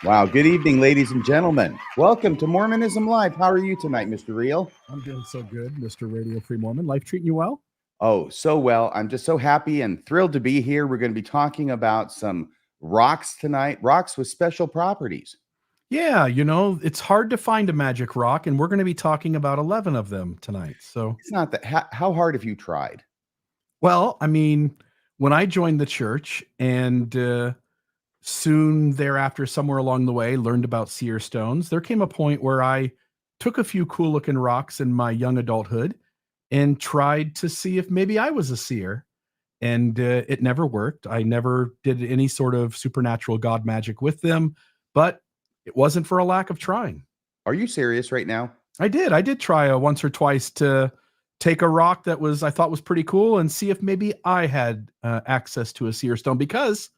Wow. Good evening, ladies and gentlemen. Welcome to Mormonism Live. How are you tonight, Mr. Real? I'm doing so good, Mr. Radio Free Mormon. Life treating you well? Oh, so well. I'm just so happy and thrilled to be here. We're going to be talking about some rocks tonight, rocks with special properties. Yeah, it's hard to find a magic rock, and we're going to be talking about 11 of them tonight. So It's not that. How hard have you tried? Well, I mean, when I joined the church and soon thereafter, somewhere along the way, learned about Seer Stones, there came a point where I took a few cool looking rocks in my young adulthood and tried to see if maybe I was a seer. And it never worked. I never did any sort of supernatural god magic with them, but it wasn't for a lack of trying. Are you serious right now? I did try once or twice to take a rock that I thought was pretty cool and see if maybe I had access to a seer stone, because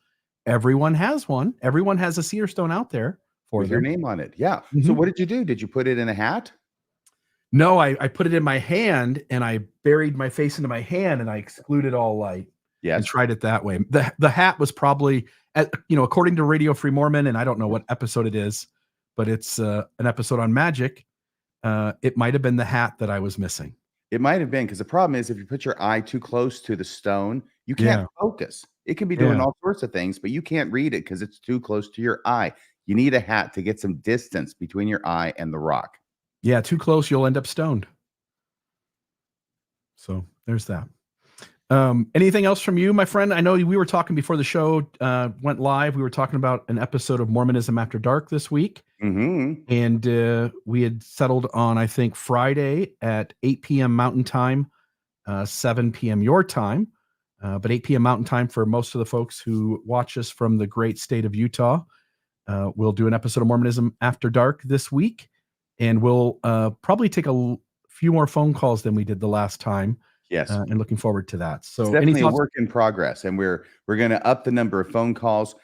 everyone has one. Everyone has a seer stone out there with your name on it. Yeah. Mm-hmm. So what did you do? Did you put it in a hat? No, I put it in my hand and I buried my face into my hand and I excluded all light. Yes. And tried it that way. The hat was probably, according to Radio Free Mormon, and I don't know what episode it is, but it's an episode on magic. It might have been the hat that I was missing. It might have been, because the problem is if you put your eye too close to the stone, you can't focus. It can be doing all sorts of things, but you can't read it because it's too close to your eye. You need a hat to get some distance between your eye and the rock. Yeah, too close, you'll end up stoned. So there's that. Anything else from you, my friend? I know we were talking before the show went live. We were talking about an episode of Mormonism After Dark this week. Mm-hmm. And we had settled on, I think, Friday at 8 p.m. Mountain Time, 7 p.m. your time, but 8 p.m. Mountain Time for most of the folks who watch us from the great state of Utah. We'll do an episode of Mormonism After Dark this week, and we'll probably take a few more phone calls than we did the last time. Yes. And looking forward to that. So it's definitely a work in progress, and we're going to up the number of phone calls.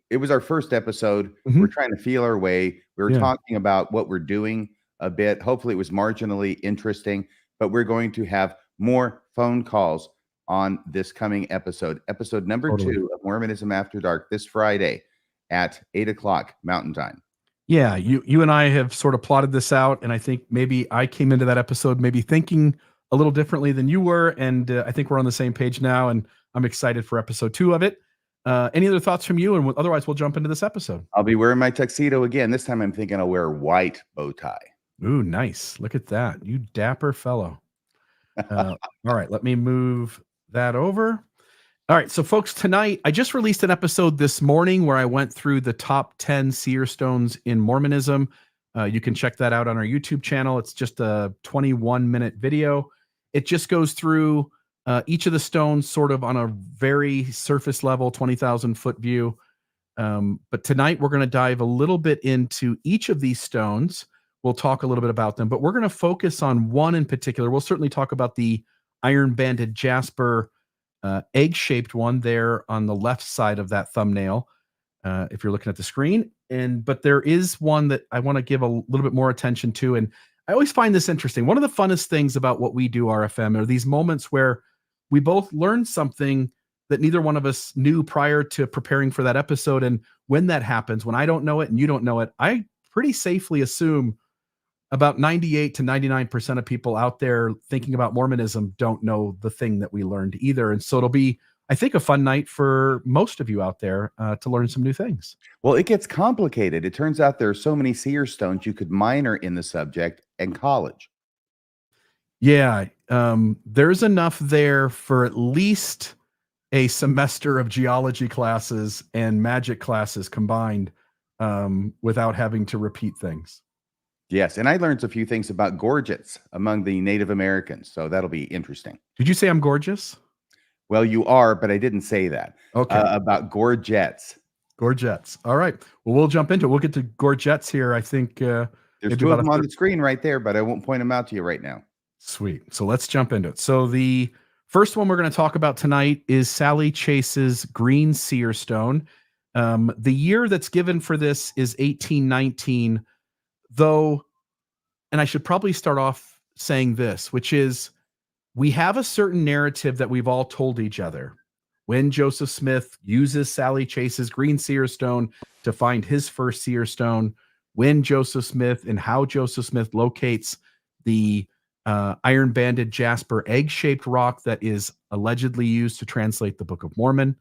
It was our first episode. Mm-hmm. We're trying to feel our way. We were talking about what we're doing a bit. Hopefully it was marginally interesting, but we're going to have more phone calls on this coming episode number 2 of Mormonism After Dark, this Friday at 8:00 Mountain Time. Yeah. You and I have sort of plotted this out, and I think maybe I came into that episode maybe thinking a little differently than you were, and I think we're on the same page now, and I'm excited for episode 2 of it. Any other thoughts from you? And otherwise, we'll jump into this episode. I'll be wearing my tuxedo again. This time I'm thinking I'll wear a white bow tie. Ooh, nice. Look at that. You dapper fellow. All right, let me move that over. All right, so folks, tonight, I just released an episode this morning where I went through the top 10 seer stones in Mormonism. You can check that out on our YouTube channel. It's just a 21-minute video. It just goes through each of the stones sort of on a very surface level, 20,000-foot view. But tonight, we're going to dive a little bit into each of these stones. We'll talk a little bit about them, but we're going to focus on one in particular. We'll certainly talk about the iron-banded jasper egg-shaped one there on the left side of that thumbnail, if you're looking at the screen. But there is one that I want to give a little bit more attention to, and I always find this interesting. One of the funnest things about what we do, RFM, are these moments where we both learn something that neither one of us knew prior to preparing for that episode. And when that happens, when I don't know it and you don't know it, I pretty safely assume about 98 to 99% of people out there thinking about Mormonism don't know the thing that we learned either. And so it'll be, I think, a fun night for most of you out there to learn some new things. Well, it gets complicated. It turns out there are so many seer stones you could minor in the subject in college. Yeah, there's enough there for at least a semester of geology classes and magic classes combined without having to repeat things. Yes, and I learned a few things about gorgets among the Native Americans, so that'll be interesting. Did you say I'm gorgeous? Well, you are, but I didn't say that. Okay. About gorgets. Gorgets. All right. Well, we'll jump into it. We'll get to gorgets here. I think there's 2 of them on the screen right there, but I won't point them out to you right now. Sweet. So let's jump into it. So the first one we're going to talk about tonight is Sally Chase's green seer stone. The year that's given for this is 1819, though, and I should probably start off saying this, which is we have a certain narrative that we've all told each other. When Joseph Smith uses Sally Chase's green seer stone to find his first seer stone, when Joseph Smith and how Joseph Smith locates the iron banded jasper egg-shaped rock that is allegedly used to translate the Book of Mormon.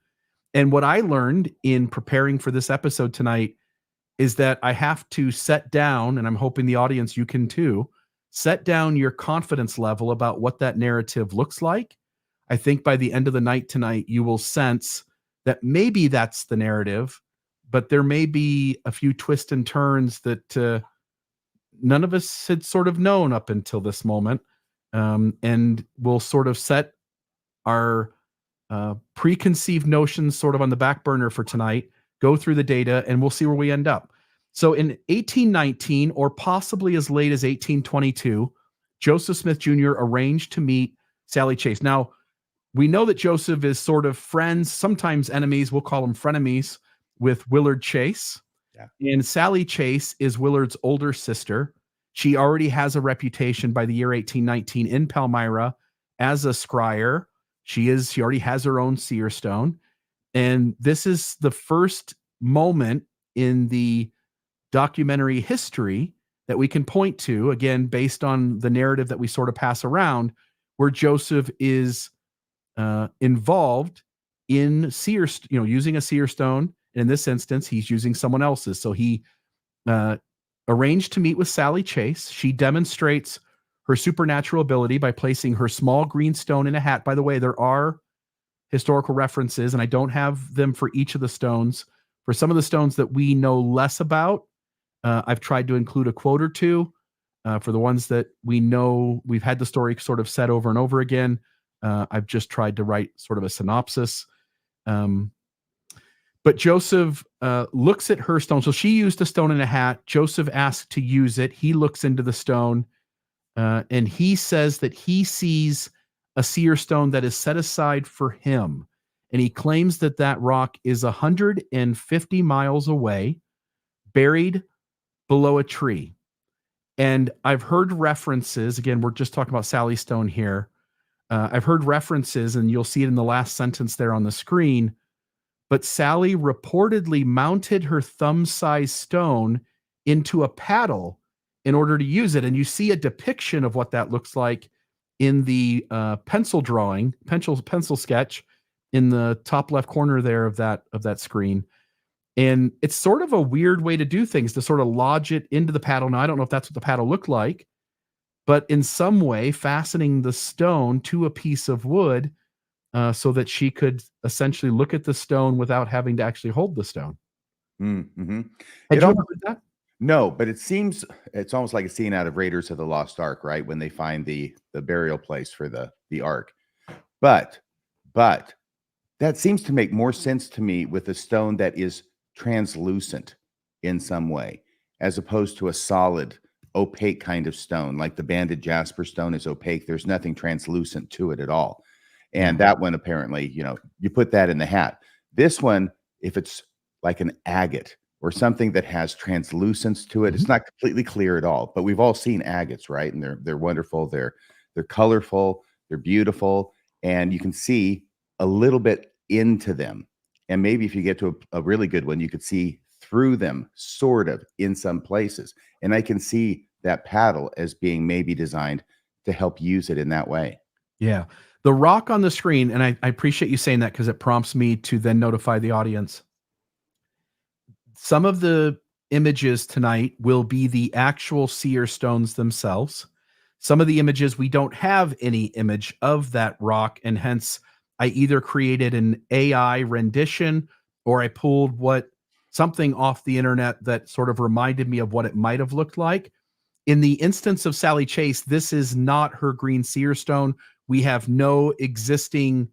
And what I learned in preparing for this episode tonight is that I have to set down, and I'm hoping the audience, you can too, set down your confidence level about what that narrative looks like. I think by the end of the night tonight, you will sense that maybe that's the narrative, but there may be a few twists and turns that none of us had sort of known up until this moment. And we'll sort of set our preconceived notions sort of on the back burner for tonight, go through the data, and we'll see where we end up. So in 1819, or possibly as late as 1822, Joseph Smith Jr. arranged to meet Sally Chase. Now, we know that Joseph is sort of friends, sometimes enemies, we'll call them frenemies, with Willard Chase. Yeah. And Sally Chase is Willard's older sister. She already has a reputation by the year 1819 in Palmyra as a scryer. She already has her own seer stone. And this is the first moment in the documentary history that we can point to, again, based on the narrative that we sort of pass around, where Joseph is involved in using a seer stone. And in this instance, he's using someone else's. So he arranged to meet with Sally Chase. She demonstrates her supernatural ability by placing her small green stone in a hat. By the way, there are historical references, and I don't have them for each of the stones. For some of the stones that we know less about, I've tried to include a quote or two. For the ones that we know, we've had the story sort of said over and over again. I've just tried to write sort of a synopsis. But Joseph looks at her stone. So she used a stone in a hat. Joseph asked to use it. He looks into the stone, and he says that he sees a seer stone that is set aside for him. And he claims that that rock is 150 miles away, buried below a tree. And I've heard references, again, we're just talking about Sally Stone here. I've heard references, and you'll see it in the last sentence there on the screen, but Sally reportedly mounted her thumb-sized stone into a paddle in order to use it. And you see a depiction of what that looks like in the pencil sketch in the top left corner there of that screen. And it's sort of a weird way to do things, to sort of lodge it into the paddle. Now, I don't know if that's what the paddle looked like, but in some way fastening the stone to a piece of wood so that she could essentially look at the stone without having to actually hold the stone. Mm-hmm. Had you ever heard that? No, but it's almost like a scene out of Raiders of the Lost Ark, right? When they find the burial place for the Ark. But that seems to make more sense to me with a stone that is translucent in some way, as opposed to a solid, opaque kind of stone. Like the banded jasper stone is opaque. There's nothing translucent to it at all. And that one, apparently, you put that in the hat. This one, if it's like an agate or something that has translucence to it, it's not completely clear at all. But we've all seen agates, right? And they're wonderful. They're colorful. They're beautiful. And you can see a little bit into them. And maybe if you get to a really good one, you could see through them, sort of, in some places. And I can see that paddle as being maybe designed to help use it in that way. Yeah. The rock on the screen, and I appreciate you saying that because it prompts me to then notify the audience. Some of the images tonight will be the actual seer stones themselves. Some of the images, we don't have any image of that rock, and hence I either created an AI rendition or I pulled something off the internet that sort of reminded me of what it might have looked like. In the instance of Sally Chase, this is not her green seer stone. We have no existing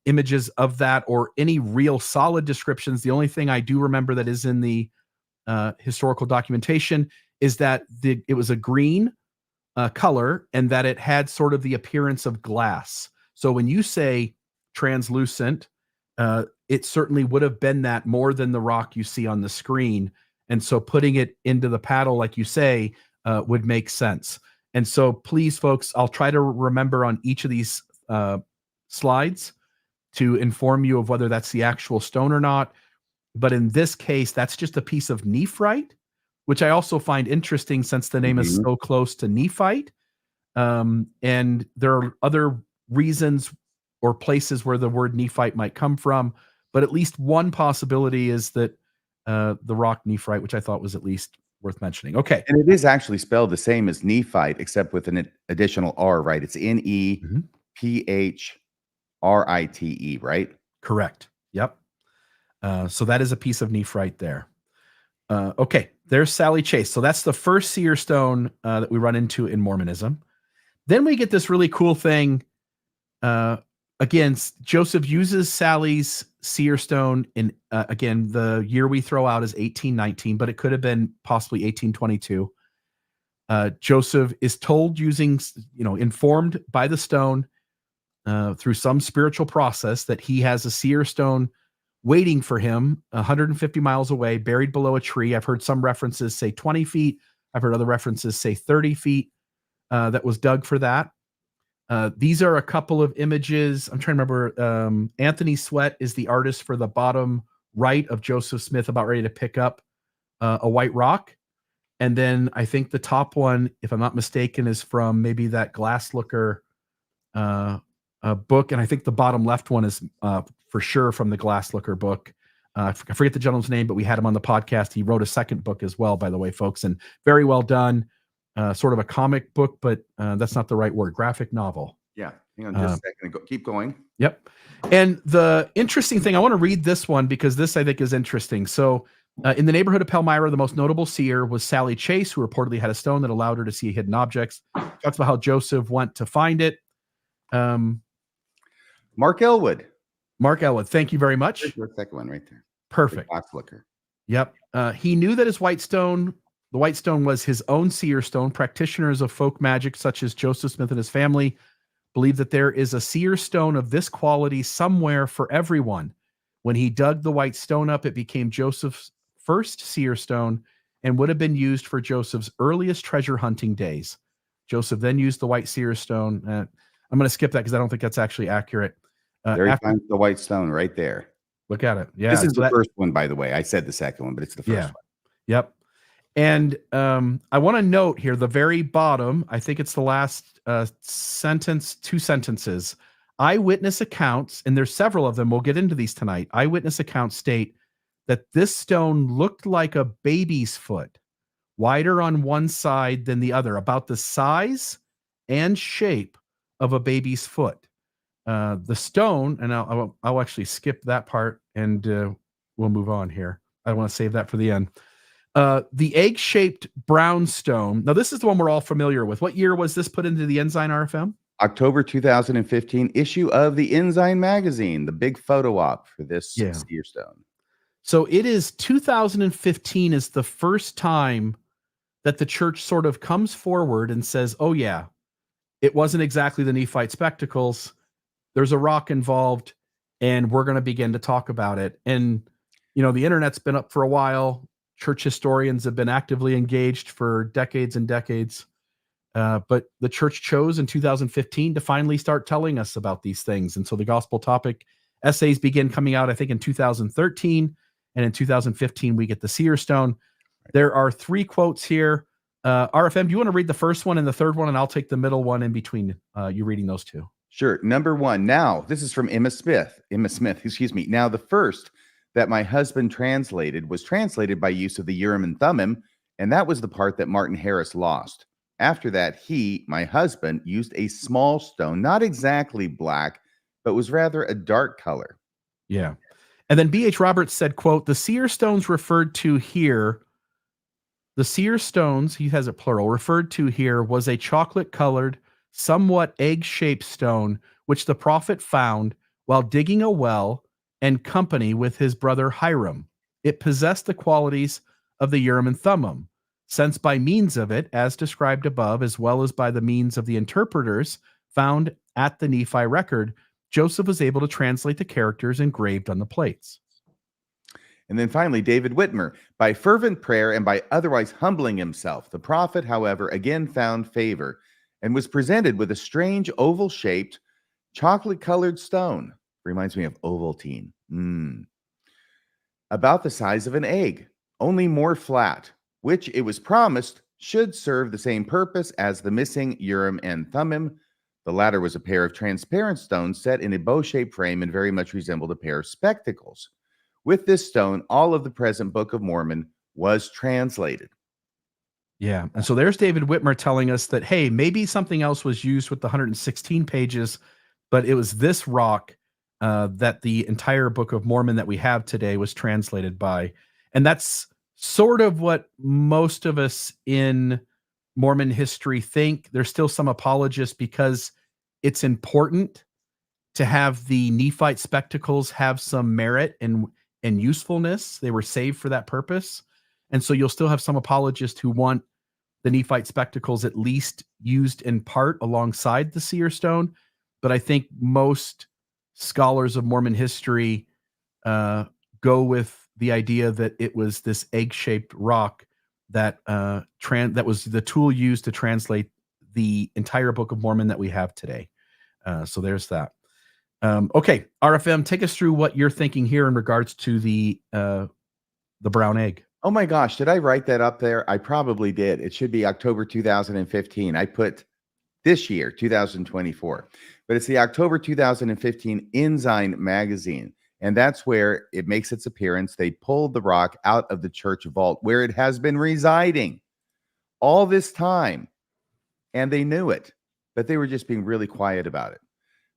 images of that or any real solid descriptions. The only thing I do remember that is in the historical documentation is that it was a green color and that it had sort of the appearance of glass. So when you say translucent, it certainly would have been that more than the rock you see on the screen. And so putting it into the paddle, like you say, would make sense. And so please, folks, I'll try to remember on each of these slides to inform you of whether that's the actual stone or not. But in this case, that's just a piece of nephrite, which I also find interesting since the name is so close to Nephite. And there are other reasons or places where the word Nephite might come from, but at least one possibility is that the rock nephrite, which I thought was at least worth mentioning. Okay. And it is actually spelled the same as Nephite, except with an additional R, right? It's Nephrite, right? Correct. Yep. So that is a piece of nephrite there. Okay. There's Sally Chase. So that's the first seer stone that we run into in Mormonism. Then we get this really cool thing. Again, Joseph uses Sally's seer stone in, again, the year we throw out is 1819, but it could have been possibly 1822. Joseph is told informed by the stone through some spiritual process that he has a seer stone waiting for him 150 miles away, buried below a tree. I've heard some references say 20 feet. I've heard other references say 30 feet that was dug for that. These are a couple of images. I'm trying to remember. Anthony Sweat is the artist for the bottom right of Joseph Smith about ready to pick up a white rock. And then I think the top one, if I'm not mistaken, is from maybe that Glass Looker book. And I think the bottom left one is for sure from the Glass Looker book. I forget the gentleman's name, but we had him on the podcast. He wrote a second book as well, by the way, folks, and very well done. Sort of a comic book, but that's not the right word. Graphic novel. Yeah. Hang on just a second. Keep going. Yep. And the interesting thing, I want to read this one because this I think is interesting. So in the neighborhood of Palmyra, the most notable seer was Sally Chase, who reportedly had a stone that allowed her to see hidden objects. Talks about how Joseph went to find it. Mark Elwood. Thank you very much. There's the second one right there. Perfect. Box looker. Yep. He knew that the white stone was his own seer stone. Practitioners of folk magic, such as Joseph Smith and his family, believe that there is a seer stone of this quality somewhere for everyone. When he dug the white stone up, it became Joseph's first seer stone and would have been used for Joseph's earliest treasure hunting days. Joseph then used the white seer stone. I'm going to skip that because I don't think that's actually accurate. There he finds the white stone right there. Look at it. Yeah. This is the first one, by the way. I said the second one, but it's the first one. Yep. And I want to note here, the very bottom, I think it's the last sentence, 2 sentences. Eyewitness accounts, and there's several of them. We'll get into these tonight. Eyewitness accounts state that this stone looked like a baby's foot, wider on one side than the other, about the size and shape of a baby's foot. The stone, and I'll actually skip that part and we'll move on here. I want to save that for the end. The egg-shaped brown stone. Now, this is the one we're all familiar with. What year was this put into the Ensign RFM? October 2015 issue of the Ensign magazine, the big photo op for this seer stone. So it is 2015 is the first time that the church sort of comes forward and says, oh yeah, it wasn't exactly the Nephite spectacles. There's a rock involved and we're going to begin to talk about it. And, the internet's been up for a while. Church historians have been actively engaged for decades and decades. But the church chose in 2015 to finally start telling us about these things. And so the gospel topic essays begin coming out, I think, in 2013. And in 2015, we get the seer stone. There are 3 quotes here. RFM, do you want to read the first one and the third one? And I'll take the middle one in between you reading those 2. Sure. Number 1. Now, this is from Emma Smith, excuse me. Now, the first that my husband translated was translated by use of the Urim and Thummim, and that was the part that Martin Harris lost. After that, he, my husband, used a small stone, not exactly black, but was rather a dark color. Yeah. And then B.H. Roberts said, quote, the seer stones referred to here, the seer stones, he has it plural, referred to here was a chocolate-colored, somewhat egg-shaped stone, which the prophet found while digging a well and company with his brother Hiram. It possessed the qualities of the Urim and Thummim, since by means of it, as described above, as well as by the means of the interpreters found at the Nephi record, Joseph was able to translate the characters engraved on the plates. And then finally, David Whitmer, by fervent prayer and by otherwise humbling himself, the prophet, however, again found favor and was presented with a strange oval-shaped, chocolate-colored stone. Reminds me of Ovaltine. about the size of an egg, only more flat, which it was promised should serve the same purpose as the missing Urim and Thummim. The latter was a pair of transparent stones set in a bow-shaped frame and very much resembled a pair of spectacles. With this stone, all of the present Book of Mormon was translated. Yeah. And so there's David Whitmer telling us that, hey, maybe something else was used with the 116 pages, but it was this rock that the entire Book of Mormon that we have today was translated by. And that's sort of what most of us in Mormon history think. There's still some apologists because it's important to have the Nephite spectacles have some merit and usefulness. They were saved for that purpose. And so you'll still have some apologists who want the Nephite spectacles at least used in part alongside the Seer Stone. But I think most scholars of Mormon history go with the idea that it was this egg-shaped rock that that was the tool used to translate the entire Book of Mormon that we have today. So there's that. Okay, RFM, take us through what you're thinking here in regards to the brown egg. Oh my gosh, did I write that up there? I probably did. It should be October 2015. I put this year, 2024, but it's the October 2015 Ensign magazine. And that's where it makes its appearance. They pulled the rock out of the church vault where it has been residing all this time. And they knew it, but they were just being really quiet about it.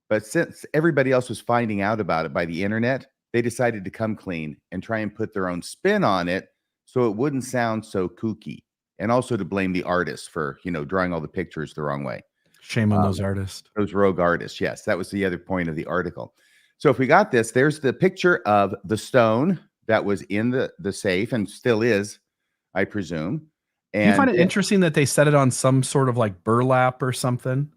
But since everybody else was finding out about it by the internet, they decided to come clean and try and put their own spin on it so it wouldn't sound so kooky. And also to blame the artists for, drawing all the pictures the wrong way. Shame on those artists. Those rogue artists. Yes, that was the other point of the article. So if we got this, there's the picture of the stone that was in the safe and still is, I presume. And do you find it interesting that they set it on some sort of like burlap or something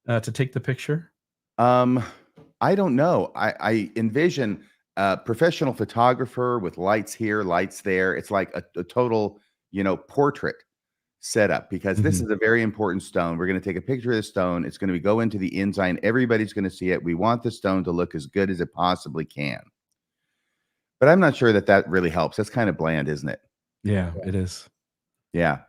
to take the picture? I don't know. I envision a professional photographer with lights here, lights there. It's like a total, portrait setup because this is a very important stone. We're going to take a picture of the stone. It's going to go into the Ensign. Everybody's going to see it. We want the stone to look as good as it possibly can. But I'm not sure that really helps. That's kind of bland, isn't it? Yeah, it is. Yeah.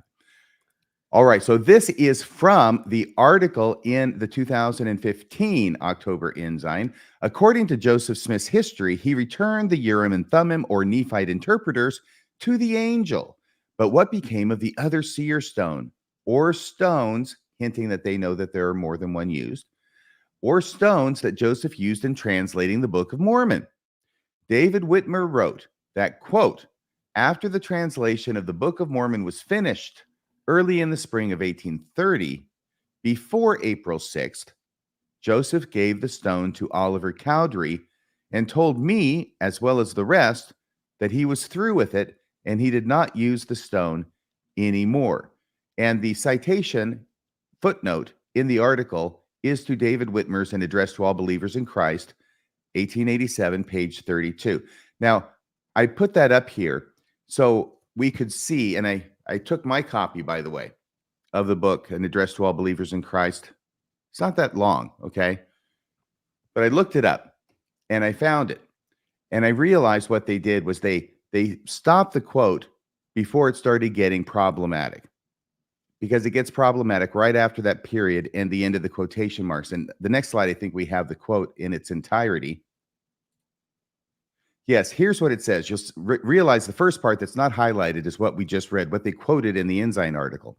All right. So this is from the article in the 2015 October Ensign. According to Joseph Smith's history, he returned the Urim and Thummim or Nephite interpreters to the angel. But what became of the other seer stone or stones, hinting that they know that there are more than one used, or stones that Joseph used in translating the Book of Mormon? David Whitmer wrote that, quote, after the translation of the Book of Mormon was finished early in the spring of 1830, before April 6th, Joseph gave the stone to Oliver Cowdery and told me, as well as the rest, that he was through with it and he did not use the stone anymore. And the citation footnote in the article is to David Whitmer's An Address to All Believers in Christ, 1887, page 32. Now, I put that up here so we could see, and I took my copy, by the way, of the book, An Address to All Believers in Christ. It's not that long, okay? But I looked it up, and I found it. And I realized what they did was they stopped the quote before it started getting problematic. Because it gets problematic right after that period and the end of the quotation marks. And the next slide, I think we have the quote in its entirety. Yes, here's what it says. You'll realize the first part that's not highlighted is what we just read, what they quoted in the Ensign article.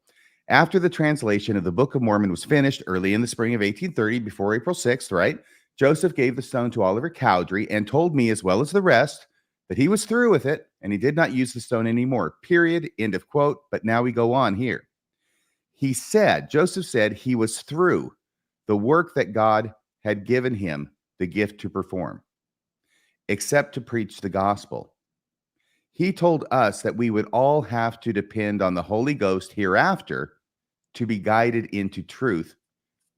After the translation of the Book of Mormon was finished early in the spring of 1830, before April 6th, right? Joseph gave the stone to Oliver Cowdery and told me, as well as the rest, that he was through with it and he did not use the stone anymore. Period. End of quote. But now we go on here. Joseph said he was through the work that God had given him the gift to perform, except to preach the gospel. He told us that we would all have to depend on the Holy Ghost hereafter to be guided into truth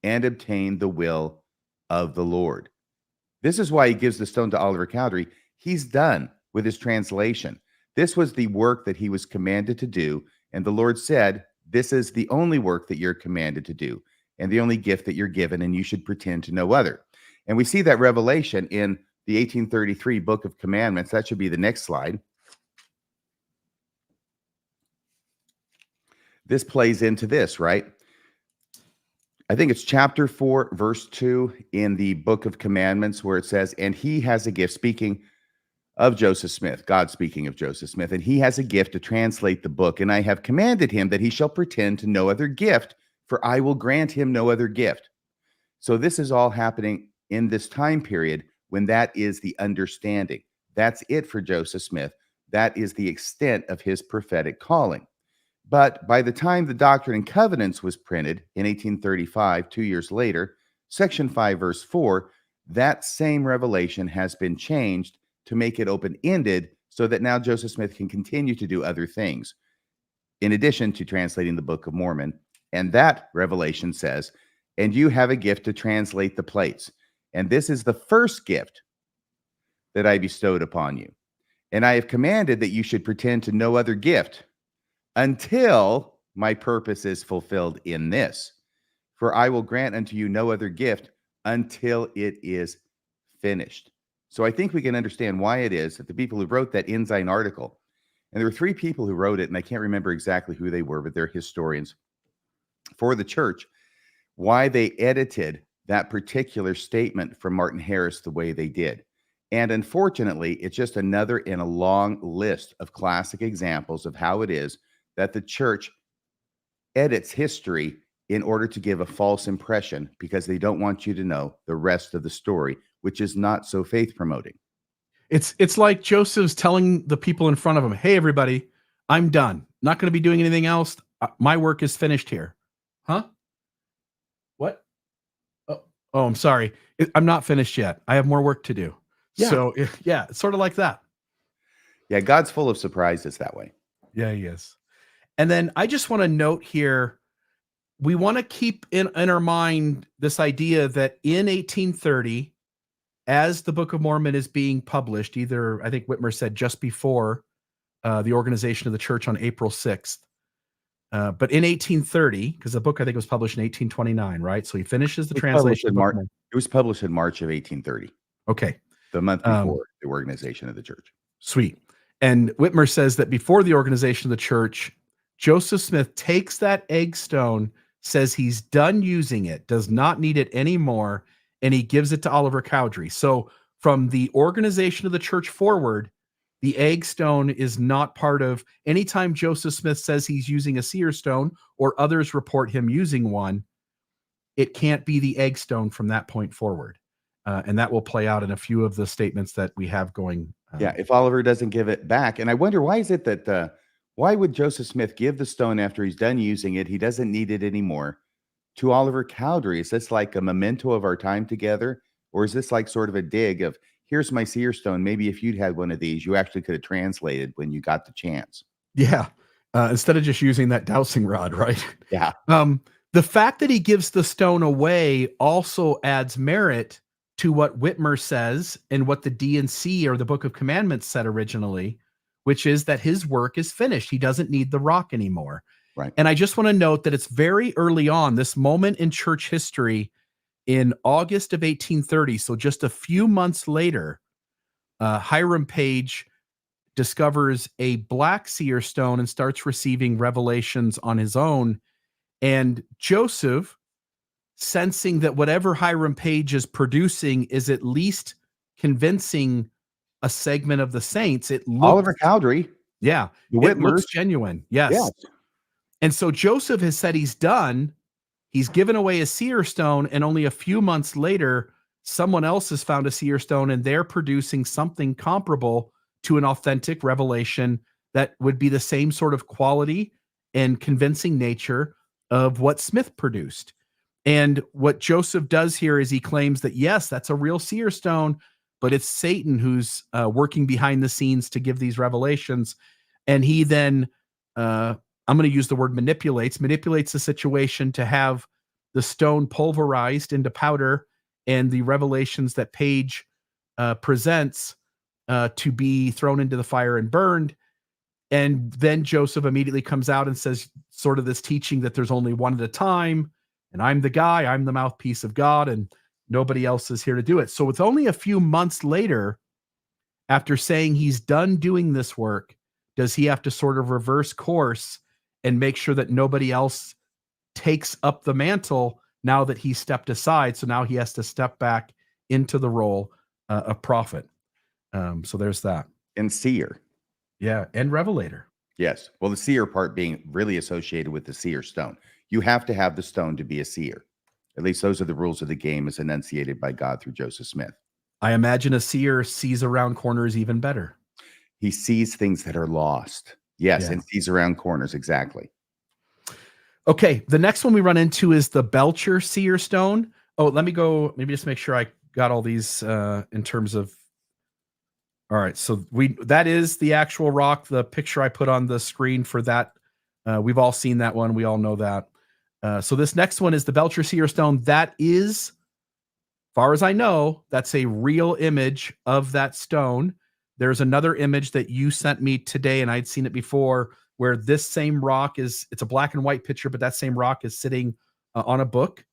and obtain the will of the Lord. This is why he gives the stone to Oliver Cowdery. He's done with his translation. This was the work that he was commanded to do. And the Lord said, this is the only work that you're commanded to do and the only gift that you're given, and you should pretend to no other. And we see that revelation in the 1833 Book of Commandments. That should be the next slide. This plays into this, right? I think it's chapter 4, verse 2 in the Book of Commandments, where it says, and he has a gift, speaking of Joseph Smith, God speaking of Joseph Smith, and he has a gift to translate the book, and I have commanded him that he shall pretend to no other gift, for I will grant him no other gift. So this is all happening in this time period when that is the understanding. That's it for Joseph Smith. That is the extent of his prophetic calling. But by the time the Doctrine and Covenants was printed in 1835, 2 years later, section 5, verse 4, that same revelation has been changed to make it open-ended so that now Joseph Smith can continue to do other things, in addition to translating the Book of Mormon. And that revelation says, and you have a gift to translate the plates. And this is the first gift that I bestowed upon you. And I have commanded that you should pretend to no other gift until my purpose is fulfilled in this. For I will grant unto you no other gift until it is finished. So I think we can understand why it is that the people who wrote that Ensign article, and there were 3 people who wrote it, and I can't remember exactly who they were, but they're historians for the church, why they edited that particular statement from Martin Harris the way they did. And unfortunately, it's just another in a long list of classic examples of how it is that the church edits history in order to give a false impression because they don't want you to know the rest of the story, which is not so faith promoting. It's like Joseph's telling the people in front of him, hey, everybody, I'm done. Not going to be doing anything else. My work is finished here. Huh? What? Oh, I'm sorry. I'm not finished yet. I have more work to do. Yeah. So, yeah, it's sort of like that. Yeah, God's full of surprises that way. Yeah, he is. And then I just want to note here, we want to keep in our mind this idea that in 1830, as the Book of Mormon is being published, either, I think Whitmer said just before the organization of the church on April 6th, but in 1830, because the book I think was published in 1829, right? So he finishes the translation. It was published in March of 1830. Okay. The month before the organization of the church. Sweet. And Whitmer says that before the organization of the church, Joseph Smith takes that egg stone, says he's done using it, does not need it anymore, and he gives it to Oliver Cowdery. So from the organization of the church forward, the egg stone is not part of, anytime Joseph Smith says he's using a seer stone or others report him using one, it can't be the egg stone from that point forward. And that will play out in a few of the statements that we have going. Yeah, if Oliver doesn't give it back. And I wonder, why is it that, why would Joseph Smith give the stone after he's done using it? He doesn't need it anymore to Oliver Cowdery. Is this like a memento of our time together? Or is this like sort of a dig of, here's my seer stone. Maybe if you'd had one of these, you actually could have translated when you got the chance. Yeah. Instead of just using that dowsing rod, right? Yeah. The fact that he gives the stone away also adds merit to what Whitmer says and what the D&C or the Book of Commandments said originally, which is that his work is finished. He doesn't need the rock anymore. Right. And I just want to note that it's very early on, this moment in church history in August of 1830. So just a few months later, Hiram Page discovers a black seer stone and starts receiving revelations on his own. And Joseph, sensing that whatever Hiram Page is producing is at least convincing a segment of the saints. It looks, Oliver Cowdery. Yeah. It looks genuine. Yes. And so Joseph has said he's done. He's given away a seer stone, and only a few months later, someone else has found a seer stone, and they're producing something comparable to an authentic revelation that would be the same sort of quality and convincing nature of what Smith produced. And what Joseph does here is he claims that, yes, that's a real seer stone, but it's Satan who's working behind the scenes to give these revelations. And he then, I'm going to use the word manipulates the situation to have the stone pulverized into powder and the revelations that Page presents to be thrown into the fire and burned. And then Joseph immediately comes out and says sort of this teaching that there's only one at a time. And I'm the guy, I'm the mouthpiece of God. And nobody else is here to do it. So it's only a few months later, after saying he's done doing this work, does he have to sort of reverse course and make sure that nobody else takes up the mantle now that he stepped aside. So now he has to step back into the role of prophet. So there's that. And seer. Yeah. And revelator. Yes. Well, the seer part being really associated with the seer stone. You have to have the stone to be a seer. At least those are the rules of the game as enunciated by God through Joseph Smith. I imagine a seer sees around corners even better. He sees things that are lost. Yes. And sees around corners. Exactly. Okay. The next one we run into is the Belcher Seer Stone. Oh, let me go. Maybe just make sure I got all these in terms of. All right. So that is the actual rock. The picture I put on the screen for that. We've all seen that one. We all know that. So this next one is the Belcher Seer Stone. That is, far as I know, that's a real image of that stone. There's another image that you sent me today, and I'd seen it before, where this same rock it's a black and white picture, but that same rock is sitting on a book.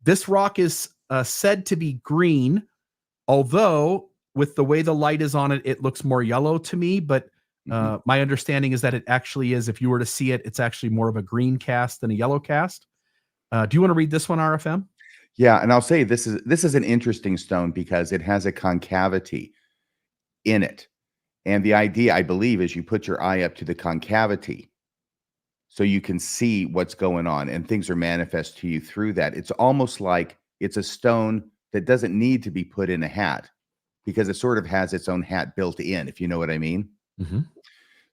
This rock is said to be green, although with the way the light is on it, it looks more yellow to me. But my understanding is that it actually is, if you were to see it, it's actually more of a green cast than a yellow cast. Do you want to read this one, RFM? Yeah, and I'll say this is an interesting stone because it has a concavity in it. And the idea, I believe, is you put your eye up to the concavity so you can see what's going on and things are manifest to you through that. It's almost like it's a stone that doesn't need to be put in a hat because it sort of has its own hat built in, if you know what I mean. Mm-hmm.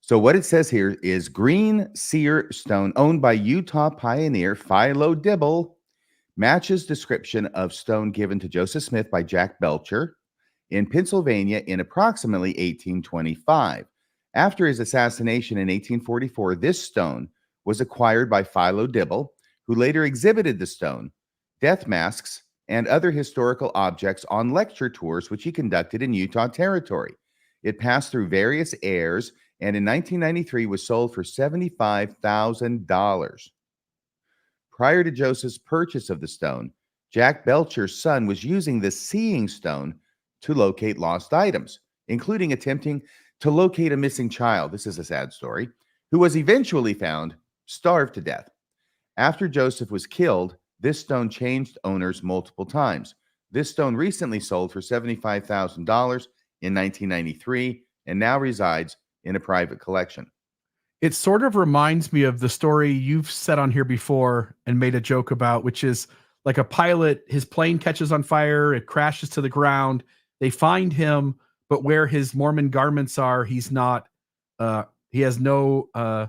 So what it says here is green seer stone owned by Utah pioneer Philo Dibble matches description of stone given to Joseph Smith by Jack Belcher in Pennsylvania in approximately 1825. After his assassination in 1844, this stone was acquired by Philo Dibble, who later exhibited the stone, death masks, and other historical objects on lecture tours which he conducted in Utah Territory. It passed through various heirs and in 1993 was sold for $75,000. Prior to Joseph's purchase of the stone, Jack Belcher's son was using the seeing stone to locate lost items, including attempting to locate a missing child. This is a sad story, who was eventually found starved to death. After Joseph was killed, this stone changed owners multiple times. This stone recently sold for $75,000 in 1993 and now resides in a private collection. It sort of reminds me of the story you've said on here before and made a joke about, which is like a pilot, his plane catches on fire, it crashes to the ground. They find him, but where his Mormon garments are, he's not, he has no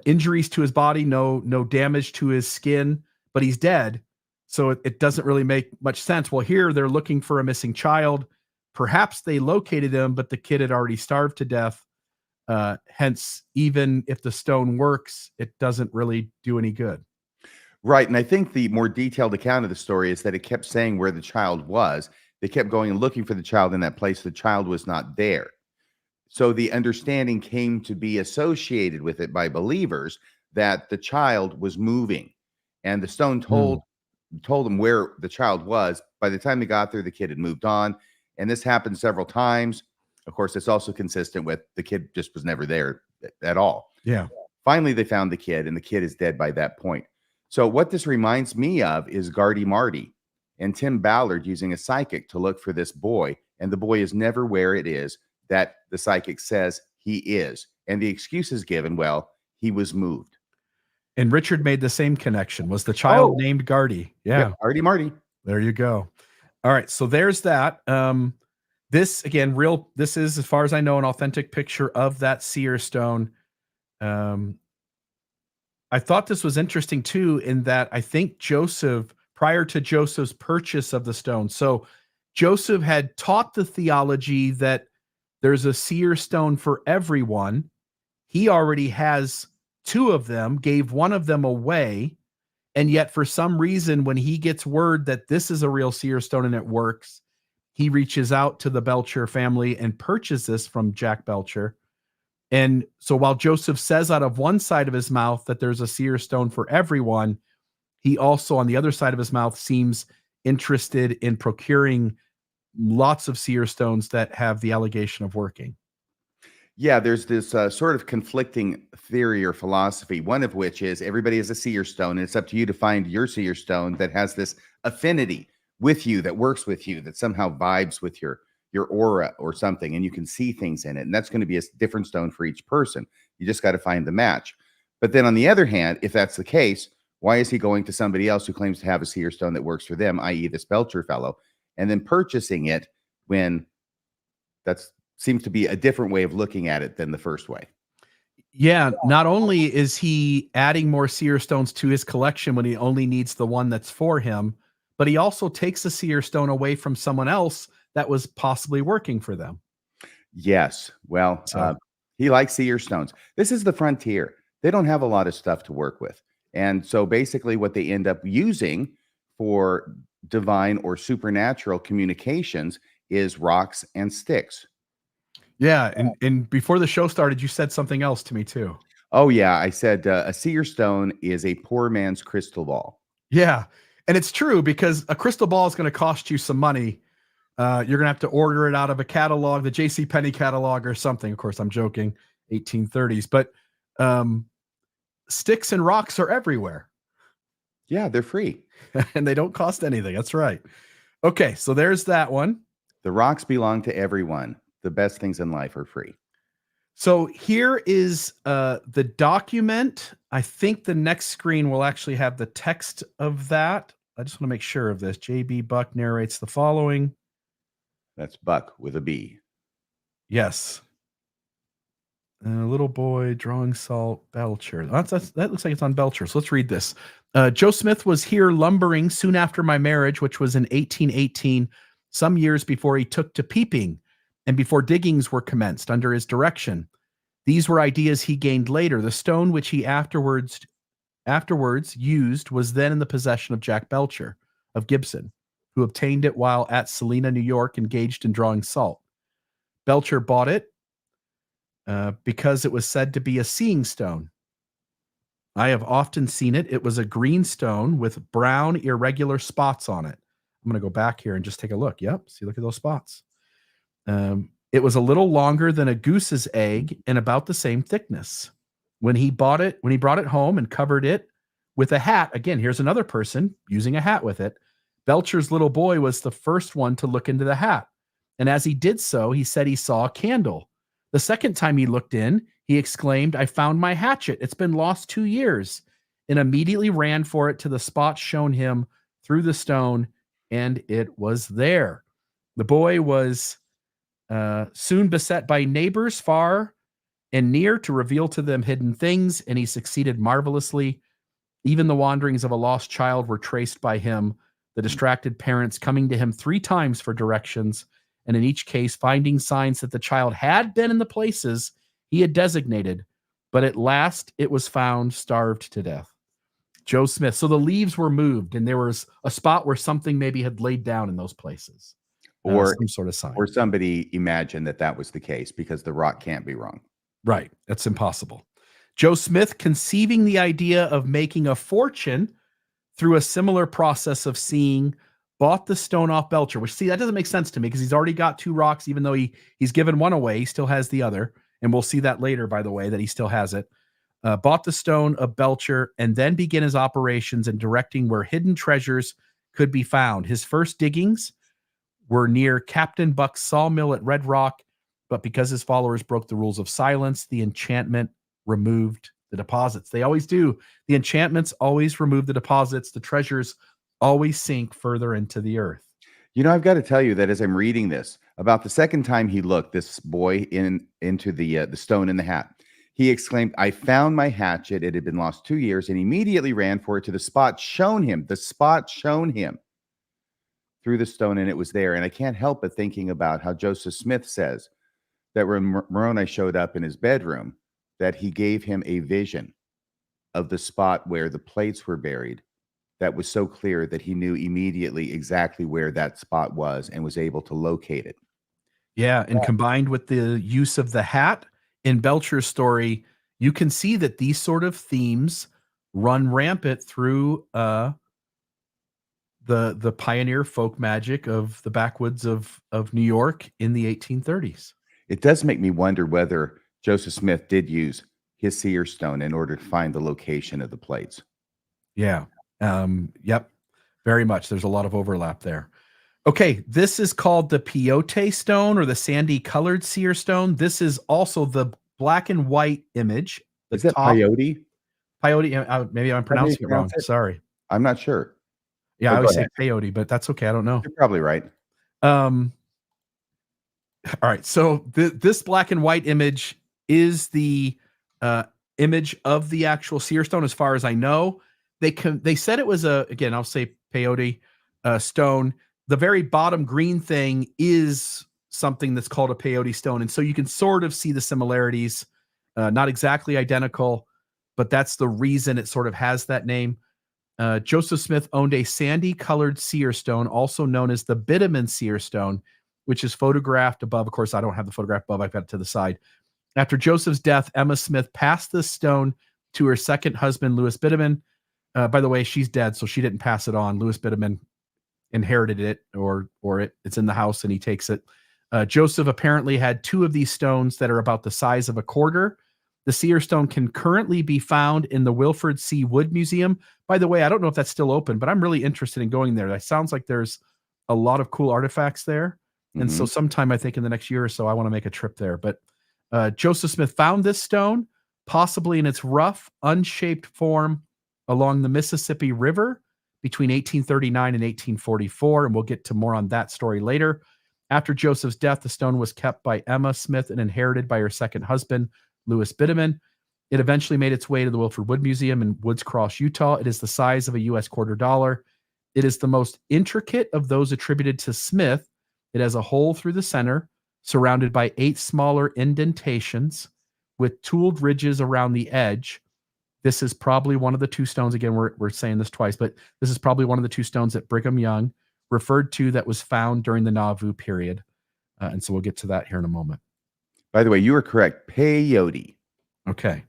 injuries to his body, no damage to his skin, but he's dead. So it doesn't really make much sense. Well, here they're looking for a missing child. Perhaps they located him, but the kid had already starved to death. Hence, even if the stone works, it doesn't really do any good. Right. And I think the more detailed account of the story is that it kept saying where the child was. They kept going and looking for the child in that place. The child was not there. So the understanding came to be associated with it by believers that the child was moving. And the stone told them where the child was. By the time they got there, the kid had moved on. And this happened several times. Of course, it's also consistent with the kid just was never there at all. Yeah. Finally, they found the kid, and the kid is dead by that point. So what this reminds me of is Gardy Marty and Tim Ballard using a psychic to look for this boy, and the boy is never where it is that the psychic says he is. And the excuse is given, well, he was moved. And Richard made the same connection. Was the child named Gardy? Yeah. Gardy Marty. There you go. All right. So there's that. This again, this is, as far as I know, an authentic picture of that seer stone. I thought this was interesting too, in that I think Joseph, prior to Joseph's purchase of the stone, so Joseph had taught the theology that there's a seer stone for everyone. He already has two of them, gave one of them away. And yet for some reason, when he gets word that this is a real seer stone and it works, he reaches out to the Belcher family and purchases this from Jack Belcher. And so while Joseph says out of one side of his mouth that there's a seer stone for everyone, he also on the other side of his mouth seems interested in procuring lots of seer stones that have the allegation of working. Yeah, there's this sort of conflicting theory or philosophy, one of which is everybody is a seer stone, and it's up to you to find your seer stone that has this affinity with you, that works with you, that somehow vibes with your aura or something, and you can see things in it. And that's going to be a different stone for each person. You just got to find the match. But then on the other hand, if that's the case, why is he going to somebody else who claims to have a seer stone that works for them, i.e. this Belcher fellow, and then purchasing it when that's seems to be a different way of looking at it than the first way? Yeah, not only is he adding more seer stones to his collection when he only needs the one that's for him, but he also takes a seer stone away from someone else that was possibly working for them. Yes. Well, he likes seer stones. This is the frontier. They don't have a lot of stuff to work with. And so basically what they end up using for divine or supernatural communications is rocks and sticks. Yeah, and before the show started, you said something else to me too. Oh, yeah. I said a seer stone is a poor man's crystal ball. Yeah, and it's true because a crystal ball is going to cost you some money. You're going to have to order it out of a catalog, the JCPenney catalog or something. Of course, I'm joking, 1830s. But sticks and rocks are everywhere. Yeah, they're free. And they don't cost anything. That's right. Okay, so there's that one. The rocks belong to everyone. The best things in life are free. So here is the document. I think the next screen will actually have the text of that. I just want to make sure of this. J.B. Buck narrates the following. That's Buck with a B. Yes. A little boy drawing salt, Belcher. That looks like it's on Belcher. So let's read this. Joe Smith was here lumbering soon after my marriage, which was in 1818, some years before he took to peeping and before diggings were commenced under his direction. These were ideas he gained later. The stone which he afterwards used was then in the possession of Jack Belcher of Gibson, who obtained it while at Salina, New York, engaged in drawing salt. Belcher bought it because it was said to be a seeing stone. I have often seen it. It was a green stone with brown irregular spots on it. I'm going to go back here and just take a look. Yep. See, look at those spots. It was a little longer than a goose's egg and about the same thickness. When he brought it home and covered it with a hat, again, here's another person using a hat with it. Belcher's little boy was the first one to look into the hat. And as he did so, he said he saw a candle. The second time he looked in, he exclaimed, "I found my hatchet. It's been lost 2 years," and immediately ran for it to the spot shown him through the stone, and it was there. The boy was soon beset by neighbors far and near to reveal to them hidden things, and he succeeded marvelously. Even the wanderings of a lost child were traced by him, the distracted parents coming to him 3 times for directions, and in each case finding signs that the child had been in the places he had designated, but at last it was found starved to death. Joe Smith. So the leaves were moved, and there was a spot where something maybe had laid down in those places. Or some sort of sign. Or somebody imagined that was the case because the rock can't be wrong. Right. That's impossible. Joe Smith, conceiving the idea of making a fortune through a similar process of seeing, bought the stone off Belcher, which, see, that doesn't make sense to me because he's already got 2 rocks, even though he's given one away. He still has the other. And we'll see that later, by the way, that he still has it. Bought the stone of Belcher and then began his operations and directing where hidden treasures could be found. His first diggings were near Captain Buck's sawmill at Red Rock, but because his followers broke the rules of silence, the enchantment removed the deposits. They always do. The enchantments always remove the deposits. The treasures always sink further into the earth. You know, I've got to tell you that as I'm reading this, about the second time he looked, this boy into the stone in the hat, he exclaimed, "I found my hatchet. It had been lost 2 years," and immediately ran for it to the spot shown him. The spot shown him through the stone, and it was there. And I can't help but thinking about how Joseph Smith says that when Moroni showed up in his bedroom, that he gave him a vision of the spot where the plates were buried that was so clear that he knew immediately exactly where that spot was and was able to locate it. Yeah, and combined with the use of the hat in Belcher's story, you can see that these sort of themes run rampant through the pioneer folk magic of the backwoods of New York in the 1830s. It does make me wonder whether Joseph Smith did use his seer stone in order to find the location of the plates. Yeah. Yep. Very much. There's a lot of overlap there. Okay, this is called the Peate stone, or the sandy colored seer stone. This is also the black and white image. Is that peyote? Peyote. Maybe I'm pronouncing it wrong. Sorry. I'm not sure. Yeah, I always say peyote, but that's okay. I don't know. You're probably right. All right. So this black and white image is the image of the actual seer stone, as far as I know. They said it was again, I'll say peyote stone. The very bottom green thing is something that's called a peyote stone. And so you can sort of see the similarities, not exactly identical, but that's the reason it sort of has that name. Joseph Smith owned a sandy colored seer stone, also known as the bitumen seer stone, which is photographed above. Of course, I don't have the photograph above. I've got it to the side. After Joseph's death, Emma Smith passed this stone to her second husband, Louis Bitumen. By the way, she's dead, so she didn't pass it on. Louis Bitumen inherited it, or it's in the house and he takes it. Joseph apparently had two of these stones that are about the size of a quarter. The seer stone can currently be found in the Wilford C. Wood Museum. By the way, I don't know if that's still open, but I'm really interested in going there. That sounds like there's a lot of cool artifacts there. And so sometime, I think in the next year or so, I want to make a trip there. But Joseph Smith found this stone, possibly in its rough, unshaped form, along the Mississippi River between 1839 and 1844. And we'll get to more on that story later. After Joseph's death, the stone was kept by Emma Smith and inherited by her second husband, Louis Bitumen. It eventually made its way to the Wilford Wood Museum in Woods Cross, Utah. It is the size of a U.S. $quarter. It is the most intricate of those attributed to Smith. It has a hole through the center, surrounded by 8 smaller indentations with tooled ridges around the edge. This is probably one of the two stones. Again, we're saying this twice, but this is probably one of the two stones that Brigham Young referred to that was found during the Nauvoo period. And so we'll get to that here in a moment. By the way, you were correct. Peyote. Okay.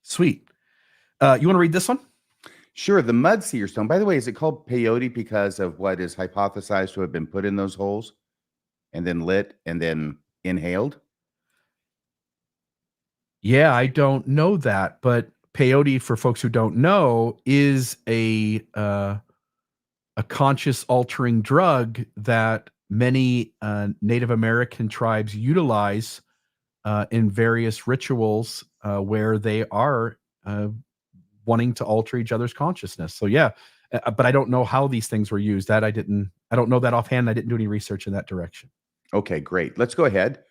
Sweet. You want to read this one? Sure. The mud seer stone. By the way, is it called peyote because of what is hypothesized to have been put in those holes and then lit and then inhaled? Yeah, I don't know that, but peyote, for folks who don't know, is a conscious altering drug that many Native American tribes utilize in various rituals where they are wanting to alter each other's consciousness. So yeah, but I don't know how these things were used. I don't know that offhand. I didn't do any research in that direction. Okay, great. Let's go ahead.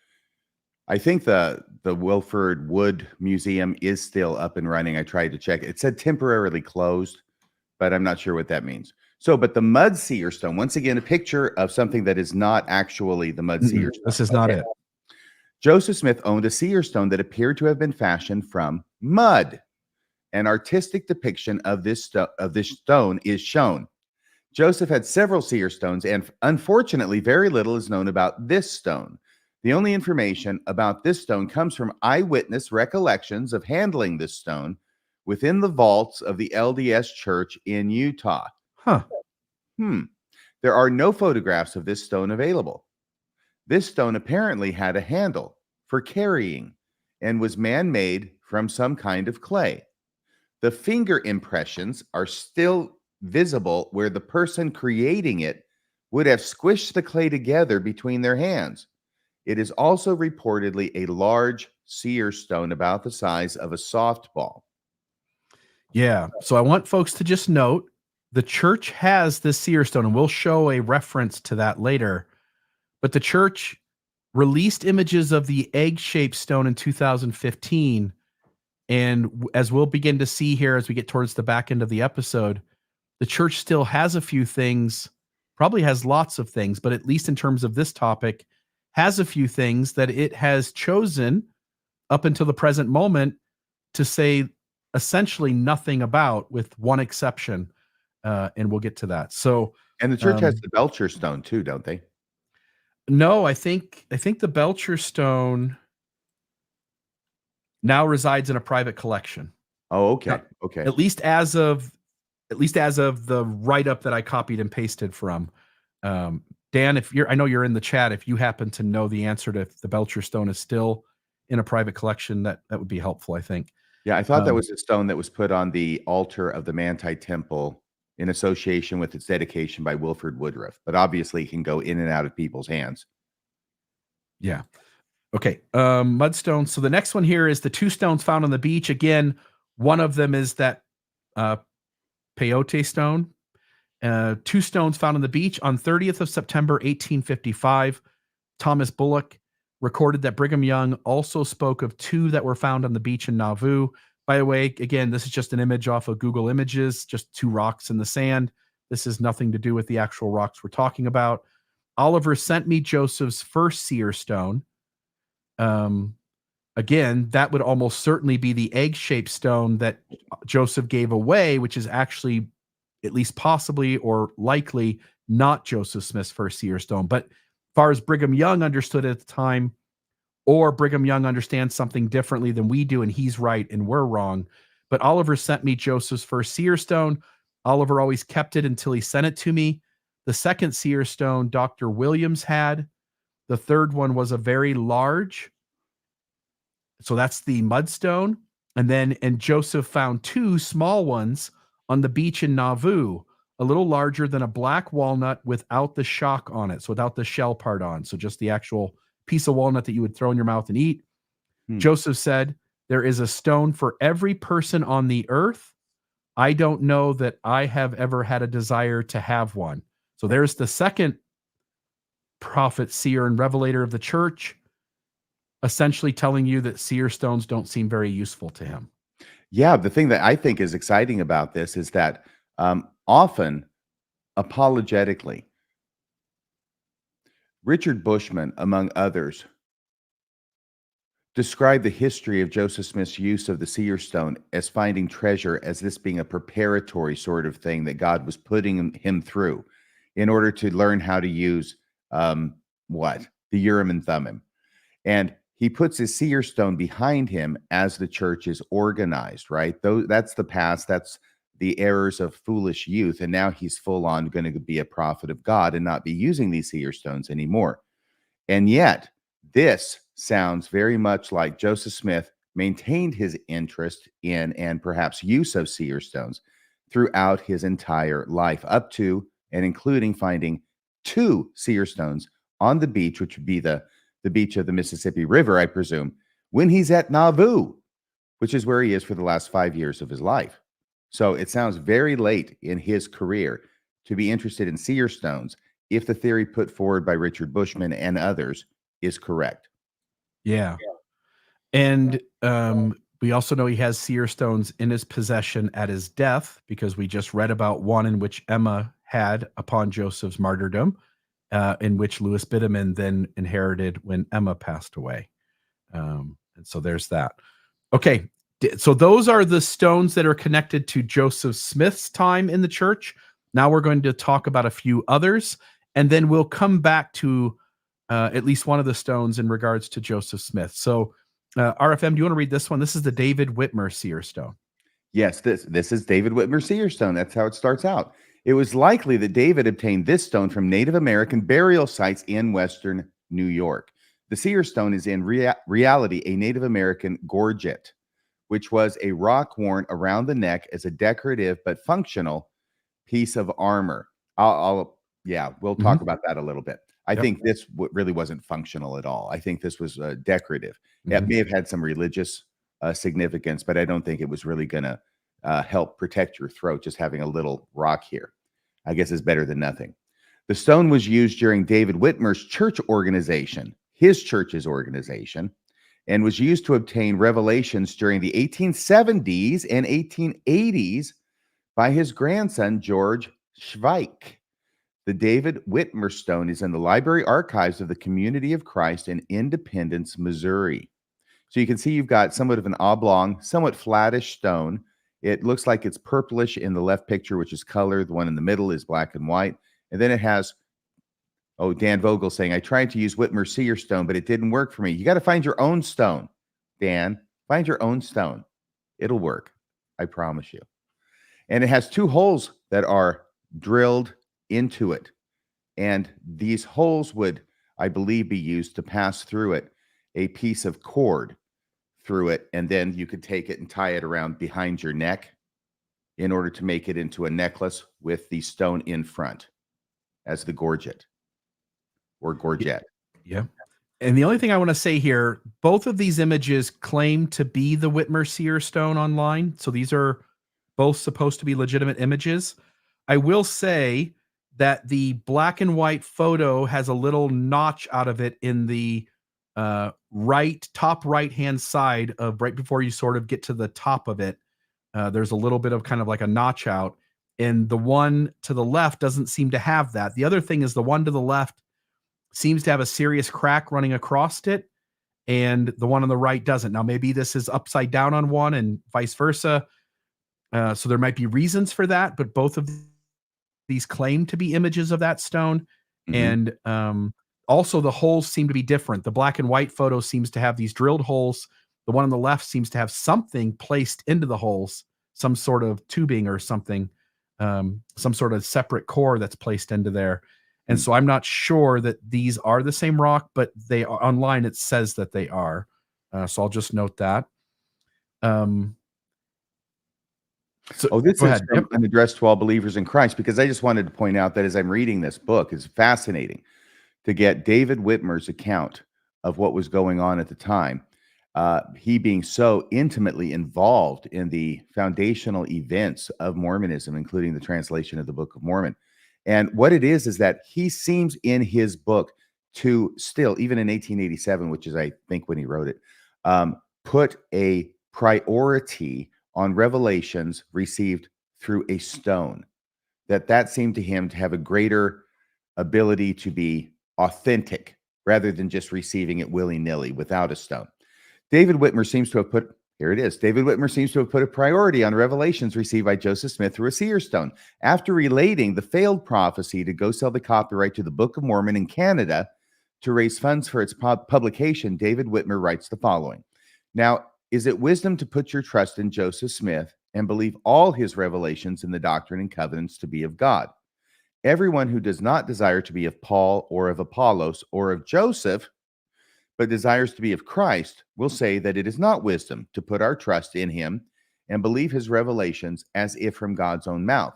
I think the Wilford Wood Museum is still up and running. I tried to check. It said temporarily closed, but I'm not sure what that means. So, but the mud seer stone, once again, a picture of something that is not actually the mud seer stone. This is not it. Joseph Smith owned a seer stone that appeared to have been fashioned from mud. An artistic depiction of this stone is shown. Joseph had several seer stones, and unfortunately, very little is known about this stone. The only information about this stone comes from eyewitness recollections of handling this stone within the vaults of the LDS Church in Utah. There are no photographs of this stone available. This stone apparently had a handle for carrying and was man-made from some kind of clay. The finger impressions are still visible where the person creating it would have squished the clay together between their hands. It is also reportedly a large seer stone about the size of a softball. Yeah. So I want folks to just note the church has this seer stone, and we'll show a reference to that later. But the church released images of the egg-shaped stone in 2015. And as we'll begin to see here as we get towards the back end of the episode, the church still has a few things, probably has lots of things, but at least in terms of this topic, has a few things that it has chosen up until the present moment to say essentially nothing about, with one exception. And we'll get to that. So, and the church has the Belcher stone too, don't they? No, I think the Belcher stone now resides in a private collection. Oh, okay. Okay. At least as of at least as of the write-up that I copied and pasted from. Dan, I know you're in the chat. If you happen to know the answer to if the Belcher stone is still in a private collection, that would be helpful, I think. Yeah, I thought that was a stone that was put on the altar of the Manti Temple in association with its dedication by Wilford Woodruff, but obviously it can go in and out of people's hands. Yeah. Okay. Mudstone. So the next one here is the 2 stones found on the beach. Again, one of them is that Peate stone. 2 stones found on the beach on 30th of September, 1855. Thomas Bullock recorded that Brigham Young also spoke of 2 that were found on the beach in Nauvoo. By the way, again, this is just an image off of Google Images, just 2 rocks in the sand. This has nothing to do with the actual rocks we're talking about. Oliver sent me Joseph's first seer stone. Again, that would almost certainly be the egg-shaped stone that Joseph gave away, which is actually, at least possibly or likely, not Joseph Smith's first seer stone. But as far as Brigham Young understood at the time, or Brigham Young understands something differently than we do, and he's right and we're wrong. But Oliver sent me Joseph's first seer stone. Oliver always kept it until he sent it to me. The second seer stone Dr. Williams had. The third one was a very large. So that's the mudstone. And Joseph found 2 small ones on the beach in Nauvoo, a little larger than a black walnut without the shock on it. So without the shell part on. So just the actual piece of walnut that you would throw in your mouth and eat. Joseph said, there is a stone for every person on the earth. I don't know that I have ever had a desire to have one. So there's the second prophet, seer, and revelator of the church, essentially telling you that seer stones don't seem very useful to him. Yeah, the thing that I think is exciting about this is that often, apologetically, Richard Bushman, among others, described the history of Joseph Smith's use of the seer stone as finding treasure, as this being a preparatory sort of thing that God was putting him through in order to learn how to use the Urim and Thummim. And he puts his seer stone behind him as the church is organized, right? That's the past. That's the errors of foolish youth. And now he's full on going to be a prophet of God and not be using these seer stones anymore. And yet this sounds very much like Joseph Smith maintained his interest in and perhaps use of seer stones throughout his entire life, up to and including finding 2 seer stones on the beach, which would be the beach of the Mississippi River, I presume, when he's at Nauvoo, which is where he is for the last 5 years of his life. So it sounds very late in his career to be interested in seer stones if the theory put forward by Richard Bushman and others is correct. Yeah. And we also know he has seer stones in his possession at his death, because we just read about one in which Emma had upon Joseph's martyrdom, in which Louis Bideman then inherited when Emma passed away. And so there's that. Okay. So those are the stones that are connected to Joseph Smith's time in the church. Now we're going to talk about a few others, and then we'll come back to at least one of the stones in regards to Joseph Smith. So RFM, do you want to read this one? This is the David Whitmer seer stone. Yes, this is David Whitmer seer stone. That's how it starts out. It was likely that David obtained this stone from Native American burial sites in Western New York. The seer stone is in reality a Native American gorget, which was a rock worn around the neck as a decorative but functional piece of armor. We'll talk about that a little bit. I think this really wasn't functional at all. I think this was decorative. It may have had some religious significance, but I don't think it was really going to help protect your throat. Just having a little rock here, I guess, is better than nothing. The stone was used during David Whitmer's church organization, his church's organization, and was used to obtain revelations during the 1870s and 1880s by his grandson, George Schweik. The David Whitmer stone is in the library archives of the Community of Christ in Independence, Missouri. So you can see you've got somewhat of an oblong, somewhat flattish stone. It looks like it's purplish in the left picture, which is colored. The one in the middle is black and white. And then it has, Dan Vogel saying, I tried to use Whitmer seer stone, but it didn't work for me. You got to find your own stone, Dan. Find your own stone. It'll work. I promise you. And it has two holes that are drilled into it. And these holes would, I believe, be used to pass through it a piece of cord through it. And then you could take it and tie it around behind your neck in order to make it into a necklace with the stone in front as the gorget or gorget. Yeah. And the only thing I want to say here, both of these images claim to be the Whitmer Seer Stone online. So these are both supposed to be legitimate images. I will say that the black and white photo has a little notch out of it in the top right hand side of right before you sort of get to the top of it. There's a little bit of kind of like a notch out, and the one to the left doesn't seem to have that. The other thing is the one to the left seems to have a serious crack running across it, and the one on the right doesn't. Now, maybe this is upside down on one and vice versa. So there might be reasons for that, but both of these claim to be images of that stone. Mm-hmm. And also the holes seem to be different. The black and white photo seems to have these drilled holes. The one on the left seems to have something placed into the holes, some sort of tubing or something, some sort of separate core that's placed into there. And so I'm not sure that these are the same rock, but they are online. It says that they are. So I'll just note that. This is from an address to all believers in Christ, because I just wanted to point out that as I'm reading this book, it's fascinating to get David Whitmer's account of what was going on at the time. He being so intimately involved in the foundational events of Mormonism, including the translation of the Book of Mormon. And what it is that he seems in his book to still, even in 1887, which is, I think, when he wrote it, put a priority on revelations received through a stone. That seemed to him to have a greater ability to be authentic rather than just receiving it willy-nilly without a stone. David Whitmer seems to have put a priority on revelations received by Joseph Smith through a seer stone. After relating the failed prophecy to go sell the copyright to the Book of Mormon in Canada to raise funds for its publication, David Whitmer writes the following. Now, is it wisdom to put your trust in Joseph Smith and believe all his revelations in the Doctrine and Covenants to be of God? Everyone who does not desire to be of Paul or of Apollos or of Joseph, but desires to be of Christ, will say that it is not wisdom to put our trust in him and believe his revelations as if from God's own mouth.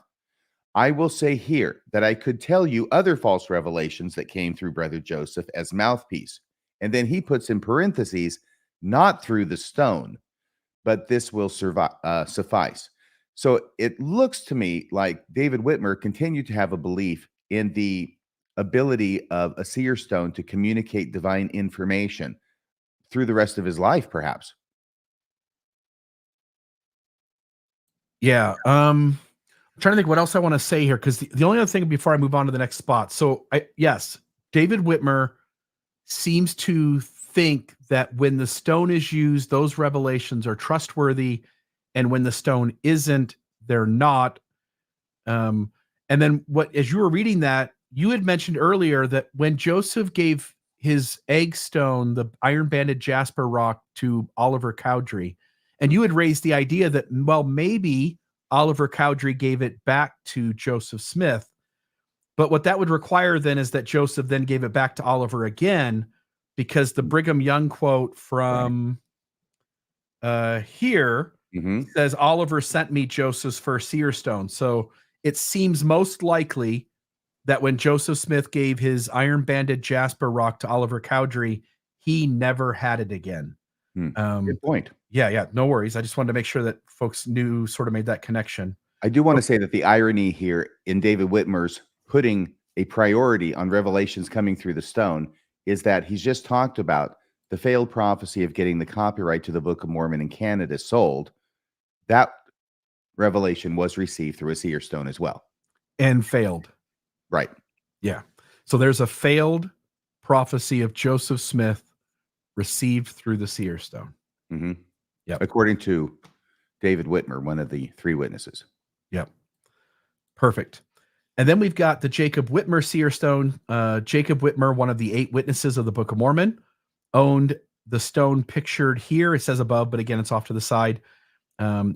I will say here that I could tell you other false revelations that came through Brother Joseph as mouthpiece. And then he puts in parentheses, not through the stone, but this will suffice. So it looks to me like David Whitmer continued to have a belief in the ability of a seer stone to communicate divine information through the rest of his life, perhaps. Yeah. I'm trying to think what else I want to say here, because the only other thing before I move on to the next spot. So yes, David Whitmer seems to think that when the stone is used, those revelations are trustworthy, and when the stone isn't, they're not. And then as you were reading that, you had mentioned earlier that when Joseph gave his egg stone, the iron banded jasper rock, to Oliver Cowdery, and you had raised the idea that, well, maybe Oliver Cowdery gave it back to Joseph Smith. But what that would require then is that Joseph then gave it back to Oliver again, because the Brigham Young quote from here says, Oliver sent me Joseph's first seer stone. So it seems most likely that when Joseph Smith gave his iron banded jasper rock to Oliver Cowdery, he never had it again. Good point. Yeah, no worries. I just wanted to make sure that folks sort of made that connection. I do want to say that the irony here in David Whitmer's putting a priority on revelations coming through the stone is that he's just talked about the failed prophecy of getting the copyright to the Book of Mormon in Canada sold. That revelation was received through a seer stone as well. And failed. Right. Yeah. So there's a failed prophecy of Joseph Smith received through the seer stone. Mm-hmm. Yep. According to David Whitmer, one of the three witnesses. Yep. Perfect. And then we've got the Jacob Whitmer seer stone. Jacob Whitmer, one of the 8 witnesses of the Book of Mormon, owned the stone pictured here. It says above, but again, it's off to the side.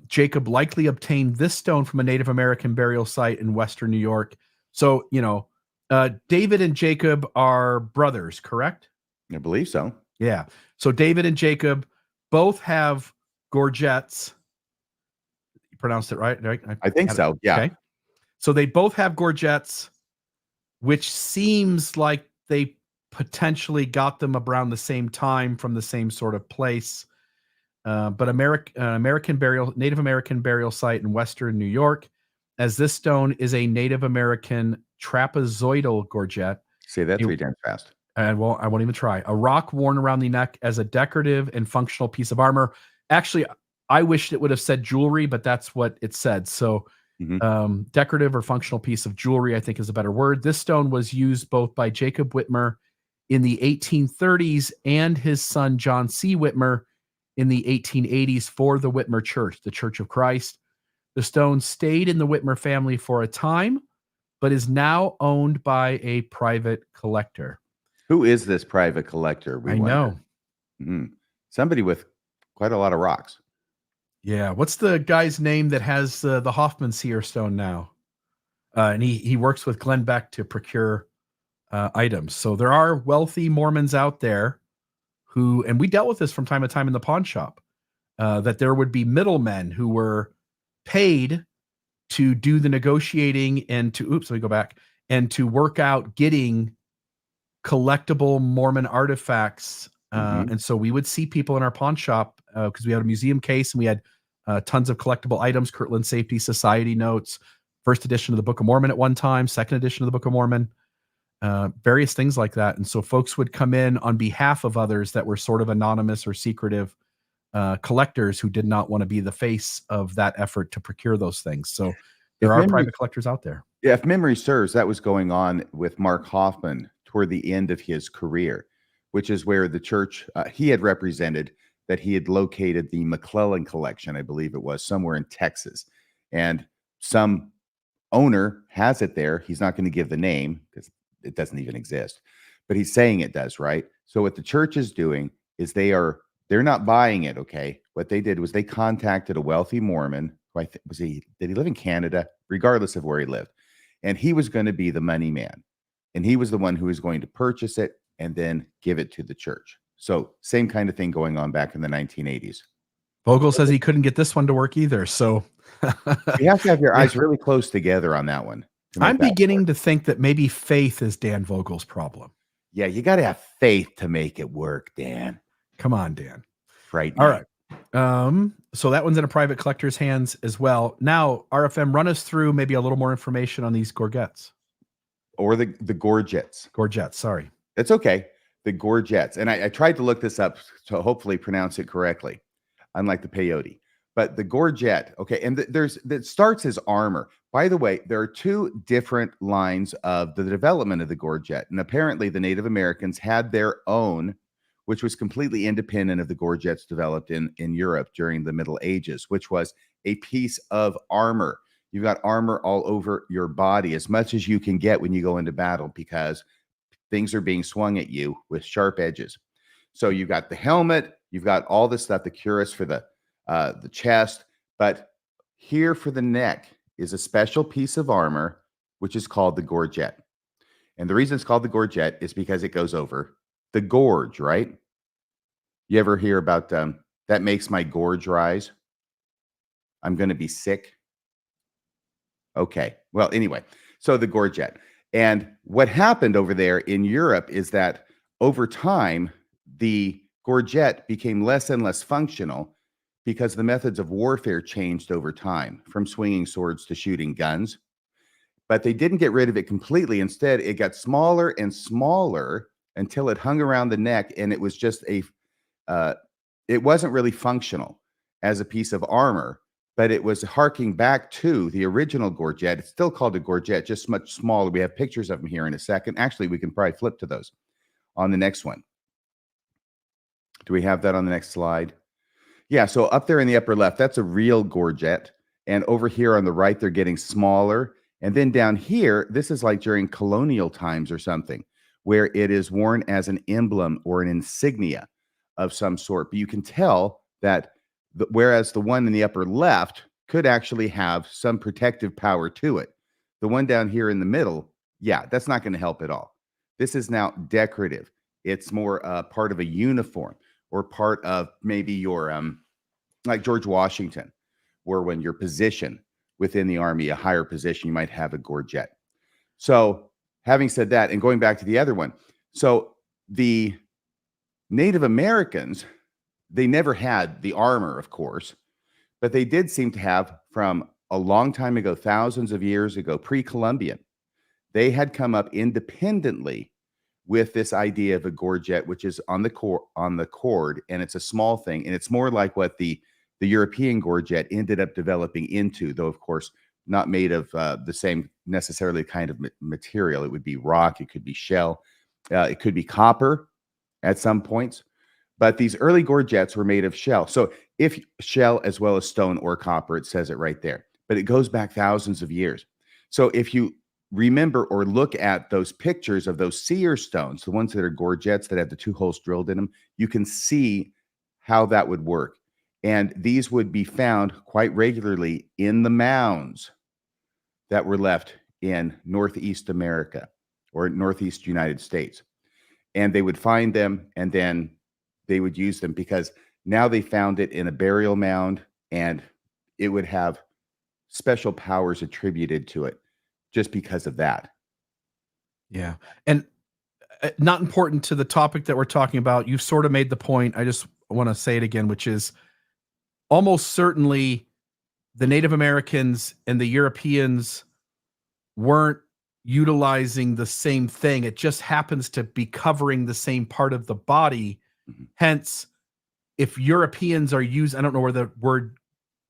Jacob likely obtained this stone from a Native American burial site in Western New York. So, David and Jacob are brothers, correct? I believe so. Yeah. So David and Jacob both have gorgets. You pronounced it right? I think so. Yeah. Okay. So they both have gorgets, which seems like they potentially got them around the same time from the same sort of place. But Native American burial site in Western New York, as this stone is a Native American trapezoidal gorget. Say that 3 times fast. And well, I won't even try. A rock worn around the neck as a decorative and functional piece of armor. Actually, I wished it would have said jewelry, but that's what it said. So decorative or functional piece of jewelry, I think is a better word. This stone was used both by Jacob Whitmer in the 1830s and his son John C. Whitmer in the 1880s for the Whitmer Church, the Church of Christ. The stone stayed in the Whitmer family for a time, but is now owned by a private collector. Who is this private collector? I know. Somebody with quite a lot of rocks. Yeah. What's the guy's name that has the Hoffman Seer Stone now? And he works with Glenn Beck to procure items. So there are wealthy Mormons out there who, and we dealt with this from time to time in the pawn shop, that there would be middlemen who were paid to do the negotiating and to work out getting collectible Mormon artifacts. And so we would see people in our pawn shop because we had a museum case and we had tons of collectible items, Kirtland Safety Society notes, first edition of the Book of Mormon at one time, second edition of the Book of Mormon, various things like that. And so folks would come in on behalf of others that were sort of anonymous or secretive collectors who did not want to be the face of that effort to procure those things. So there are private collectors out there. Yeah, if memory serves, that was going on with Mark Hoffman toward the end of his career, which is where the church he had represented, that he had located the McClellan collection, I believe it was, somewhere in Texas. And some owner has it there. He's not going to give the name because it doesn't even exist, but he's saying it does, right? So what the church is doing is they're not buying it, okay? What they did was they contacted a wealthy Mormon. Did he live in Canada? Regardless of where he lived. And he was going to be the money man. And he was the one who was going to purchase it and then give it to the church. So same kind of thing going on back in the 1980s. Vogel says he couldn't get this one to work either. So you have to have your eyes really close together on that one. I'm beginning to think that maybe faith is Dan Vogel's problem. Yeah, you got to have faith to make it work, Dan. Come on, Dan. Frightening. All right. So that one's in a private collector's hands as well. Now, RFM, run us through maybe a little more information on these gorgets. Or the gorgets. Gorgets, sorry. That's okay. The gorgets. And I tried to look this up to hopefully pronounce it correctly, unlike the peyote. But the gorget, okay, and that starts as armor. By the way, there are 2 different lines of the development of the gorget. And apparently the Native Americans had their own, which was completely independent of the gorgets developed in Europe during the Middle Ages, which was a piece of armor. You've got armor all over your body, as much as you can get when you go into battle, because things are being swung at you with sharp edges. So you've got the helmet, you've got all this stuff, the cuirass for the chest, but here for the neck is a special piece of armor, which is called the gorget. And the reason it's called the gorget is because it goes over the gorge, right? You ever hear about that makes my gorge rise? I'm going to be sick. Okay. Well, anyway, so the gorget. And what happened over there in Europe is that over time, the gorget became less and less functional because the methods of warfare changed over time, from swinging swords to shooting guns. But they didn't get rid of it completely. Instead, it got smaller and smaller until it hung around the neck, and it was just it wasn't really functional as a piece of armor, but it was harking back to the original gorget. It's still called a gorget, just much smaller. We have pictures of them here in a second. Actually, we can probably flip to those on the next one. Do we have that on the next slide? Yeah, so up there in the upper left, that's a real gorget. And over here on the right, they're getting smaller. And then down here, this is like during colonial times or something, where it is worn as an emblem or an insignia of some sort. But you can tell that whereas the one in the upper left could actually have some protective power to it. The one down here in the middle, yeah, that's not going to help at all. This is now decorative. It's more part of a uniform or part of maybe your, like George Washington, where when your position within the army, a higher position, you might have a gorget. So having said that, and going back to the other one, so the Native Americans, they never had the armor, of course, but they did seem to have, from a long time ago, thousands of years ago, pre-Columbian, they had come up independently with this idea of a gorget, which is on the cord, and it's a small thing, and it's more like what the European gorget ended up developing into, though of course not made of the same necessarily kind of material. It would be rock, it could be shell, it could be copper at some points, but these early gorgets were made of shell. So if shell as well as stone or copper, it says it right there, but it goes back thousands of years. So if you remember or look at those pictures of those seer stones, the ones that are gorgets that have the 2 holes drilled in them, you can see how that would work. And these would be found quite regularly in the mounds that were left in Northeast America or Northeast United States. And they would find them, and then they would use them because now they found it in a burial mound, and it would have special powers attributed to it just because of that. Yeah. And not important to the topic that we're talking about. You've sort of made the point. I just want to say it again, which is almost certainly the Native Americans and the Europeans weren't utilizing the same thing. It just happens to be covering the same part of the body. Mm-hmm. Hence, if Europeans are using, I don't know where the word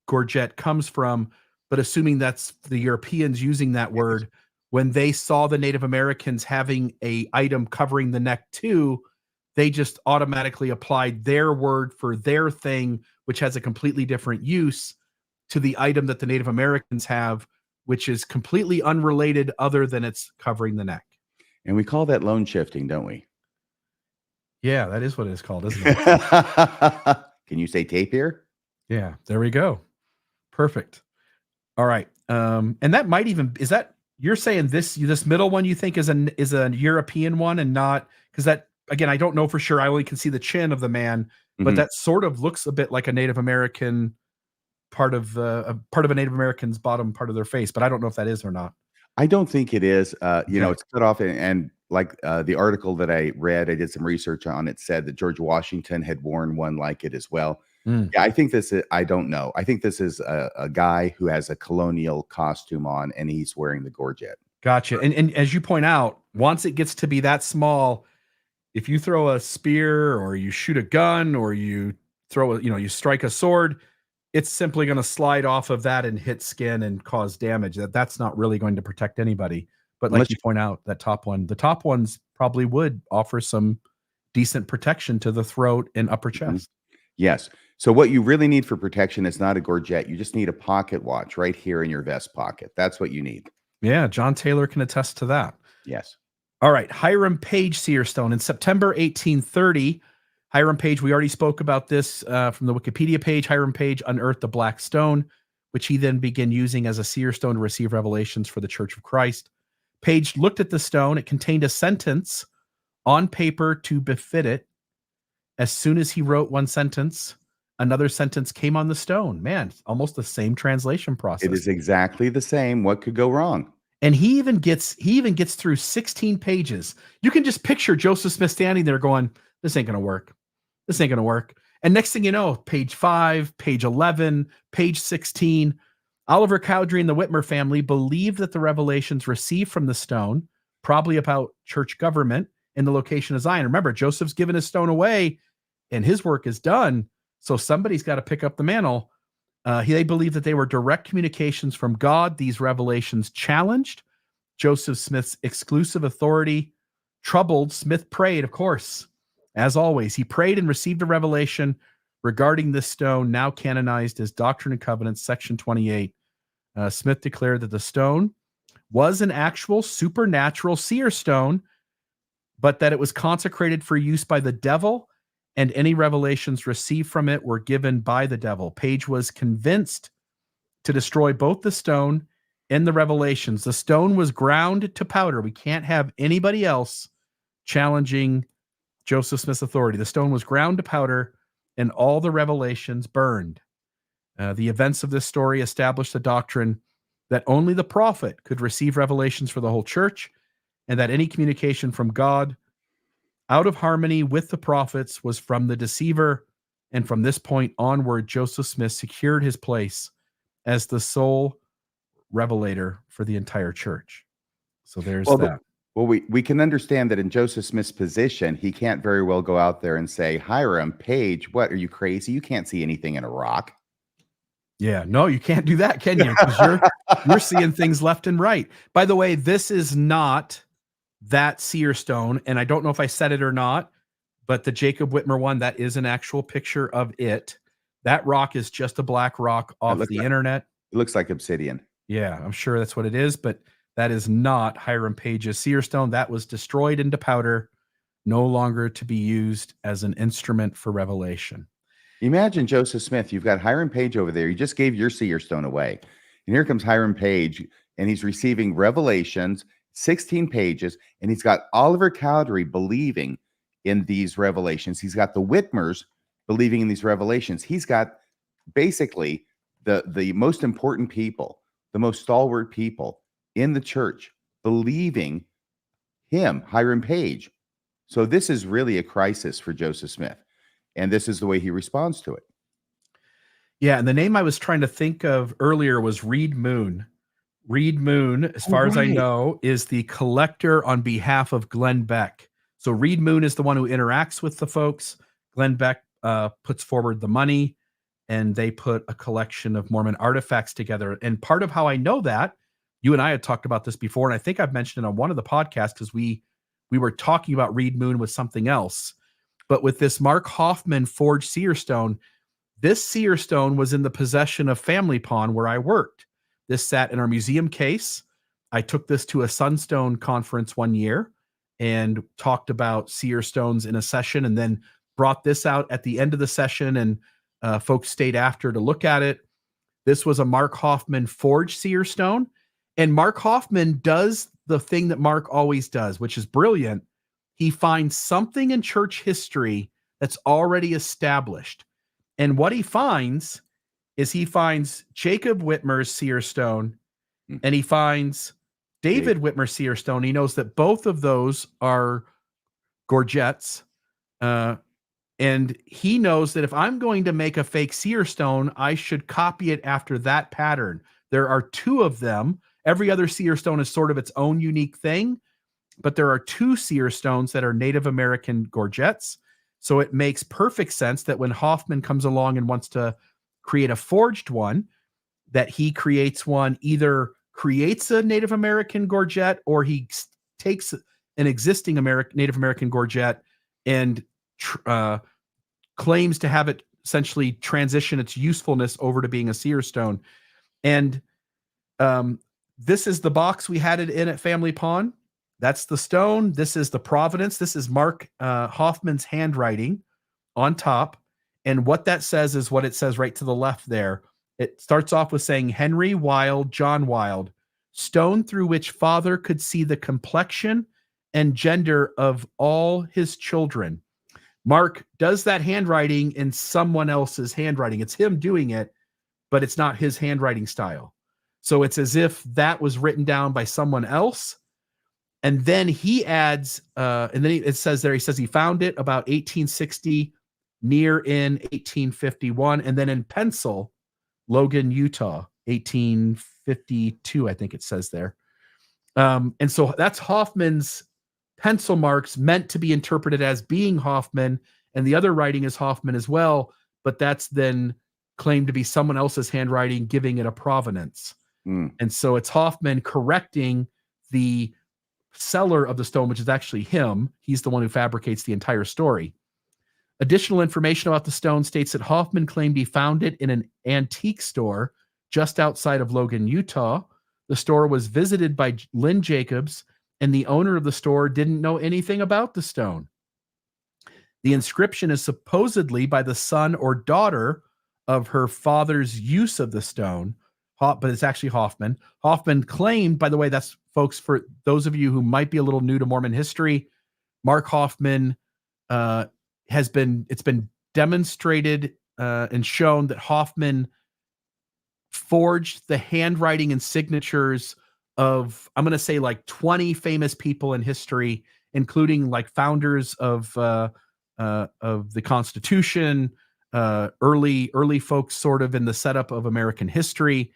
gorget comes from, but assuming that's the Europeans using that word, when they saw the Native Americans having a item covering the neck too, they just automatically applied their word for their thing, which has a completely different use, to the item that the Native Americans have, which is completely unrelated other than it's covering the neck. And we call that loan shifting, don't we? Yeah, that is what it's called, isn't it? Can you say tape here? Yeah, there we go. Perfect. All right. And that might even, is that, you're saying this middle one you think is a European one and not, because that, again, I don't know for sure. I only can see the chin of the man, but that sort of looks a bit like a Native American part of a Native American's bottom part of their face, but I don't know if that is or not. I don't think it is. You know, it's cut off, and like the article that I read, I did some research on it, said that George Washington had worn one like it as well. Yeah, I think this is, I don't know. I think this is a guy who has a colonial costume on, and he's wearing the gorget. Gotcha. And as you point out, once it gets to be that small, if you throw a spear or you shoot a gun or you throw you strike a sword, it's simply going to slide off of that and hit skin and cause damage. That's not really going to protect anybody. But like you point out, that top one, the top ones probably would offer some decent protection to the throat and upper chest. Yes. So what you really need for protection is not a gorget. You just need a pocket watch right here in your vest pocket. That's what you need. Yeah, John Taylor can attest to that. Yes. All right. Hiram Page Seer Stone. In September 1830, Hiram Page, we already spoke about this from the Wikipedia page. Hiram Page unearthed the black stone, which he then began using as a seer stone to receive revelations for the Church of Christ. Page looked at the stone. It contained a sentence on paper to befit it. As soon as he wrote one sentence, another sentence came on the stone. Man, almost the same translation process. It is exactly the same. What could go wrong? And he even gets through 16 pages. You can just picture Joseph Smith standing there going, this ain't going to work. This ain't going to work. And next thing you know, page 5, page 11, page 16, Oliver Cowdery and the Whitmer family believed that the revelations received from the stone, probably about church government in the location of Zion. Remember, Joseph's given his stone away and his work is done. So somebody's got to pick up the mantle. They believed that they were direct communications from God. These revelations challenged Joseph Smith's exclusive authority. Troubled, Smith prayed, of course, as always. He prayed and received a revelation regarding this stone, now canonized as Doctrine and Covenants, section 28. Smith declared that the stone was an actual supernatural seer stone, but that it was consecrated for use by the devil and any revelations received from it were given by the devil. Page was convinced to destroy both the stone and the revelations. The stone was ground to powder. We can't have anybody else challenging Joseph Smith's authority. The stone was ground to powder and all the revelations burned. The events of this story established the doctrine that only the prophet could receive revelations for the whole church, and that any communication from God out of harmony with the prophets was from the deceiver. And from this point onward, Joseph Smith secured his place as the sole revelator for the entire church. So there's that. Well, we can understand that in Joseph Smith's position, he can't very well go out there and say, Hiram Page, what, are you crazy? You can't see anything in a rock. Yeah, no, you can't do that, can you? Because you're seeing things left and right. By the way, this is not that seer stone, and I don't know if I said it or not, but the Jacob Whitmer one, that is an actual picture of it. That rock is just a black rock off the internet. It looks like obsidian. Yeah, I'm sure that's what it is, but that is not Hiram Page's seer stone. That was destroyed into powder, no longer to be used as an instrument for revelation. Imagine Joseph Smith. You've got Hiram Page over there. You just gave your seer stone away. And here comes Hiram Page, and he's receiving revelations, 16 pages, and he's got Oliver Cowdery believing in these revelations. He's got the Whitmers believing in these revelations. He's got basically the most important people, the most stalwart people in the church believing him, Hiram Page. So this is really a crisis for Joseph Smith. And this is the way he responds to it. Yeah, and the name I was trying to think of earlier was Reed Moon. Reed Moon, as far as I know, is the collector on behalf of Glenn Beck. So Reed Moon is the one who interacts with the folks. Glenn Beck puts forward the money, and they put a collection of Mormon artifacts together. And part of how I know that, you and I had talked about this before, and I think I've mentioned it on one of the podcasts because we were talking about Reed Moon with something else. But with this Mark Hoffman forged seer stone, this seer stone was in the possession of Family Pawn where I worked. This sat in our museum case. I took this to a Sunstone conference one year and talked about seer stones in a session, and then brought this out at the end of the session, and folks stayed after to look at it. This was a Mark Hoffman forged seer stone, and Mark Hoffman does the thing that Mark always does, which is brilliant. He finds something in church history that's already established. And what he finds is he finds Jacob Whitmer's seer stone, and he finds David Whitmer's seer stone. He knows that both of those are gorgets. And he knows that if I'm going to make a fake seer stone, I should copy it after that pattern. There are two of them. Every other seer stone is sort of its own unique thing, but there are two seer stones that are Native American gorgets. So it makes perfect sense that when Hoffman comes along and wants to create a forged one, that he creates one, either creates a Native American gorget, or he takes an existing Native American gorget and claims to have it essentially transition its usefulness over to being a seer stone. And this is the box we had it in at Family Pawn. That's the stone. This is the provenance. This is Mark Hoffman's handwriting on top. And what that says is what it says right to the left there. It starts off with saying, Henry Wild, John Wild, stone through which father could see the complexion and gender of all his children. Mark does that handwriting in someone else's handwriting. It's him doing it, but it's not his handwriting style. So it's as if that was written down by someone else. And then he adds, and then it says there, he says he found it about 1860, near in 1851, and then in pencil, Logan, Utah, 1852, I think it says there. And so that's Hoffman's pencil marks meant to be interpreted as being Hoffman, and the other writing is Hoffman as well, but that's then claimed to be someone else's handwriting, giving it a provenance. And so it's Hoffman correcting the seller of the stone, which is actually him. He's the one who fabricates the entire story. Additional information about the stone states that Hoffman claimed he found it in an antique store just outside of Logan, Utah. The store was visited by Lynn Jacobs, and the owner of the store didn't know anything about the stone. The inscription is supposedly by the son or daughter of her father's use of the stone, but it's actually Hoffman. Hoffman claimed, by the way, that's, folks, for those of you who might be a little new to Mormon history, Mark Hoffman it's been demonstrated and shown that Hoffman forged the handwriting and signatures of, I'm going to say, like 20 famous people in history, including like founders of the Constitution, early folks sort of in the setup of American history.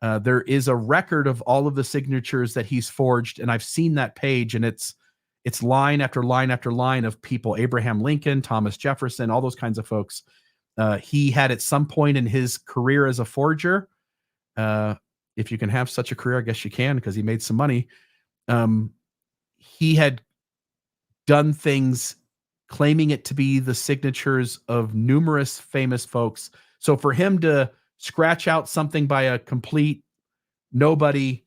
There is a record of all of the signatures that he's forged, and I've seen that page, and it's line after line after line of people: Abraham Lincoln, Thomas Jefferson, all those kinds of folks. He had at some point in his career as a forger, if you can have such a career, I guess you can, because he made some money. He had done things claiming it to be the signatures of numerous famous folks. So for him to scratch out something by a complete nobody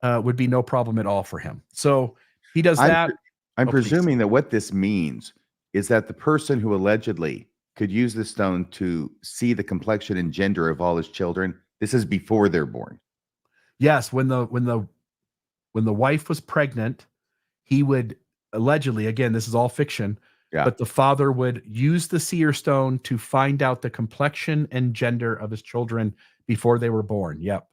would be no problem at all for him. So he does that. I'm presuming that what this means is that the person who allegedly could use the stone to see the complexion and gender of all his children, this is before they're born. Yes, when the wife was pregnant, he would allegedly, again, this is all fiction, but the father would use the seer stone to find out the complexion and gender of his children before they were born. Yep.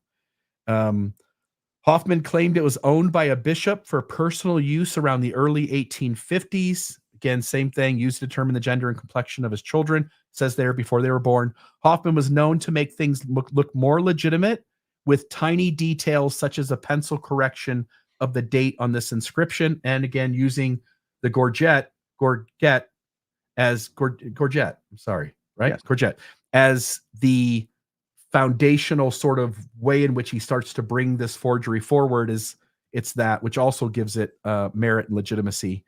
Hoffman claimed it was owned by a bishop for personal use around the early 1850s. Again, same thing, used to determine the gender and complexion of his children. It says there, before they were born. Hoffman was known to make things look more legitimate with tiny details such as a pencil correction of the date on this inscription. And again, using the gorget as gorget. I'm sorry, right? Yes. Gorget as the foundational sort of way in which he starts to bring this forgery forward. It's that which also gives it merit and legitimacy.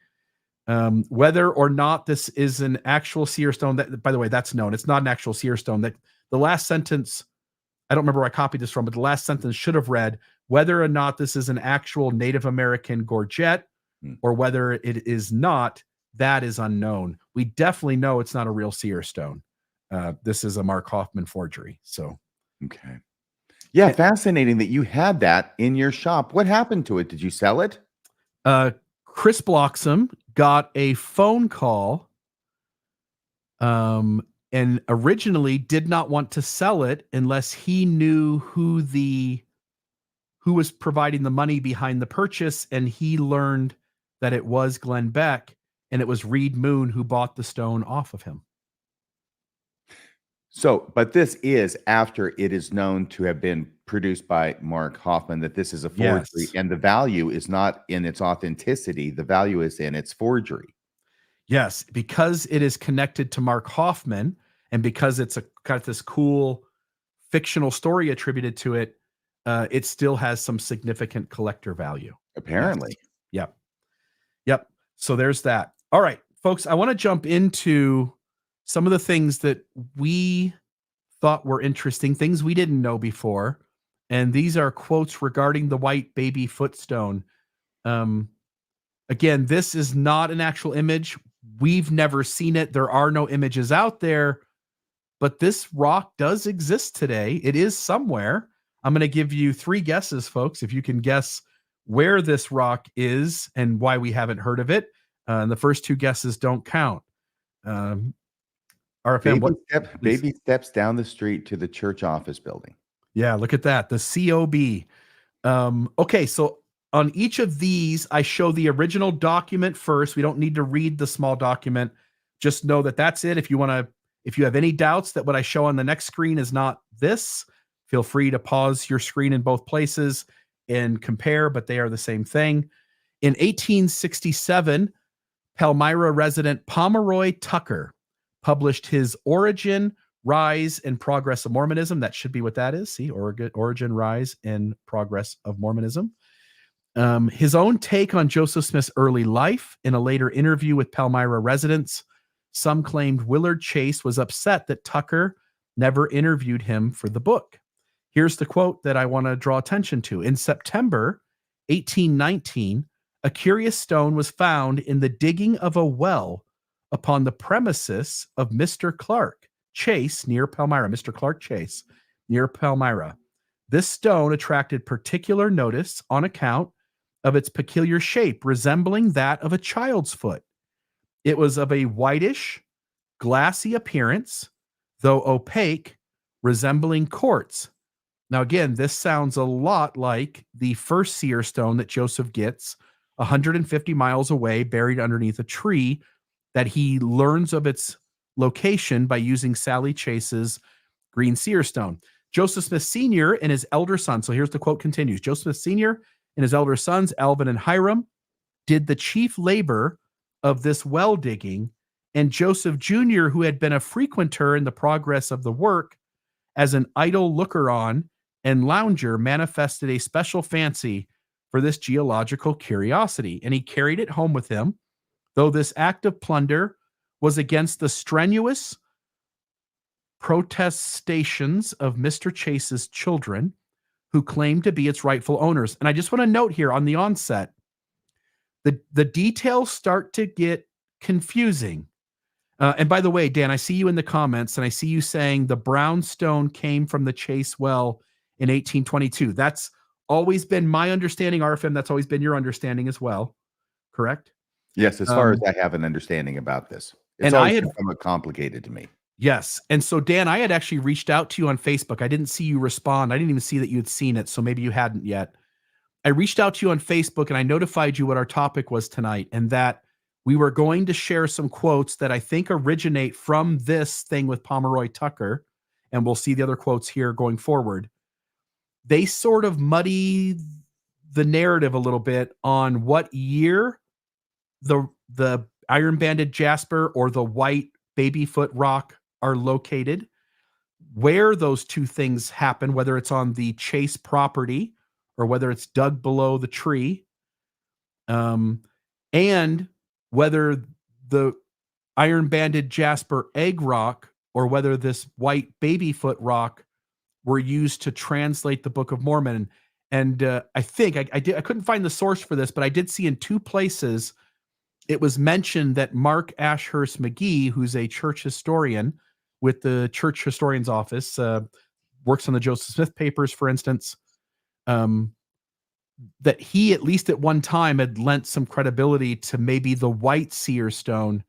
Whether or not this is an actual seer stone, that, by the way, that's known. It's not an actual seer stone. That the last sentence, I don't remember where I copied this from, but the last sentence should have read, whether or not this is an actual Native American gorget or whether it is not, that is unknown. We definitely know it's not a real seer stone. This is a Mark Hoffman forgery. So, okay. Yeah, fascinating that you had that in your shop. What happened to it? Did you sell it? Chris Bloxam got a phone call and originally did not want to sell it unless he knew who was providing the money behind the purchase, and he learned that it was Glenn Beck, and it was Reed Moon who bought the stone off of him. So, but this is after it is known to have been produced by Mark Hoffman, that this is a forgery, yes. And the value is not in its authenticity. The value is in its forgery. Yes, because it is connected to Mark Hoffman, and because it's got this cool fictional story attributed to it, it still has some significant collector value. Apparently. Yes. Yep. So there's that. All right, folks, I want to jump into some of the things that we thought were interesting, things we didn't know before. And these are quotes regarding the white baby footstone. Again, this is not an actual image. We've never seen it. There are no images out there, but this rock does exist today. It is somewhere. I'm going to give you 3 guesses, folks, if you can guess where this rock is and why we haven't heard of it. And the first 2 guesses don't count. RFM, baby steps down the street to the church office building. Yeah, look at that. The COB. Okay, so on each of these, I show the original document first. We don't need to read the small document. Just know that that's it. If you have any doubts that what I show on the next screen is not this, feel free to pause your screen in both places and compare, but they are the same thing. In 1867, Palmyra resident Pomeroy Tucker published his Origin, Rise, and Progress of Mormonism. That should be what that is. See, Origin, Rise, and Progress of Mormonism. His own take on Joseph Smith's early life in a later interview with Palmyra residents. Some claimed Willard Chase was upset that Tucker never interviewed him for the book. Here's the quote that I want to draw attention to. In September 1819, a curious stone was found in the digging of a well upon the premises of Mr. Clark Chase near Palmyra. Mr. Clark Chase near Palmyra. This stone attracted particular notice on account of its peculiar shape, resembling that of a child's foot. It was of a whitish, glassy appearance, though opaque, resembling quartz. Now, again, this sounds a lot like the first seer stone that Joseph gets 150 miles away, buried underneath a tree, that he learns of its location by using Sally Chase's green seer stone. Joseph Smith Sr. and his elder son, so here's the quote continues, Joseph Smith Sr. and his elder sons, Alvin and Hiram, did the chief labor of this well digging, and Joseph Jr., who had been a frequenter in the progress of the work, as an idle looker-on and lounger, manifested a special fancy for this geological curiosity, and he carried it home with him, though this act of plunder was against the strenuous protestations of Mr. Chase's children, who claimed to be its rightful owners. And I just want to note here on the onset, the details start to get confusing. And by the way, Dan, I see you in the comments, and I see you saying the brown stone came from the Chase well in 1822. That's always been my understanding, RFM. That's always been your understanding as well, correct? Yes, as far as I have an understanding about this. It's always somewhat complicated to me. Yes. And so, Dan, I had actually reached out to you on Facebook. I didn't see you respond. I didn't even see that you had seen it, so maybe you hadn't yet. I reached out to you on Facebook, and I notified you what our topic was tonight, and that we were going to share some quotes that I think originate from this thing with Pomeroy Tucker, and we'll see the other quotes here going forward. They sort of muddy the narrative a little bit on what year the iron-banded jasper or the white babyfoot rock are located, where those two things happen, whether it's on the Chase property or whether it's dug below the tree, and whether the iron-banded jasper egg rock or whether this white babyfoot rock were used to translate the Book of Mormon. And I think I couldn't find the source for this, but I did see in two places it was mentioned that Mark Ashurst McGee, who's a church historian with the Church Historian's Office, works on the Joseph Smith papers, for instance, that he, at least at one time, had lent some credibility to maybe the white seer stone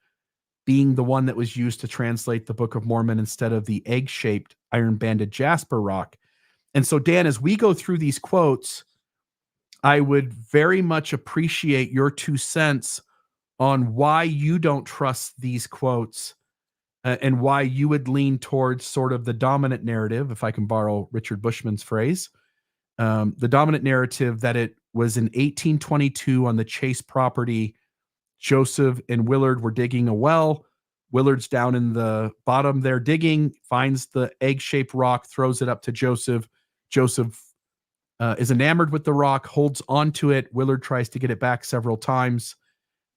being the one that was used to translate the Book of Mormon instead of the egg-shaped iron-banded jasper rock. And so, Dan, as we go through these quotes, I would very much appreciate your 2 cents on why you don't trust these quotes, and why you would lean towards sort of the dominant narrative, if I can borrow Richard Bushman's phrase, the dominant narrative that it was in 1822 on the Chase property. Joseph and Willard were digging a well. Willard's down in the bottom there digging, finds the egg-shaped rock, throws it up to Joseph. Joseph is enamored with the rock, holds onto it. Willard tries to get it back several times.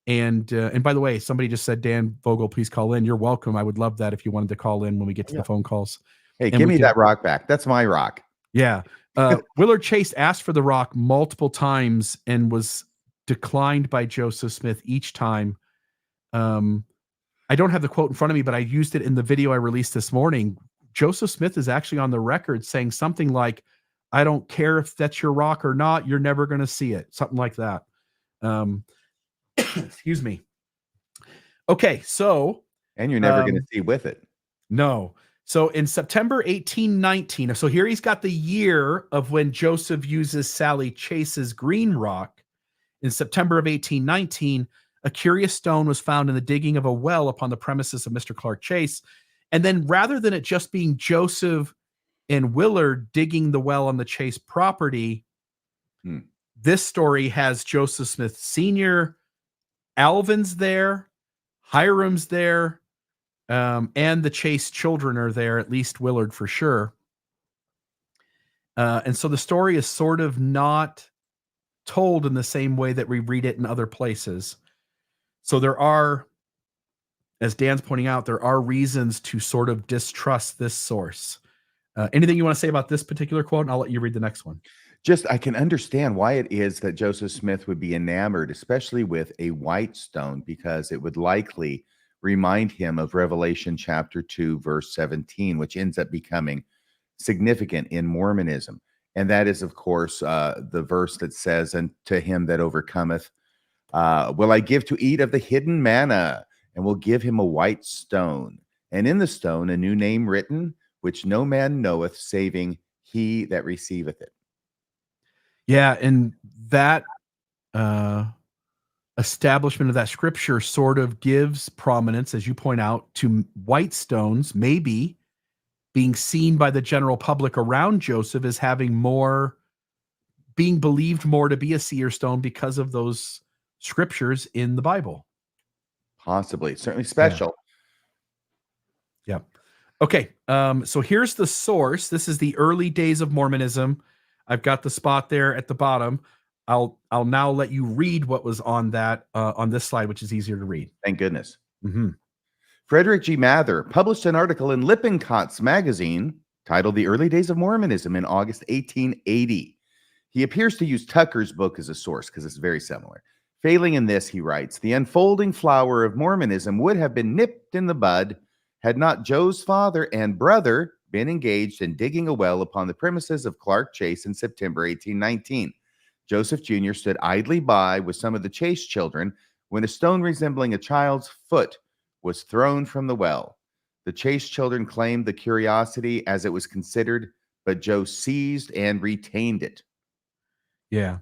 And by the way, somebody just said, Dan Vogel, please call in. You're welcome. I would love that if you wanted to call in when we get to the phone calls. Hey, give me that rock back. That's my rock. Yeah. Willard Chase asked for the rock multiple times and was declined by Joseph Smith each time. I don't have the quote in front of me, but I used it in the video I released this morning. Joseph Smith is actually on the record saying something like, I don't care if that's your rock or not, you're never going to see it. Something like that. Excuse me. Okay, so. And you're never going to see with it. No. So in September 1819, so here he's got the year of when Joseph uses Sally Chase's green rock. In September of 1819, a curious stone was found in the digging of a well upon the premises of Mr. Clark Chase. And then rather than it just being Joseph and Willard digging the well on the Chase property, this story has Joseph Smith Sr., Alvin's there, Hiram's there, and the Chase children are there, at least Willard for sure. And so the story is sort of not told in the same way that we read it in other places. So there are, as Dan's pointing out, there are reasons to sort of distrust this source. Anything you want to say about this particular quote? And I'll let you read the next one. Just, I can understand why it is that Joseph Smith would be enamored, especially with a white stone, because it would likely remind him of Revelation chapter 2, verse 17, which ends up becoming significant in Mormonism. And that is, of course, the verse that says, "And to him that overcometh, will I give to eat of the hidden manna, and will give him a white stone, and in the stone a new name written, which no man knoweth, saving he that receiveth it." Yeah, and that establishment of that scripture sort of gives prominence, as you point out, to white stones maybe being seen by the general public around Joseph as having more, being believed more to be a seer stone because of those scriptures in the Bible. Possibly. Certainly special. Yeah. Okay. So here's the source. This is the early days of Mormonism. I've got the spot there at the bottom. I'll now let you read what was on that on this slide, which is easier to read. Thank goodness. Mm-hmm. Frederick G. Mather published an article in Lippincott's magazine titled "The Early Days of Mormonism" in August 1880. He appears to use Tucker's book as a source because it's very similar. Failing in this, he writes, "The unfolding flower of Mormonism would have been nipped in the bud had not Joe's father and brother been engaged in digging a well upon the premises of Clark Chase in September 1819. Joseph Jr. stood idly by with some of the Chase children when a stone resembling a child's foot was thrown from the well. The Chase children claimed the curiosity as it was considered, but Joe seized and retained it." Yeah.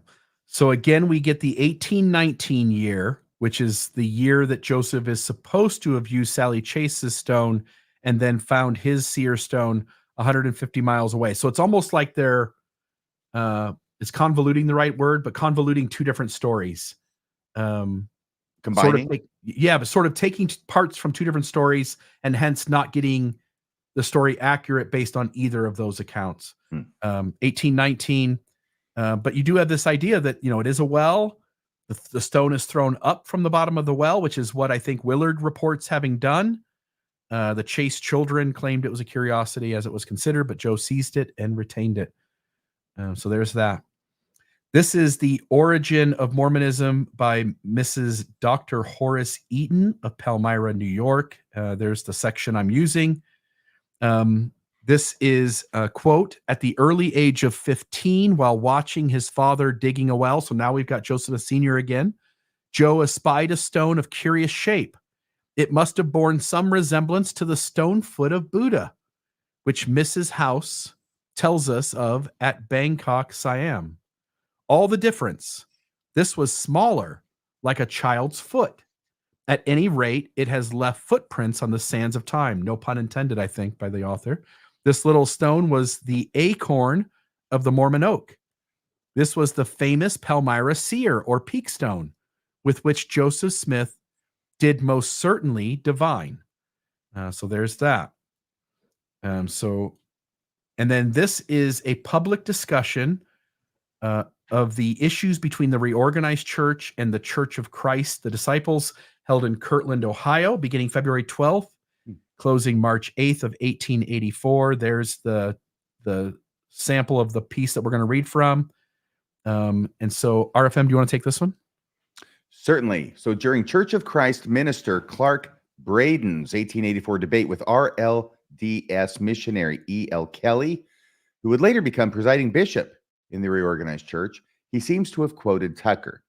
So again, we get the 1819 year, which is the year that Joseph is supposed to have used Sally Chase's stone and then found his seer stone 150 miles away. So it's almost like they're, is convoluting the right word, but convoluting two different stories. Combining? But sort of taking parts from two different stories and hence not getting the story accurate based on either of those accounts. 1819. But you do have this idea that, it is a well. The stone is thrown up from the bottom of the well, which is what I think Willard reports having done. The Chase children claimed it was a curiosity as it was considered, but Joe seized it and retained it. So there's that. This is The Origin of Mormonism by Mrs. Dr. Horace Eaton of Palmyra, New York. There's the section I'm using. This is a quote, "At the early age of 15, while watching his father digging a well," so now we've got Joseph Sr. again, "Joe espied a stone of curious shape. It must have borne some resemblance to the stone foot of Buddha, which Mrs. House tells us of at Bangkok, Siam. All the difference, this was smaller, like a child's foot. At any rate, it has left footprints on the sands of time." No pun intended, I think, by the author. "This little stone was the acorn of the Mormon oak. This was the famous Palmyra seer or peak stone, with which Joseph Smith did most certainly divine." So there's that. And then this is a public discussion of the issues between the reorganized church and the Church of Christ, the Disciples, held in Kirtland, Ohio, beginning February 12th, closing March 8th of 1884. There's the sample of the piece that we're going to read from. And so, RFM, do you want to take this one? Certainly. So during Church of Christ minister Clark Braden's 1884 debate with RLDS missionary E.L. Kelly, who would later become presiding bishop in the reorganized church, he seems to have quoted Tucker.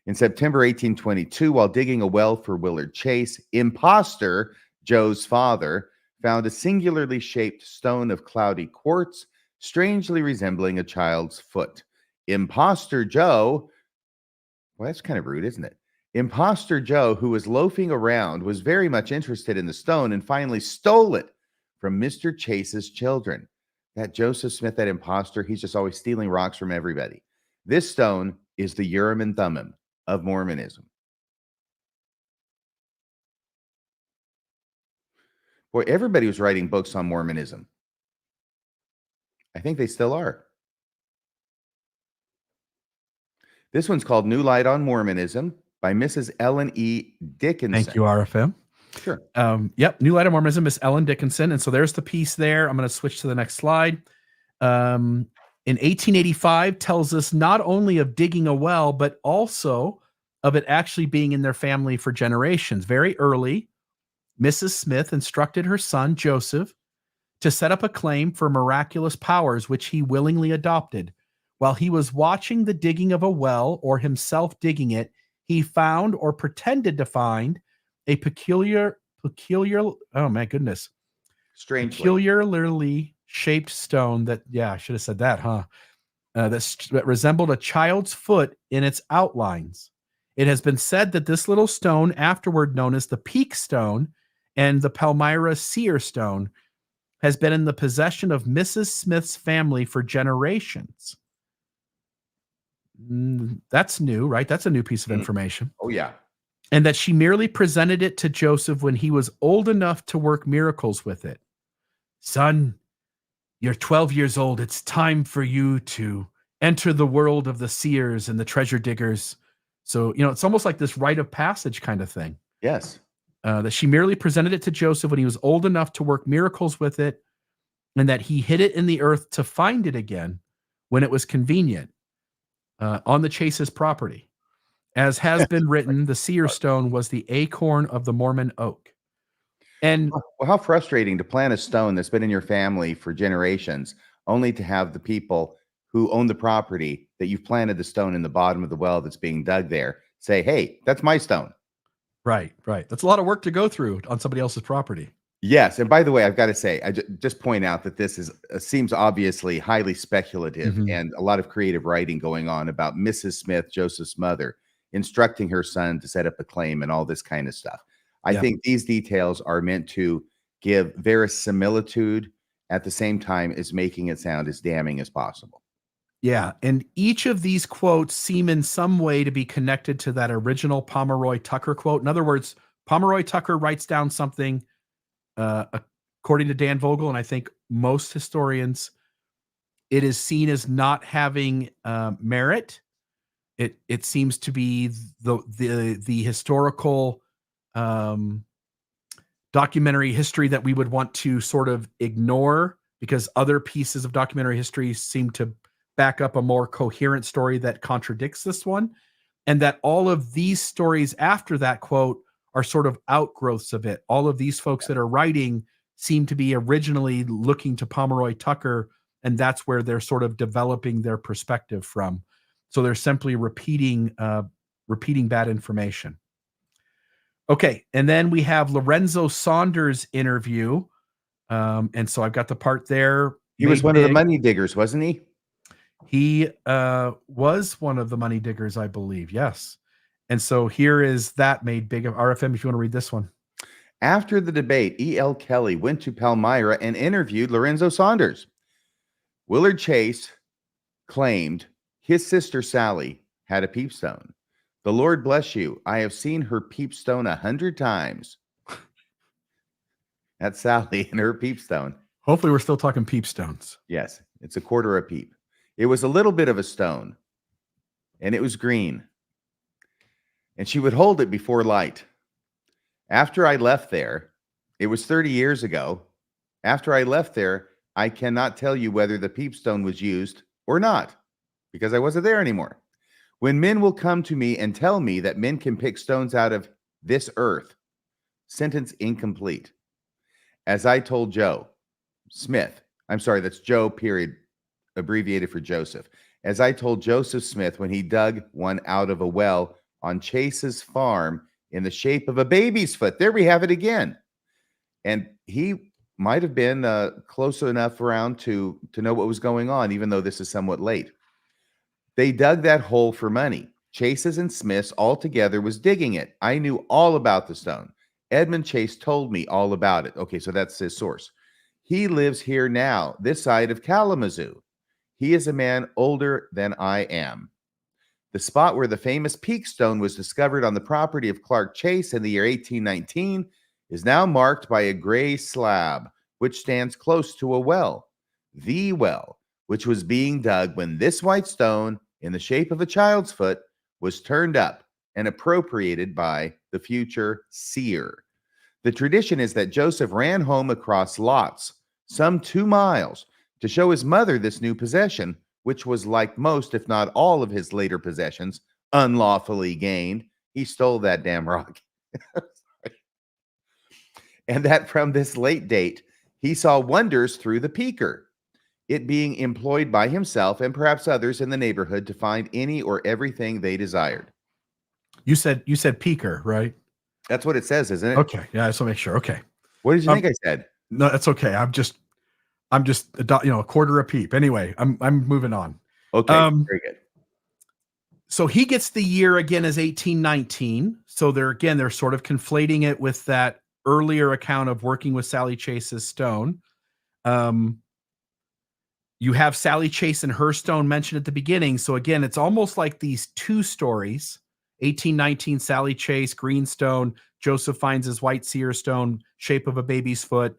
In September 1822, while digging a well for Willard Chase, imposter Joe's father found a singularly shaped stone of cloudy quartz, strangely resembling a child's foot. Imposter Joe, well, that's kind of rude, isn't it? Imposter Joe, who was loafing around, was very much interested in the stone and finally stole it from Mr. Chase's children. That Joseph Smith, that imposter, he's just always stealing rocks from everybody. This stone is the Urim and Thummim of Mormonism. Boy, everybody was writing books on Mormonism. I think they still are. This one's called New Light on Mormonism by Mrs. Ellen E. Dickinson. Thank you, RFM. Sure. Yep. New Light on Mormonism, Miss Ellen Dickinson. And so there's the piece there. I'm going to switch to the next slide. In 1885 tells us not only of digging a well, but also of it actually being in their family for generations. Very early, Mrs. Smith instructed her son, Joseph, to set up a claim for miraculous powers, which he willingly adopted. While he was watching the digging of a well or himself digging it, he found or pretended to find a oh my goodness, peculiarly shaped stone that, I should have said that, huh? That resembled a child's foot in its outlines. It has been said that this little stone, afterward known as the Peake Stone and the Palmyra Seer Stone, has been in the possession of Mrs. Smith's family for generations. That's new, right? That's a new piece of information. Oh, yeah. And that she merely presented it to Joseph when he was old enough to work miracles with it. Son, you're 12 years old. It's time for you to enter the world of the seers and the treasure diggers. So, it's almost like this rite of passage kind of thing. Yes. That she merely presented it to Joseph when he was old enough to work miracles with it, and that he hid it in the earth to find it again when it was convenient on the Chase's property. As has been written, the Seer Stone was the acorn of the Mormon oak. And well, how frustrating to plant a stone that's been in your family for generations, only to have the people who own the property that you've planted the stone in the bottom of the well that's being dug there say, hey, that's my stone. Right. That's a lot of work to go through on somebody else's property. Yes. And by the way, I've got to say, I just point out that this seems obviously highly speculative and a lot of creative writing going on about Mrs. Smith, Joseph's mother, instructing her son to set up a claim and all this kind of stuff. I think these details are meant to give verisimilitude at the same time as making it sound as damning as possible. Yeah, and each of these quotes seem in some way to be connected to that original Pomeroy Tucker quote. In other words, Pomeroy Tucker writes down something, according to Dan Vogel, and I think most historians, it is seen as not having merit. It seems to be the historical documentary history that we would want to sort of ignore, because other pieces of documentary history seem to back up a more coherent story that contradicts this one, and that all of these stories after that quote are sort of outgrowths of it. All of these folks that are writing seem to be originally looking to Pomeroy Tucker, and that's where they're sort of developing their perspective from. So they're simply repeating bad information. Okay, and then we have Lorenzo Saunders' interview. And so I've got the part there. He was one of the money diggers, wasn't he? He was one of the money diggers, I believe. Yes. And so here is that made big. RFM, if you want to read this one. After the debate, E.L. Kelly went to Palmyra and interviewed Lorenzo Saunders. Willard Chase claimed his sister Sally had a peepstone. The Lord bless you. I have seen her peepstone 100 times. That's Sally and her peepstone. Hopefully we're still talking peepstones. Yes, it's a quarter a peep. It was a little bit of a stone, and it was green. And she would hold it before light. After I left there, it was 30 years ago. After I left there, I cannot tell you whether the peepstone was used or not, because I wasn't there anymore. When men will come to me and tell me that men can pick stones out of this earth, sentence incomplete. As I told Joe Smith, I'm sorry, that's Joe, period, abbreviated for Joseph. As I told Joseph Smith when he dug one out of a well on Chase's farm in the shape of a baby's foot. There we have it again. And he might have been close enough around to know what was going on, even though this is somewhat late. They dug that hole for money. Chase's and Smith's all together was digging it. I knew all about the stone. Edmund Chase told me all about it. Okay, so that's his source. He lives here now, this side of Kalamazoo. He is a man older than I am. The spot where the famous Peake Stone was discovered on the property of Clark Chase in the year 1819 is now marked by a gray slab, which stands close to a well, the well, which was being dug when this white stone, in the shape of a child's foot, was turned up and appropriated by the future seer. The tradition is that Joseph ran home across lots, some 2 miles, to show his mother this new possession, which was like most, if not all, of his later possessions, unlawfully gained. He stole that damn rock. and that from this late date, he saw wonders through the peaker, it being employed by himself and perhaps others in the neighborhood to find any or everything they desired. You said peaker, right? That's what it says, isn't it? Okay. Yeah, I just want to make sure. Okay. What did you think I said? No, that's okay. I'm just a quarter a peep. Anyway, I'm moving on. Okay, very good. So he gets the year again as 1819. So they're sort of conflating it with that earlier account of working with Sally Chase's stone. You have Sally Chase and her stone mentioned at the beginning. So again, it's almost like these two stories. 1819, Sally Chase, green stone. Joseph finds his white seer stone, shape of a baby's foot.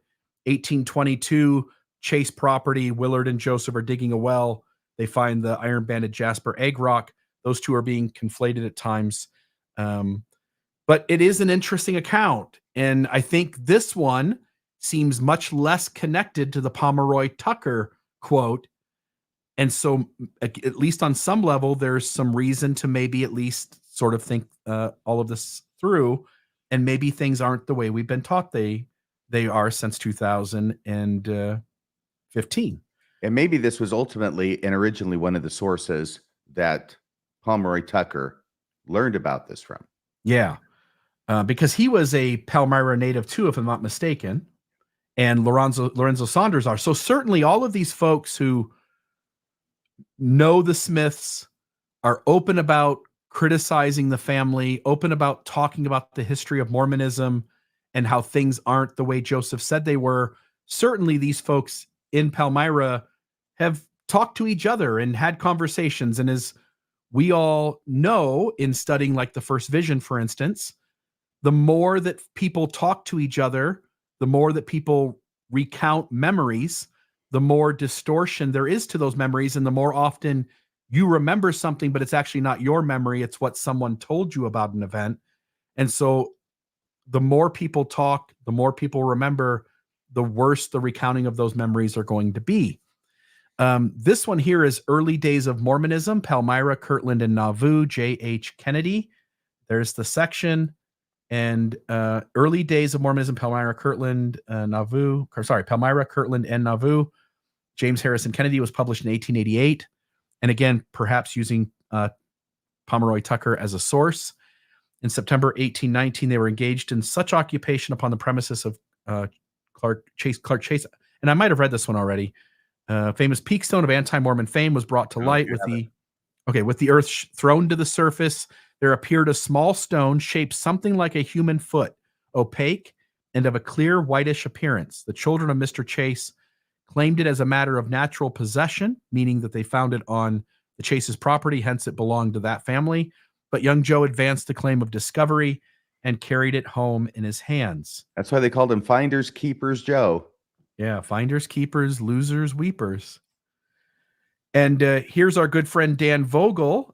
1822, Chase property. Willard and Joseph are digging a well. They find the iron-banded jasper egg rock. Those two are being conflated at times. But it is an interesting account. And I think this one seems much less connected to the Pomeroy Tucker quote. And so at least on some level, there's some reason to maybe at least sort of think all of this through. And maybe things aren't the way we've been taught they are since 2015. And maybe this was ultimately and originally one of the sources that Pomeroy Tucker learned about this from. Yeah, because he was a Palmyra native too, if I'm not mistaken, and Lorenzo Saunders are. So certainly all of these folks who know the Smiths are open about criticizing the family, open about talking about the history of Mormonism and how things aren't the way Joseph said they were. Certainly these folks in Palmyra have talked to each other and had conversations. And as we all know in studying like the First Vision, for instance, the more that people talk to each other, the more that people recount memories, the more distortion there is to those memories. And the more often you remember something, but it's actually not your memory. It's what someone told you about an event. And so the more people talk, the more people remember, the worse the recounting of those memories are going to be. This one here is Early Days of Mormonism, Palmyra, Kirtland, and Nauvoo, J.H. Kennedy. There's the section. And Early Days of Mormonism, Palmyra, Kirtland, Palmyra, Kirtland, and Nauvoo. James Harrison Kennedy was published in 1888. And again, perhaps using Pomeroy Tucker as a source. In September 1819, they were engaged in such occupation upon the premises of Clark Chase. And I might have read this one already. Famous peak stone of anti-Mormon fame was brought to light with the earth thrown to the surface. There appeared a small stone shaped something like a human foot, opaque and of a clear whitish appearance. The children of Mr. Chase claimed it as a matter of natural possession, meaning that they found it on the Chase's property, hence it belonged to that family. But young Joe advanced the claim of discovery and carried it home in his hands. That's why they called him Finders Keepers Joe. Yeah, finders, keepers, losers, weepers. And here's our good friend Dan Vogel,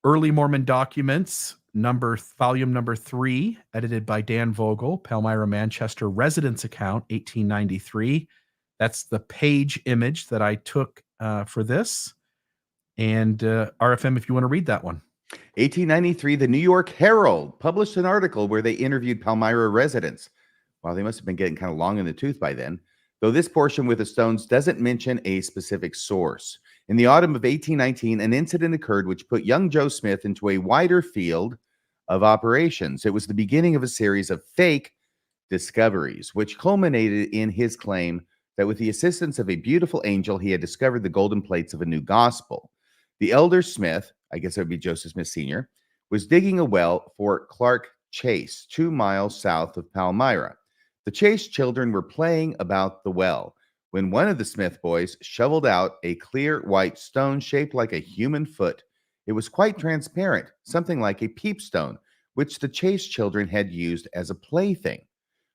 Early Mormon Documents, volume number 3, edited by Dan Vogel, Palmyra, Manchester residence account, 1893. That's the page image that I took for this. And RFM, if you want to read that one. 1893, the New York Herald published an article where they interviewed Palmyra residents. Wow, they must have been getting kind of long in the tooth by then. Though this portion with the stones doesn't mention a specific source. In the autumn of 1819, an incident occurred which put young Joe Smith into a wider field of operations. It was the beginning of a series of fake discoveries, which culminated in his claim that with the assistance of a beautiful angel, he had discovered the golden plates of a new gospel. The elder Smith, I guess it would be Joseph Smith Sr., was digging a well for Clark Chase, 2 miles south of Palmyra. The Chase children were playing about the well when one of the Smith boys shoveled out a clear white stone shaped like a human foot. It was quite transparent, something like a peepstone, which the Chase children had used as a plaything.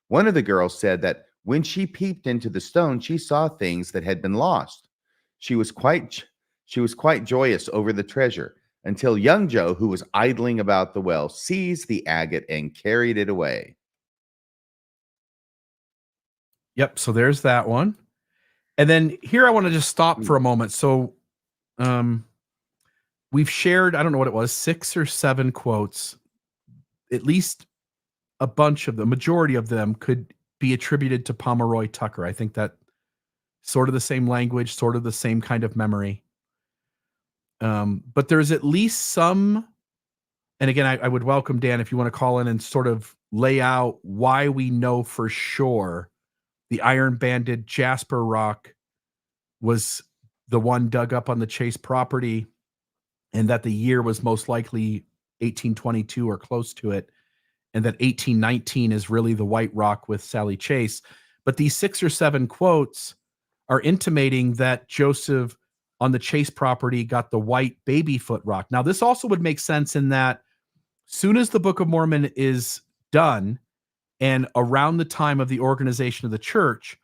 One of the girls said that when she peeped into the stone, she saw things that had been lost. She was quite joyous over the treasure until young Joe, who was idling about the well, seized the agate and carried it away. Yep. So there's that one. And then here I want to just stop for a moment. So we've shared, I don't know what it was, 6 or 7 quotes. At least a bunch of the majority of them could be attributed to Pomeroy Tucker. I think that sort of the same language, sort of the same kind of memory. But there's at least some, and again, I would welcome Dan if you want to call in and sort of lay out why we know for sure the iron banded jasper rock was the one dug up on the Chase property, and that the year was most likely 1822 or close to it, and that 1819 is really the white rock with Sally Chase. But these 6 or 7 quotes are intimating that Joseph on the Chase property got the white babyfoot rock. Now, this also would make sense in that soon as the Book of Mormon is done, and around the time of the organization of the church,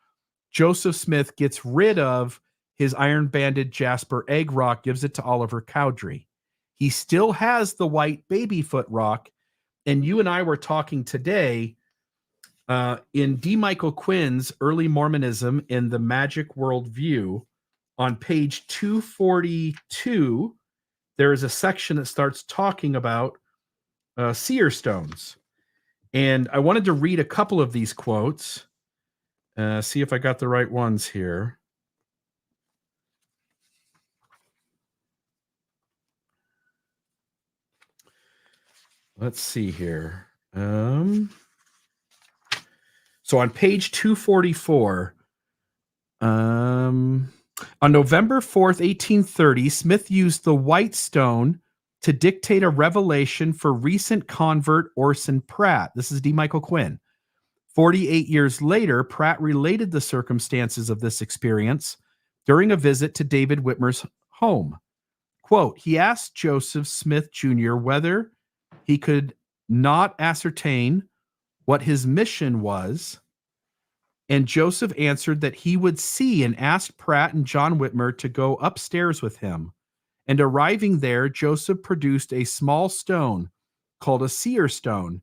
Joseph Smith gets rid of his iron-banded jasper egg rock, gives it to Oliver Cowdery. He still has the white babyfoot rock, and you and I were talking today in D. Michael Quinn's Early Mormonism in the Magic Worldview. On page 242, there is a section that starts talking about Seer Stones. And I wanted to read a couple of these quotes, see if I got the right ones here. Let's see here. So on page 244, on November 4th, 1830, Smith used the white stone to dictate a revelation for recent convert Orson Pratt. This is D. Michael Quinn. 48 years later, Pratt related the circumstances of this experience during a visit to David Whitmer's home. Quote, he asked Joseph Smith Jr. whether he could not ascertain what his mission was, and Joseph answered that he would see, and asked Pratt and John Whitmer to go upstairs with him. And arriving there, Joseph produced a small stone called a seer stone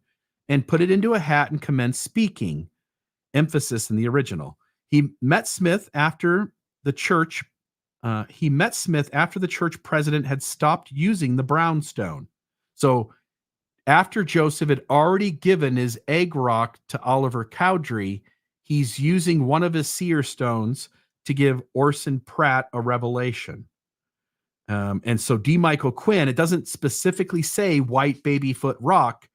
and put it into a hat and commenced speaking. Emphasis in the original. He met Smith after the church president had stopped using the brown stone. So after Joseph had already given his egg rock to Oliver Cowdery, he's using one of his seer stones to give Orson Pratt a revelation. And so D. Michael Quinn, it doesn't specifically say white babyfoot rock,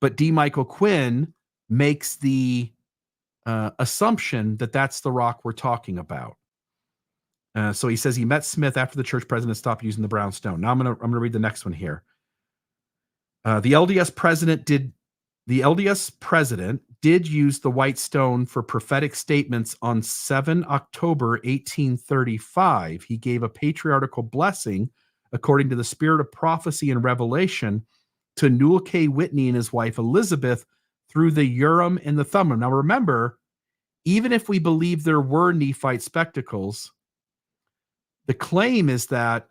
but D. Michael Quinn makes the assumption that that's the rock we're talking about. So he says he met Smith after the church president stopped using the brown stone. Now I'm gonna read the next one here. The LDS president did use the white stone for prophetic statements on 7 October 1835. He gave a patriarchal blessing according to the spirit of prophecy and revelation to Newell K. Whitney and his wife Elizabeth through the Urim and the Thummim. Now remember, even if we believe there were Nephite spectacles, the claim is that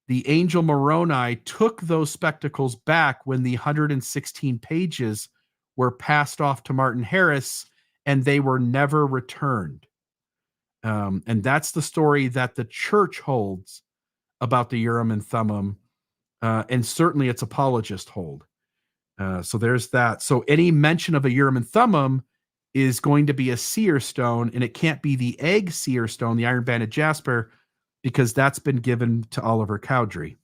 the angel Moroni took those spectacles back when the 116 pages were passed off to Martin Harris, and they were never returned. And that's the story that the church holds about the Urim and Thummim, and certainly its apologists hold. So there's that. So any mention of a Urim and Thummim is going to be a seer stone, and it can't be the egg seer stone, the iron-banded jasper, because that's been given to Oliver Cowdery.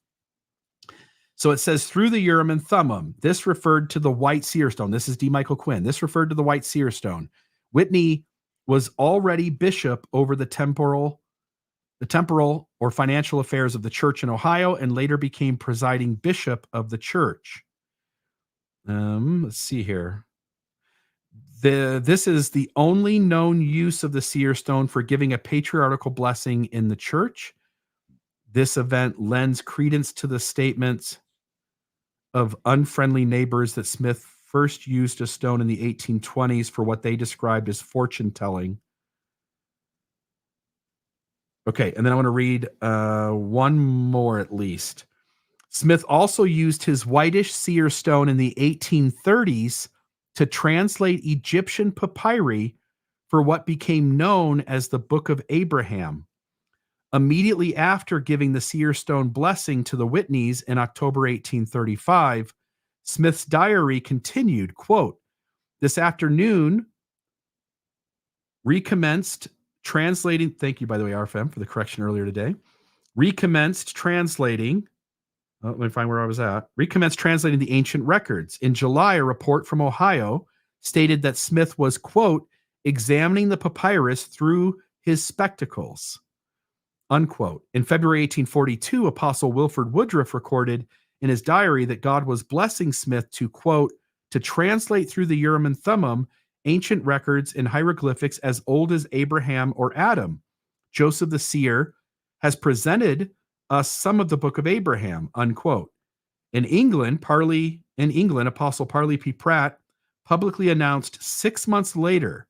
So it says through the Urim and Thummim, this referred to the white seer stone. This is D. Michael Quinn. This referred to the white seer stone. Whitney was already bishop over the temporal or financial affairs of the church in Ohio, and later became presiding bishop of the church. Let's see here. This is the only known use of the seer stone for giving a patriarchal blessing in the church. This event lends credence to the statements of unfriendly neighbors that Smith first used a stone in the 1820s for what they described as fortune telling. Okay, and then I want to read one more at least. Smith also used his whitish seer stone in the 1830s to translate Egyptian papyri for what became known as the Book of Abraham. Immediately after giving the seer stone blessing to the Whitneys in October 1835, Smith's diary continued, quote, this afternoon, recommenced translating. Thank you, by the way, RFM, for the correction earlier today. Recommenced translating. Let me find where I was at. Recommenced translating the ancient records. In July, a report from Ohio stated that Smith was, quote, examining the papyrus through his spectacles, unquote. In February 1842, Apostle Wilford Woodruff recorded in his diary that God was blessing Smith to, quote, to translate through the Urim and Thummim ancient records and hieroglyphics as old as Abraham or Adam. Joseph the seer has presented us some of the book of Abraham, unquote. In England, Apostle Parley P. Pratt publicly announced 6 months later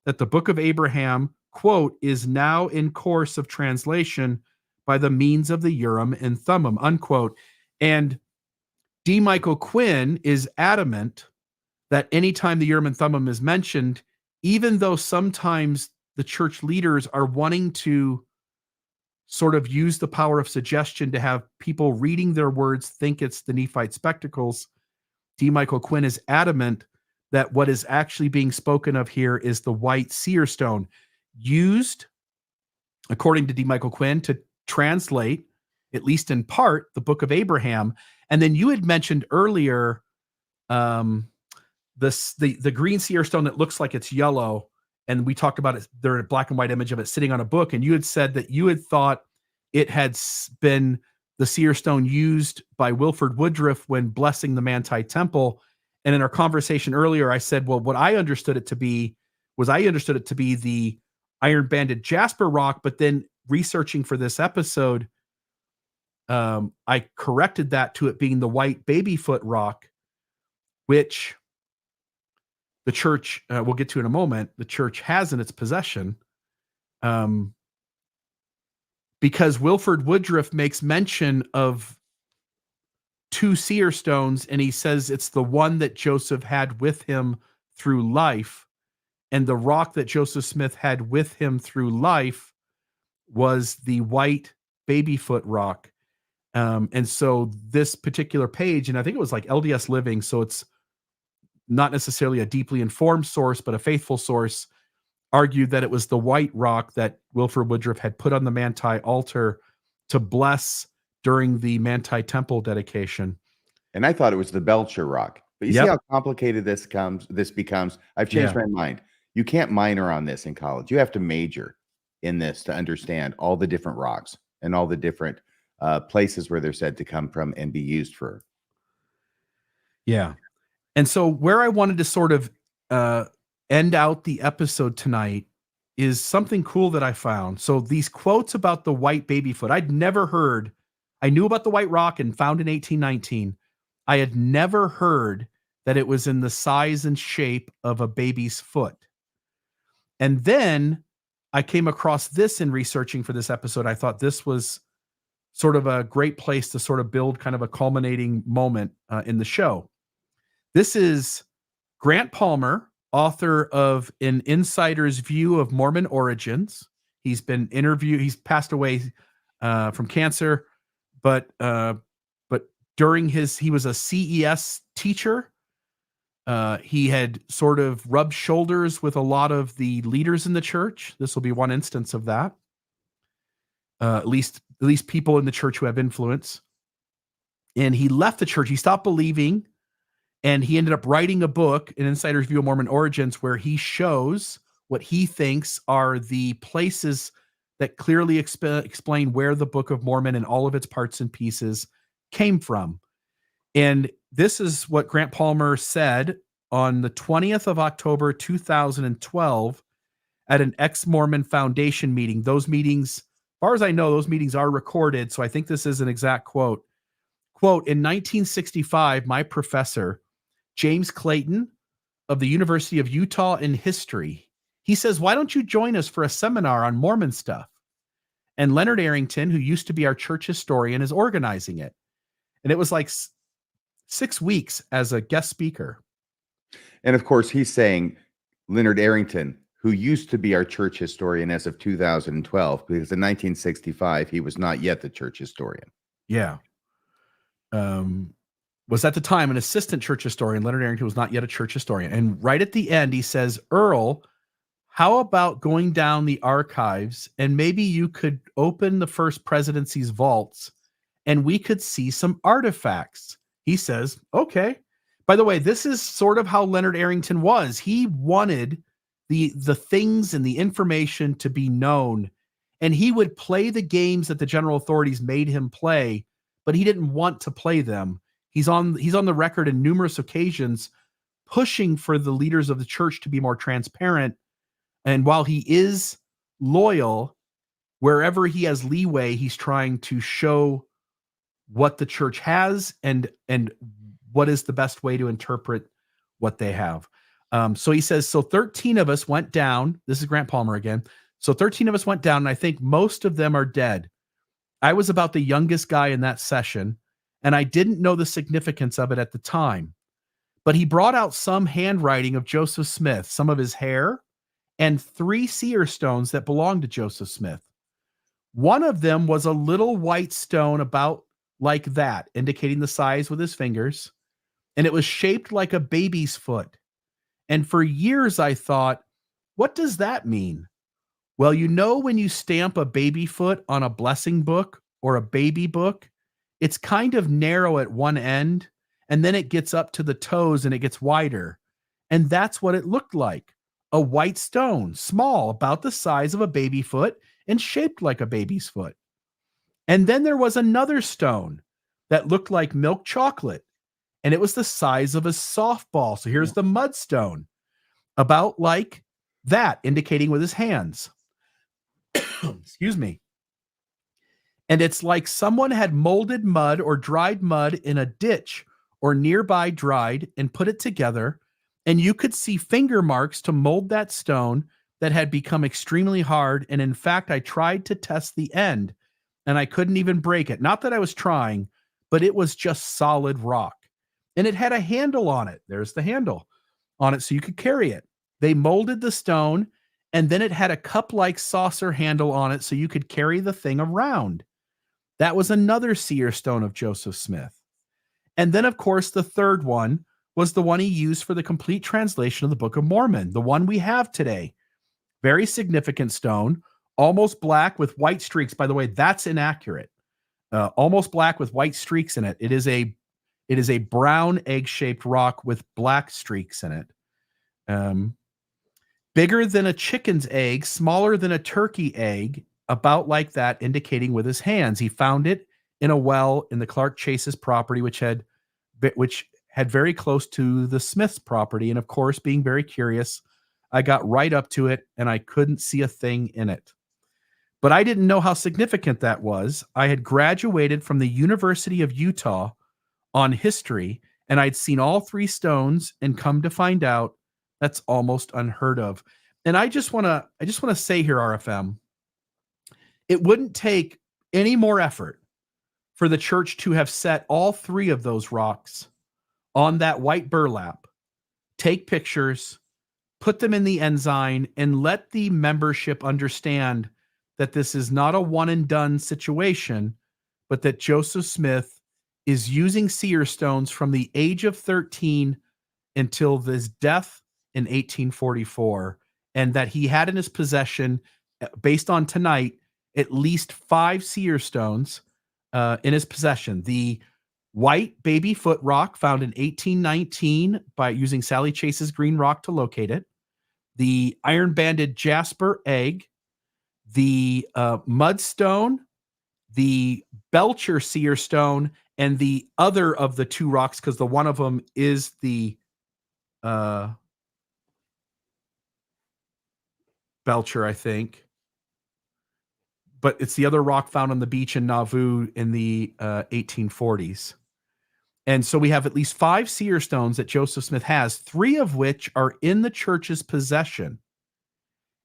that the book of Abraham, quote, is now in course of translation by the means of the Urim and Thummim, unquote. And D. Michael Quinn is adamant that anytime the Urim and Thummim is mentioned, even though sometimes the church leaders are wanting to sort of use the power of suggestion to have people reading their words think it's the Nephite spectacles, D. Michael Quinn is adamant that what is actually being spoken of here is the white seer stone, used, according to D. Michael Quinn, to translate, at least in part, the book of Abraham. And then you had mentioned earlier the green seer stone that looks like it's yellow, and we talked about it, there, a black and white image of it sitting on a book, and you had said that you had thought it had been the seer stone used by Wilford Woodruff when blessing the Manti Temple. And in our conversation earlier, I said, well, what I understood it to be the iron banded jasper rock, but then researching for this episode, I corrected that to it being the white babyfoot rock, which the church, we'll get to in a moment, the church has in its possession, because Wilford Woodruff makes mention of 2 seer stones, and he says it's the one that Joseph had with him through life, and the rock that Joseph Smith had with him through life was the white babyfoot rock. And so this particular page, and I think it was like LDS Living, so it's not necessarily a deeply informed source, but a faithful source, argued that it was the white rock that Wilford Woodruff had put on the Manti altar to bless during the Manti Temple dedication. And I thought it was the Belcher rock. But you see how complicated this becomes? I've changed my mind. You can't minor on this in college. You have to major in this to understand all the different rocks and all the different places where they're said to come from and be used for. Yeah. And so where I wanted to sort of end out the episode tonight is something cool that I found. So these quotes about the white babyfoot, I'd never heard. I knew about the white rock and found in 1819. I had never heard that it was in the size and shape of a baby's foot. And then I came across this in researching for this episode. I thought this was sort of a great place to sort of build kind of a culminating moment in the show. This is Grant Palmer, author of An Insider's View of Mormon Origins. He's been interviewed. He's passed away from cancer, but during he was a CES teacher. He had sort of rubbed shoulders with a lot of the leaders in the church. This will be one instance of that. At least people in the church who have influence. And he left the church. He stopped believing. And he ended up writing a book, An Insider's View of Mormon Origins, where he shows what he thinks are the places that clearly explain where the Book of Mormon and all of its parts and pieces came from. And this is what Grant Palmer said on the 20th of October, 2012, at an ex-Mormon Foundation meeting. Those meetings, as far as I know, those meetings are recorded, so I think this is an exact quote. Quote, in 1965, my professor, James Clayton of the University of Utah in history, he says, why don't you join us for a seminar on Mormon stuff? And Leonard Arrington, who used to be our church historian, is organizing it. And it was like 6 weeks as a guest speaker. And of course, he's saying Leonard Arrington, who used to be our church historian as of 2012, because in 1965, he was not yet the church historian. Yeah. Was at the time an assistant church historian. Leonard Arrington was not yet a church historian. And right at the end, he says, Earl how about going down the archives and maybe you could open the first presidency's vaults and we could see some artifacts. He says, okay. By the way, this is sort of how Leonard Arrington was. He wanted the things and the information to be known, and he would play the games that the general authorities made him play, but he didn't want to play them. He's on the record in numerous occasions pushing for the leaders of the church to be more transparent. And while he is loyal, wherever he has leeway, he's trying to show what the church has and what is the best way to interpret what they have. So he says, so 13 of us went down. This is Grant Palmer again. So 13 of us went down, and I think most of them are dead. I was about the youngest guy in that session, and I didn't know the significance of it at the time. But he brought out some handwriting of Joseph Smith, some of his hair, and 3 seer stones that belonged to Joseph Smith. One of them was a little white stone about like that, indicating the size with his fingers, and it was shaped like a baby's foot. And for years I thought, what does that mean? Well, you know, when you stamp a baby foot on a blessing book or a baby book, it's kind of narrow at one end, and then it gets up to the toes and it gets wider. And that's what it looked like. A white stone, small, about the size of a baby foot and shaped like a baby's foot. And then there was another stone that looked like milk chocolate, and it was the size of a softball. So here's the mudstone, about like that, indicating with his hands. Excuse me. And it's like someone had molded mud or dried mud in a ditch or nearby dried and put it together, and you could see finger marks to mold that stone that had become extremely hard. And in fact, I tried to test the end, and I couldn't even break it. Not that I was trying, but it was just solid rock. And it had a handle on it. There's the handle on it, so you could carry it. They molded the stone, and then it had a cup-like saucer handle on it so you could carry the thing around. That was another seer stone of Joseph Smith. And then, of course, the third one was the one he used for the complete translation of the Book of Mormon, the one we have today. Very significant stone, almost black with white streaks. By the way, that's inaccurate. Almost black with white streaks in it. It is a brown egg-shaped rock with black streaks in it. Bigger than a chicken's egg, smaller than a turkey egg, about like that, indicating with his hands. He found it in a well in the Clark Chase's property, which had very close to the Smith's property. And of course, being very curious, I got right up to it and I couldn't see a thing in it. But I didn't know how significant that was. I had graduated from the University of Utah on history, and I'd seen all 3 stones, and come to find out that's almost unheard of. And I just want to say here, RFM, it wouldn't take any more effort for the church to have set all 3 of those rocks on that white burlap, take pictures, put them in the ensign, and let the membership understand that this is not a one and done situation, but that Joseph Smith is using seer stones from the age of 13 until his death in 1844, and that he had in his possession, based on tonight, at least 5 seer stones in his possession. The white baby foot rock found in 1819 by using Sally Chase's green rock to locate it. The iron-banded jasper egg, the mudstone, the Belcher seer stone, and the other of the 2 rocks, because the one of them is the Belcher, I think. But it's the other rock found on the beach in Nauvoo in the 1840s. And so we have at least 5 seer stones that Joseph Smith has, 3 of which are in the church's possession.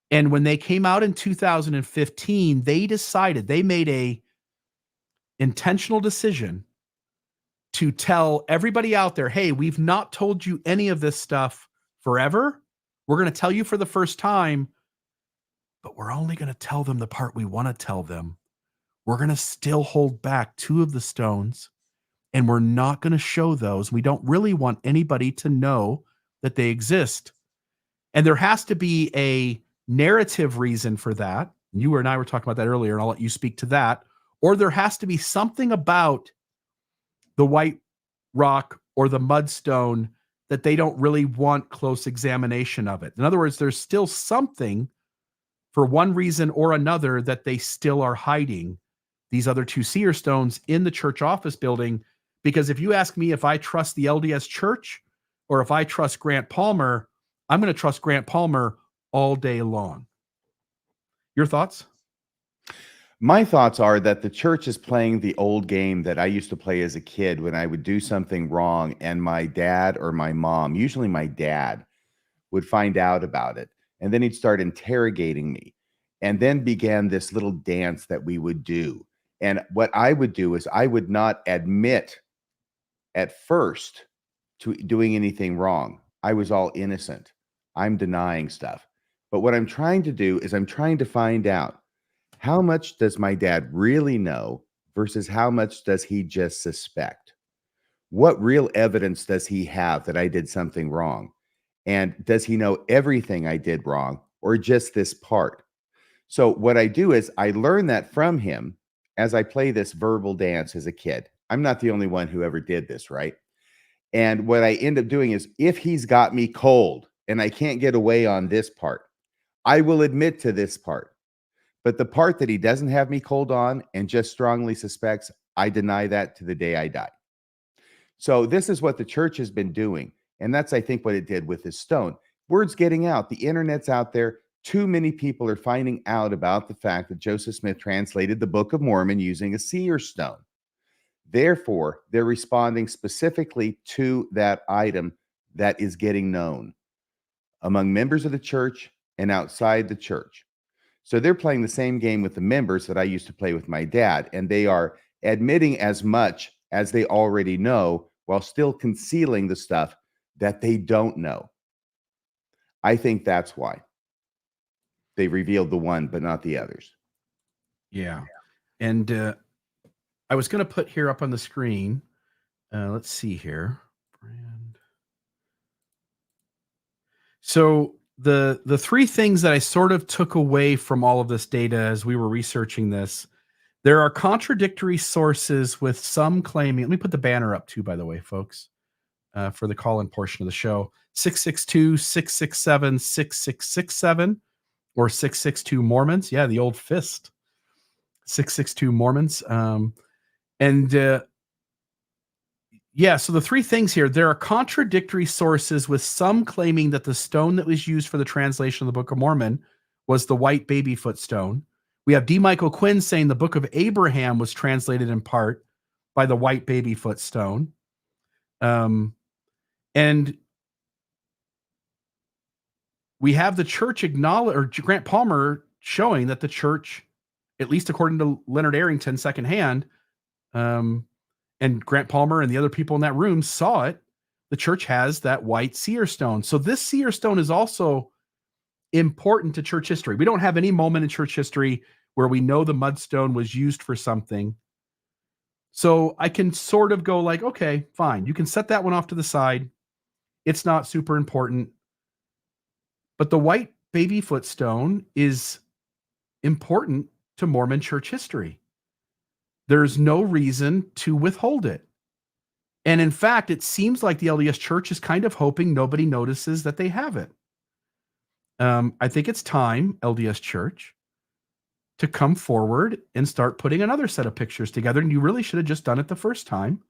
And when they came out in 2015, they made a intentional decision to tell everybody out there, hey, we've not told you any of this stuff forever. We're going to tell you for the first time, but we're only going to tell them the part we want to tell them. We're going to still hold back 2 of the stones, and we're not going to show those. We don't really want anybody to know that they exist. And there has to be a narrative reason for that. You and I were talking about that earlier, and I'll let you speak to that. Or there has to be something about the white rock or the mudstone that they don't really want close examination of it. In other words, there's still something for one reason or another that they still are hiding these other two seer stones in the church office building. Because if you ask me if I trust the LDS church or if I trust Grant Palmer, I'm going to trust Grant Palmer all day long. Your thoughts? My thoughts are that the church is playing the old game that I used to play as a kid when I would do something wrong and my dad or my mom, usually my dad, would find out about it. And then he'd start interrogating me. And then began this little dance that we would do. And what I would do is I would not admit at first to doing anything wrong. I was all innocent. I'm denying stuff. But what I'm trying to do is I'm trying to find out, how much does my dad really know versus how much does he just suspect? What real evidence does he have that I did something wrong? And does he know everything I did wrong or just this part? So what I do is I learn that from him as I play this verbal dance as a kid. I'm not the only one who ever did this, right? And what I end up doing is if he's got me cold and I can't get away on this part, I will admit to this part. But the part that he doesn't have me cold on and just strongly suspects, I deny that to the day I die. So this is what the church has been doing. And that's, I think, what it did with this stone. Word's getting out. The internet's out there. Too many people are finding out about the fact that Joseph Smith translated the Book of Mormon using a seer stone. Therefore, they're responding specifically to that item that is getting known among members of the church and outside the church. So they're playing the same game with the members that I used to play with my dad, and they are admitting as much as they already know while still concealing the stuff that they don't know. I think that's why they revealed the one, but not the others. Yeah. And I was going to put here up on the screen. Let's see here. Brand. So the three things that I sort of took away from all of this data as we were researching this, there are contradictory sources with some claiming, let me put the banner up too, by the way, folks, for the call-in portion of the show, 662-667-6667 or 662 Mormons. Yeah, the old fist, 662 Mormons. Yeah, so the three things here, there are contradictory sources with some claiming that the stone that was used for the translation of the Book of Mormon was the white babyfoot stone. We have D. Michael Quinn saying the Book of Abraham was translated in part by the white babyfoot stone. And we have the church acknowledge, or Grant Palmer showing that the church, at least according to Leonard Arrington secondhand, and Grant Palmer and the other people in that room saw it, the church has that white seer stone. So this seer stone is also important to church history. We don't have any moment in church history where we know the mudstone was used for something. So I can sort of go like, okay, fine. You can set that one off to the side. It's not super important. But the white babyfoot stone is important to Mormon church history. There's no reason to withhold it. And in fact, it seems like the LDS church is kind of hoping nobody notices that they have it. I think it's time, LDS church, to come forward and start putting another set of pictures together. And you really should have just done it the first time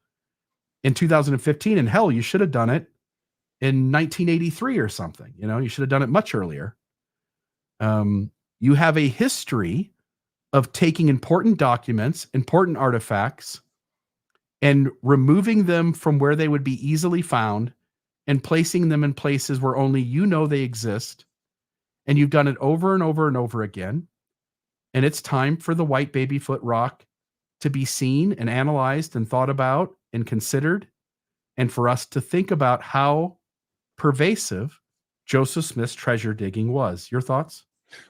in 2015. And hell, you should have done it in 1983 or something. You know, you should have done it much earlier. You have a history of taking important documents, important artifacts, and removing them from where they would be easily found and placing them in places where only you know they exist. And you've done it over and over and over again. And it's time for the white babyfoot rock to be seen and analyzed and thought about and considered, and for us to think about how pervasive Joseph Smith's treasure digging was. Your thoughts?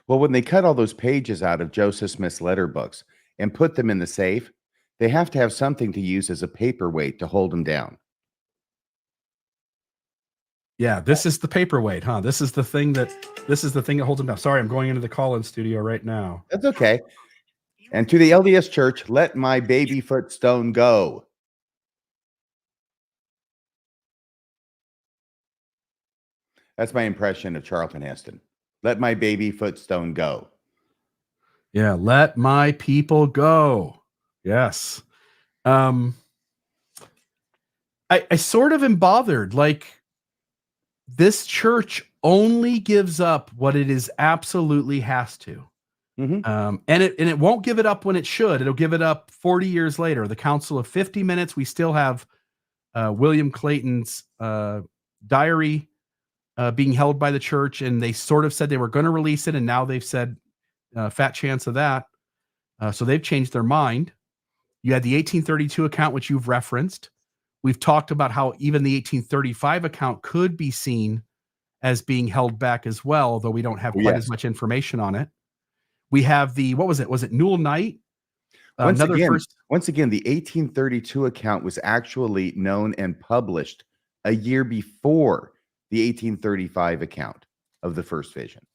Well, when they cut all those pages out of Joseph Smith's letter books and put them in the safe, they have to have something to use as a paperweight to hold them down. Yeah, this is the paperweight, huh? This is the thing that holds them down. Sorry, I'm going into the call-in studio right now. That's okay. And to the LDS Church, let my baby foot stone go. That's my impression of Charlton Heston. Let my baby foot stone go. Yeah, let my people go. Yes. I sort of am bothered. Like, this church only gives up what it is absolutely has to. And it won't give it up when it should. It'll give it up 40 years later. The Council of 50 Minutes, we still have William Clayton's diary being held by the church, and they sort of said they were going to release it, and now they've said fat chance of that. So they've changed their mind. You had the 1832 account, which you've referenced. We've talked about how even the 1835 account could be seen as being held back as well, though we don't have quite as much information on it. We have the, what was it? Was it Newell Knight? Once again, the 1832 account was actually known and published a year before the 1835 account of the first vision,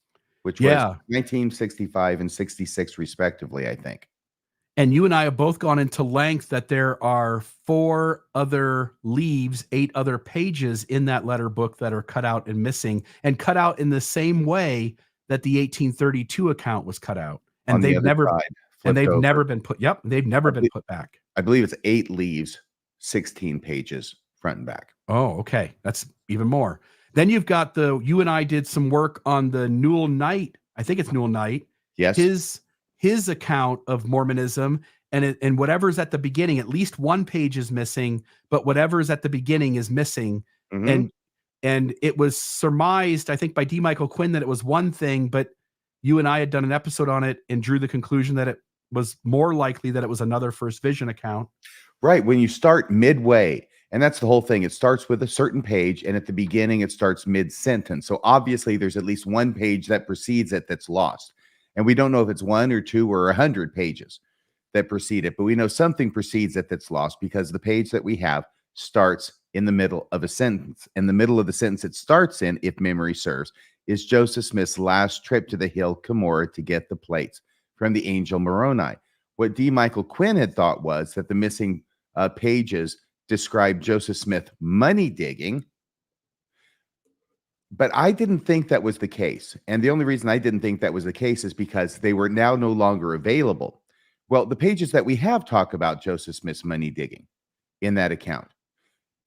which was 1965 and 66 respectively, I think. And you and I have both gone into length that there are 4 other leaves, 8 other pages in that letter book that are cut out and missing, and cut out in the same way that the 1832 account was cut out. And they've never been put. Yep, they've never been put back. I believe it's 8 leaves, 16 pages front and back. Oh, okay. That's even more. Then you've got you and I did some work on the Newell Knight. I think it's Newell Knight. Yes. His account of Mormonism, and whatever's at the beginning, at least one page is missing, but whatever's at the beginning is missing. And it was surmised, I think, by D. Michael Quinn that it was one thing, but you and I had done an episode on it and drew the conclusion that it was more likely that it was another First Vision account. Right. When you start midway, and that's the whole thing. It starts with a certain page, and at the beginning, it starts mid-sentence. So obviously, there's at least one page that precedes it that's lost. And we don't know if it's 1 or 2 or 100 pages that precede it, but we know something precedes it that's lost because the page that we have starts in the middle of a sentence. And the middle of the sentence it starts in, if memory serves, is Joseph Smith's last trip to the hill Cumorah to get the plates from the angel Moroni. What D. Michael Quinn had thought was that the missing pages described Joseph Smith money digging, but I didn't think that was the case. And the only reason I didn't think that was the case is because they were now no longer available. Well, the pages that we have talk about Joseph Smith's money digging in that account.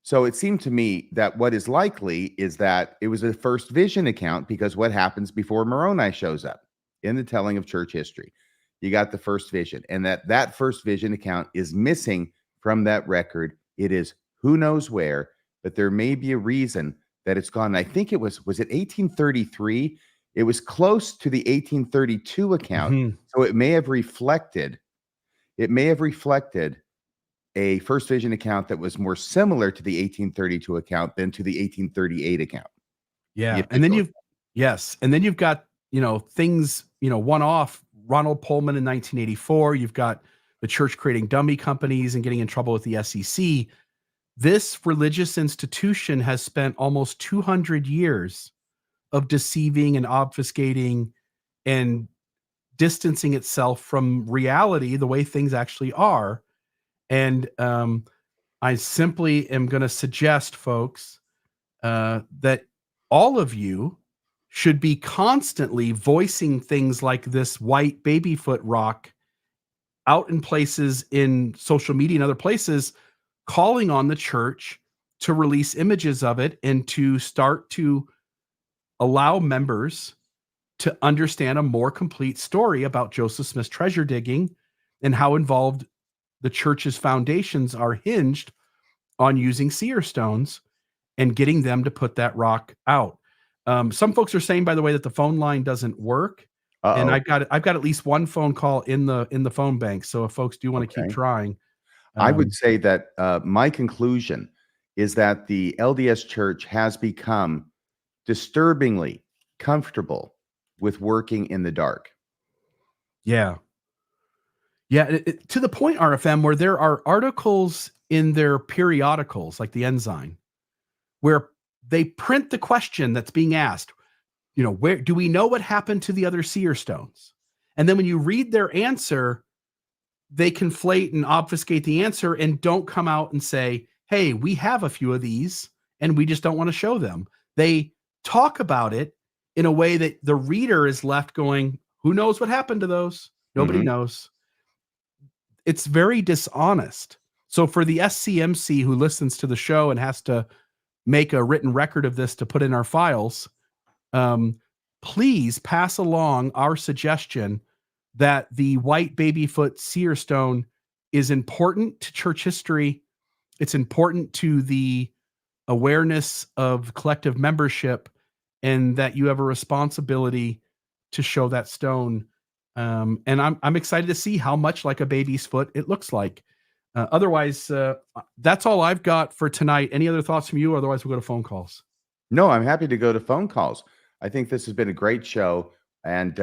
So it seemed to me that what is likely is that it was a First Vision account, because what happens before Moroni shows up in the telling of church history? You got the First Vision, and that First Vision account is missing from that record. It is who knows where, but there may be a reason that it's gone. I think it was it 1833? It was close to the 1832 account. So it may have reflected a First Vision account that was more similar to the 1832 account than to the 1838 account. Yeah. And then you've got, things, one-off. Ronald Pullman in 1984. You've got the church creating dummy companies and getting in trouble with the SEC. This religious institution has spent almost 200 years of deceiving and obfuscating and distancing itself from reality, the way things actually are. And I simply am going to suggest, folks, that all of you should be constantly voicing things like this white babyfoot rock out in places in social media and other places, calling on the church to release images of it and to start to allow members to understand a more complete story about Joseph Smith's treasure digging and how involved the church's foundations are hinged on using seer stones and getting them to put that rock out. Some folks are saying, by the way, that the phone line doesn't work. And I've got at least one phone call in the phone bank. So if folks do want to keep trying, I would say that my conclusion is that the LDS Church has become disturbingly comfortable with working in the dark. Yeah. Yeah. To the point, RFM, where there are articles in their periodicals, like the Ensign, where they print the question that's being asked. Where do we know what happened to the other seer stones? And then when you read their answer, they conflate and obfuscate the answer and don't come out and say, hey, we have a few of these and we just don't want to show them. They talk about it in a way that the reader is left going, who knows what happened to those? Nobody knows. It's very dishonest. So for the SCMC who listens to the show and has to make a written record of this to put in our files, please pass along our suggestion that the white babyfoot seer stone is important to church history. It's important to the awareness of collective membership, and that you have a responsibility to show that stone. And I'm excited to see how much like a baby's foot it looks like. Otherwise, that's all I've got for tonight. Any other thoughts from you? Otherwise, we'll go to phone calls. No, I'm happy to go to phone calls. I think this has been a great show. And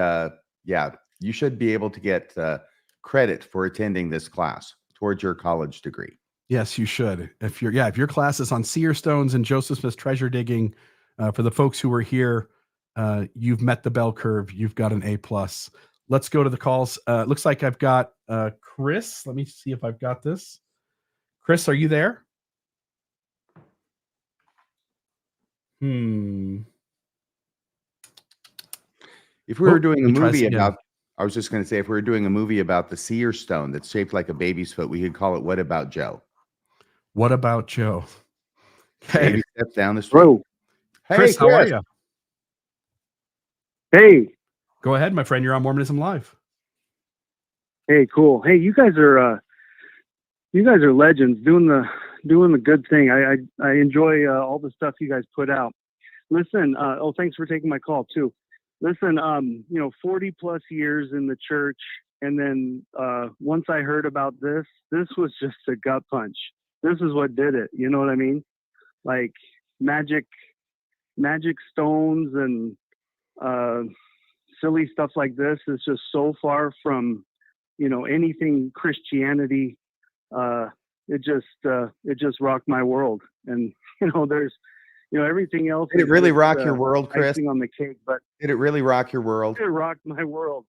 yeah, you should be able to get credit for attending this class towards your college degree. Yes, you should. If your class is on Seer Stones and Joseph Smith's treasure digging, for the folks who were here, you've met the bell curve. You've got an A+. Let's go to the calls. Looks like I've got Chris. Let me see if I've got this. Chris, are you there? If we were doing a movie about, I was just going to say, if we were doing a movie about the seer stone that's shaped like a baby's foot, we could call it What About Joe? What About Joe? Okay. Baby steps down the street. Bro. Hey, Chris, how are you? Hey. Go ahead, my friend. You're on Mormonism Live. Hey, cool. Hey, you guys are legends doing the good thing. I enjoy all the stuff you guys put out. Listen, thanks for taking my call too. Listen, 40 plus years in the church, and then once I heard about this was just a gut punch. This is what did it. You know what I mean? Like magic stones and silly stuff like this is just so far from anything Christianity. It just rocked my world. And there's everything else. Did it really rock your world, Chris? Icing on the cake, but did it really rock your world? It rocked my world.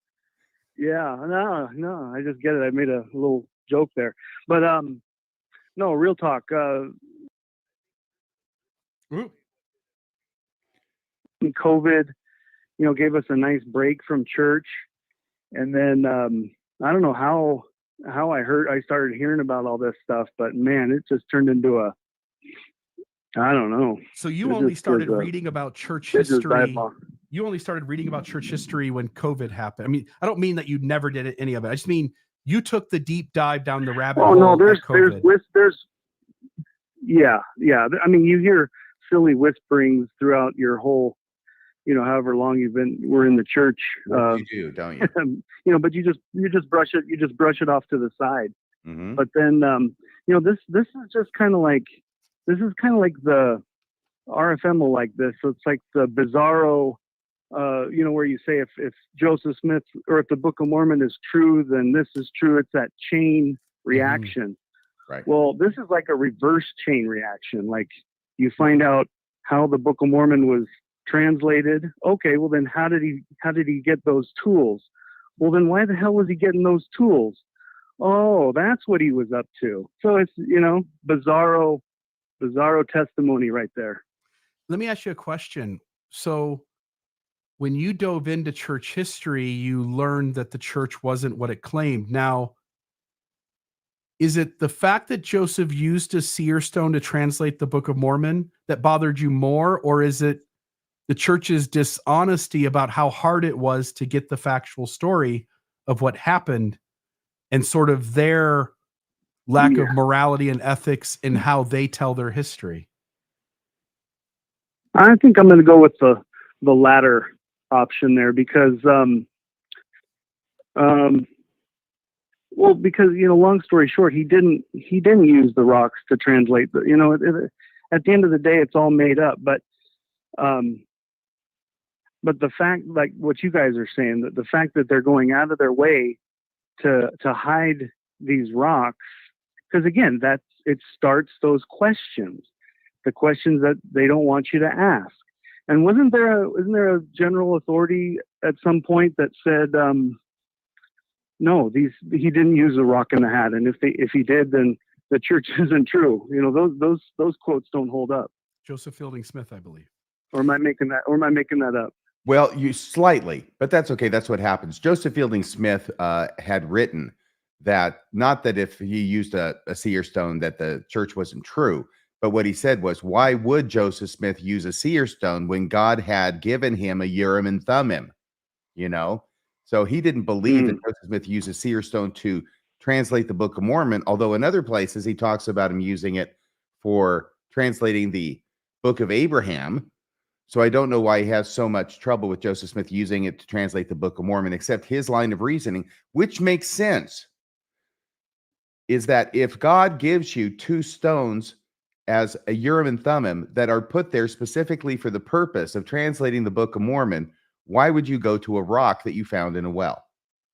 Yeah, no, I just get it. I made a little joke there, but no, real talk. COVID, gave us a nice break from church, and then I don't know how I started hearing about all this stuff, but man, it just turned into I don't know. So you only started reading about church history. You only started reading about church history when COVID happened. I mean, I don't mean that you never did any of it. I just mean you took the deep dive down the rabbit hole. Oh no, there's yeah. I mean, you hear silly whisperings throughout your whole, however long we're in the church. You do, don't you? But you just brush it off to the side. Mm-hmm. But then, this is just kind of like. This is kind of like the RFM will like this. So it's like the bizarro, where you say if Joseph Smith or if the Book of Mormon is true, then this is true. It's that chain reaction. Mm-hmm. Right. Well, this is like a reverse chain reaction. Like you find out how the Book of Mormon was translated. Okay, well then how did he get those tools? Well then why the hell was he getting those tools? Oh, that's what he was up to. So it's bizarro testimony right there. Let me ask you a question. So when you dove into church history, you learned that the church wasn't what it claimed. Now, is it the fact that Joseph used a seer stone to translate the Book of Mormon that bothered you more, or is it the church's dishonesty about how hard it was to get the factual story of what happened and sort of their lack of morality and ethics in how they tell their history? I think I'm going to go with the latter option there because, because long story short, he didn't use the rocks to translate the. At the end of the day, it's all made up. But the fact, like what you guys are saying, that the fact that they're going out of their way to hide these rocks. Because again, it starts those questions. the questions that they don't want you to ask. And isn't there a general authority at some point that said, no, he didn't use a rock in the hat, and if he did, then the church isn't true. Those quotes don't hold up. Joseph Fielding Smith, I believe. Or am I making that up? Well, you slightly, but that's okay. That's what happens. Joseph Fielding Smith had written that, not that if he used a seer stone that the church wasn't true, but what he said was, why would Joseph Smith use a seer stone when God had given him a Urim and Thummim? So he didn't believe that Joseph Smith used a seer stone to translate the Book of Mormon, although in other places he talks about him using it for translating the Book of Abraham. So I don't know why he has so much trouble with Joseph Smith using it to translate the Book of Mormon, except his line of reasoning, which makes sense, is that if God gives you two stones as a Urim and Thummim that are put there specifically for the purpose of translating the Book of Mormon, why would you go to a rock that you found in a well,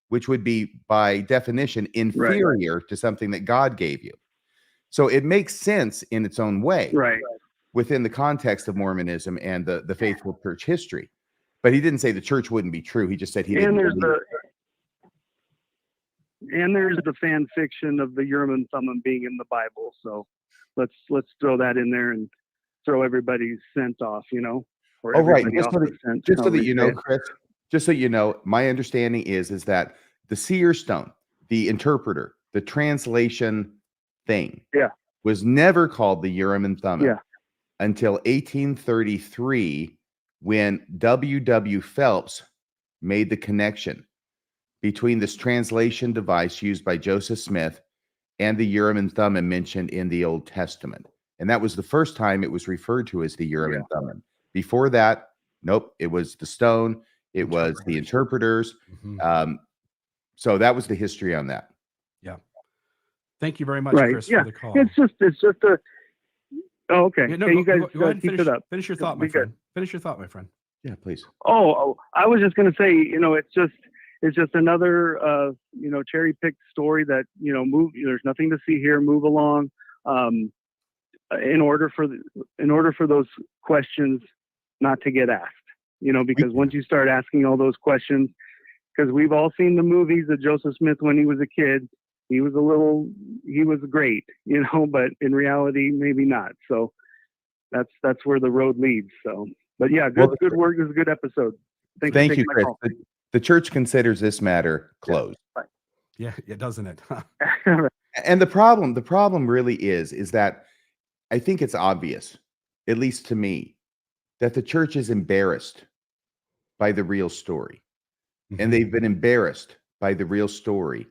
which would be by definition inferior to something that God gave you? So it makes sense in its own way. Right. Within the context of Mormonism and the faithful church history. But he didn't say the church wouldn't be true. He just said he didn't believe it. And there's the fan fiction of the Urim and Thummim being in the Bible. So let's throw that in there and throw everybody's scent off, Or right. Just so that you know, Chris, just so you know, my understanding is that the seer stone, the interpreter, the translation thing, was never called the Urim and Thummim until 1833, when W. Phelps made the connection between this translation device used by Joseph Smith and the Urim and Thummim mentioned in the Old Testament. And that was the first time it was referred to as the Urim and Thummim. Before that, nope, it was the stone, it was the interpreters. So that was the history on that. Yeah. Thank you very much, Chris, for the call. It's just a. Oh, okay. Yeah, no, you guys go ahead and keep it up. Finish your thought, my friend. Finish your thought, my friend. Yeah, please. Oh, I was just going to say, it's just another, cherry picked story that, there's nothing to see here. Move along. In order for those questions not to get asked, because once you start asking all those questions, because we've all seen the movies of Joseph Smith when he was a kid. He was great, but in reality, maybe not. So that's where the road leads. So, but yeah, good work. This is a good episode. Thank you, Chris. The church considers this matter closed. Yeah, doesn't it? And the problem really is that I think it's obvious, at least to me, that the church is embarrassed by the real story. And they've been embarrassed by the real story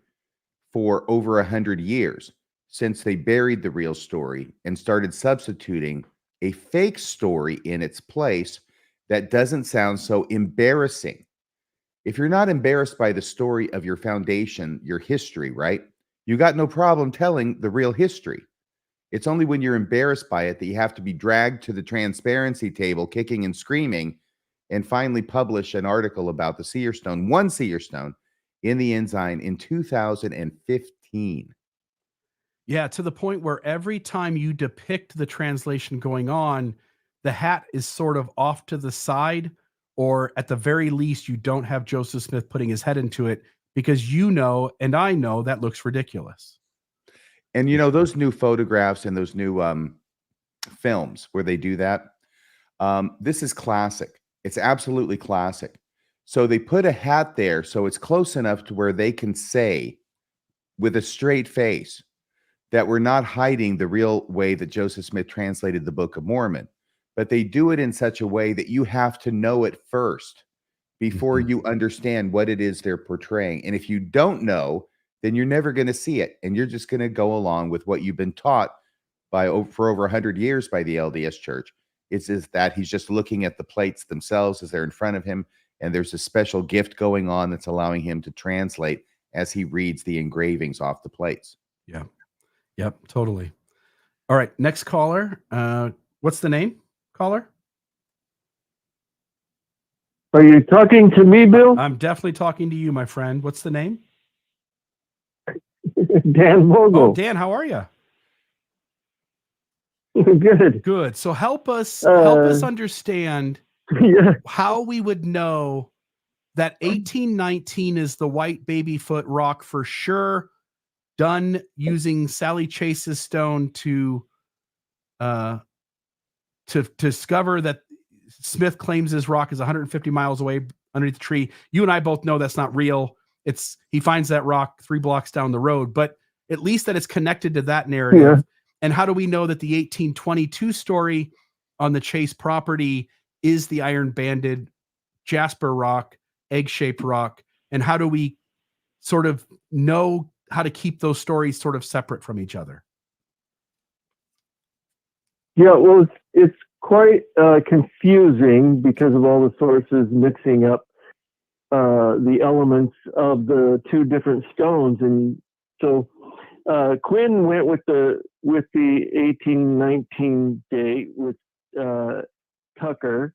for over 100 years, since they buried the real story and started substituting a fake story in its place that doesn't sound so embarrassing. If you're not embarrassed by the story of your foundation, your history, right? You got no problem telling the real history. It's only when you're embarrassed by it that you have to be dragged to the transparency table, kicking and screaming, and finally publish an article about the seer stone, one seer stone, in the Ensign in 2015. Yeah, to the point where every time you depict the translation going on, the hat is sort of off to the side, or at the very least, you don't have Joseph Smith putting his head into it, because and I know that looks ridiculous. And those new photographs and those new films where they do that, this is classic. It's absolutely classic. So they put a hat there so it's close enough to where they can say with a straight face that we're not hiding the real way that Joseph Smith translated the Book of Mormon. But they do it in such a way that you have to know it first before you understand what it is they're portraying. And if you don't know, then you're never going to see it. And you're just going to go along with what you've been taught for over 100 years by the LDS Church. Is that he's just looking at the plates themselves as they're in front of him. And there's a special gift going on that's allowing him to translate as he reads the engravings off the plates. Yeah. Yep. Totally. All right. Next caller. What's the name, caller? Are you talking to me, Bill? I'm definitely talking to you, my friend. What's the name? Dan Vogel. Oh, Dan, how are you? Good. So help us understand how we would know that 1819 is the white babyfoot rock for sure, done using Sally Chase's stone to discover that Smith claims his rock is 150 miles away underneath the tree. You and I both know that's not real. He finds that rock 3 blocks down the road, but at least that it's connected to that narrative. Yeah. And how do we know that the 1822 story on the Chase property is the iron banded jasper rock, egg-shaped rock? And how do we sort of know how to keep those stories sort of separate from each other? Yeah, well, it's quite confusing because of all the sources mixing up the elements of the two different stones. And so Quinn went with the 1819 date with Tucker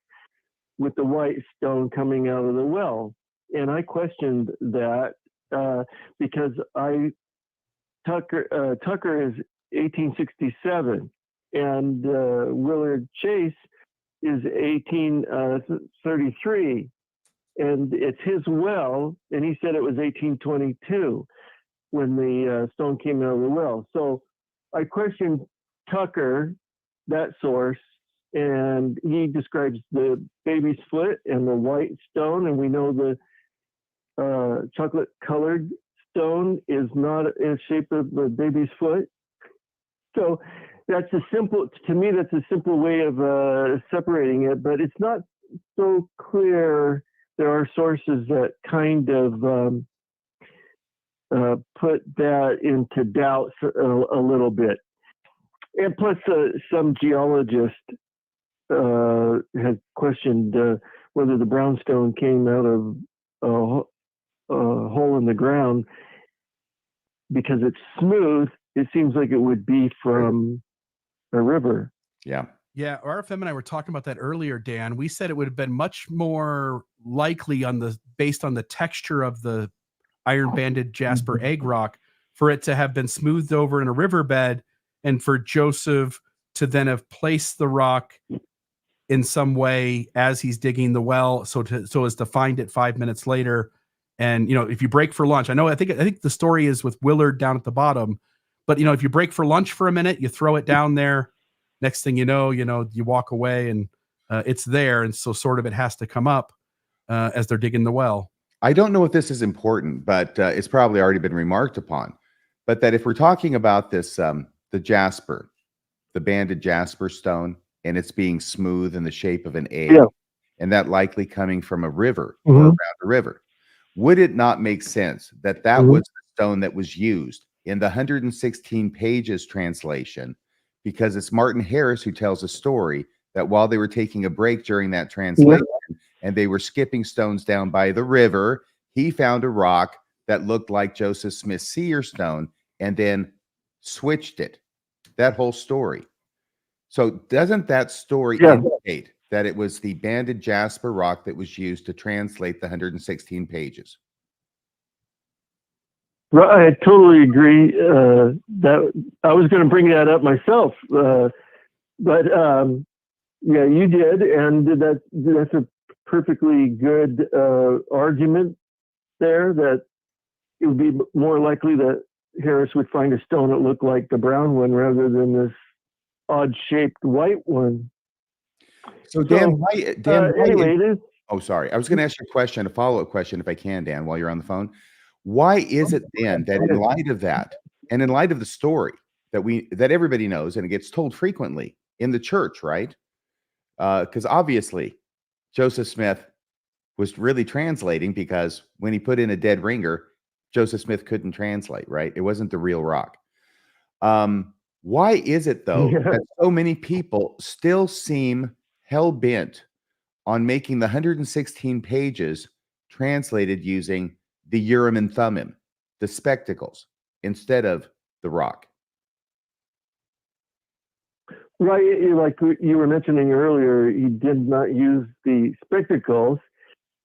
with the white stone coming out of the well. And I questioned that because Tucker is 1867 and Willard Chase is 1833. And it's his well, and he said it was 1822 when the stone came out of the well. So I questioned Tucker, that source, and he describes the baby's foot and the white stone, and we know the chocolate-colored stone is not in the shape of the baby's foot. So that's a simple way of separating it, but it's not so clear. There are sources that kind of put that into doubt a little bit. And plus, some geologist has questioned whether the brownstone came out of a hole in the ground because it's smooth. It seems like it would be from a river. Yeah. Yeah, RFM and I were talking about that earlier, Dan. We said it would have been much more likely based on the texture of the iron banded jasper egg rock for it to have been smoothed over in a riverbed and for Joseph to then have placed the rock in some way as he's digging the well so as to find it 5 minutes later. And if you break for lunch, I think the story is with Willard down at the bottom, but if you break for lunch for a minute, you throw it down there. Next thing you know, you walk away and it's there. And so sort of it has to come up as they're digging the well. I don't know if this is important, but it's probably already been remarked upon. But that if we're talking about this, the jasper, the banded jasper stone, and it's being smooth in the shape of an egg, and that likely coming from a river or around a river, would it not make sense that was the stone that was used in the 116 pages translation? Because it's Martin Harris who tells a story that while they were taking a break during that translation and they were skipping stones down by the river, he found a rock that looked like Joseph Smith's Seer stone and then switched it. That whole story. So doesn't that story indicate that it was the banded jasper rock that was used to translate the 116 pages? Well, I totally agree. That I was going to bring that up myself, but you did, and that's a perfectly good argument there. That it would be more likely that Harris would find a stone that looked like the brown one rather than this odd-shaped white one. So Dan, anyway, oh, sorry. I was going to ask you a follow-up question, if I can, Dan, while you're on the phone. Why is it then that in light of that, and in light of the story that everybody knows and it gets told frequently in the church, right? Because obviously Joseph Smith was really translating, because when he put in a dead ringer, Joseph Smith couldn't translate, right? It wasn't the real rock. Why is it though that so many people still seem hell-bent on making the 116 pages translated using the Urim and Thummim, the spectacles, instead of the rock? Right, like you were mentioning earlier, he did not use the spectacles.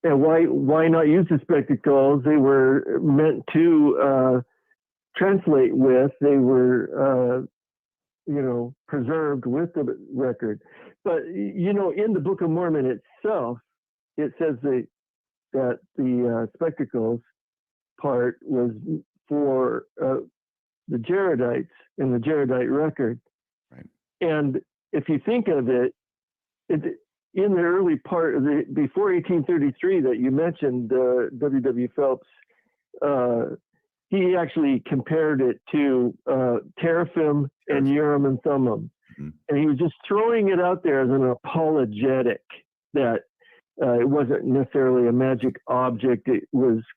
And why not use the spectacles? They were meant to translate with. They were preserved with the record. But, in the Book of Mormon itself, it says that the spectacles part was for the Jaredites in the Jaredite record. Right. And if you think of it, in the early part of before 1833 that you mentioned, W.W. Phelps, he actually compared it to teraphim and Urim and Thummim. Mm-hmm. And he was just throwing it out there as an apologetic that it wasn't necessarily a magic object. It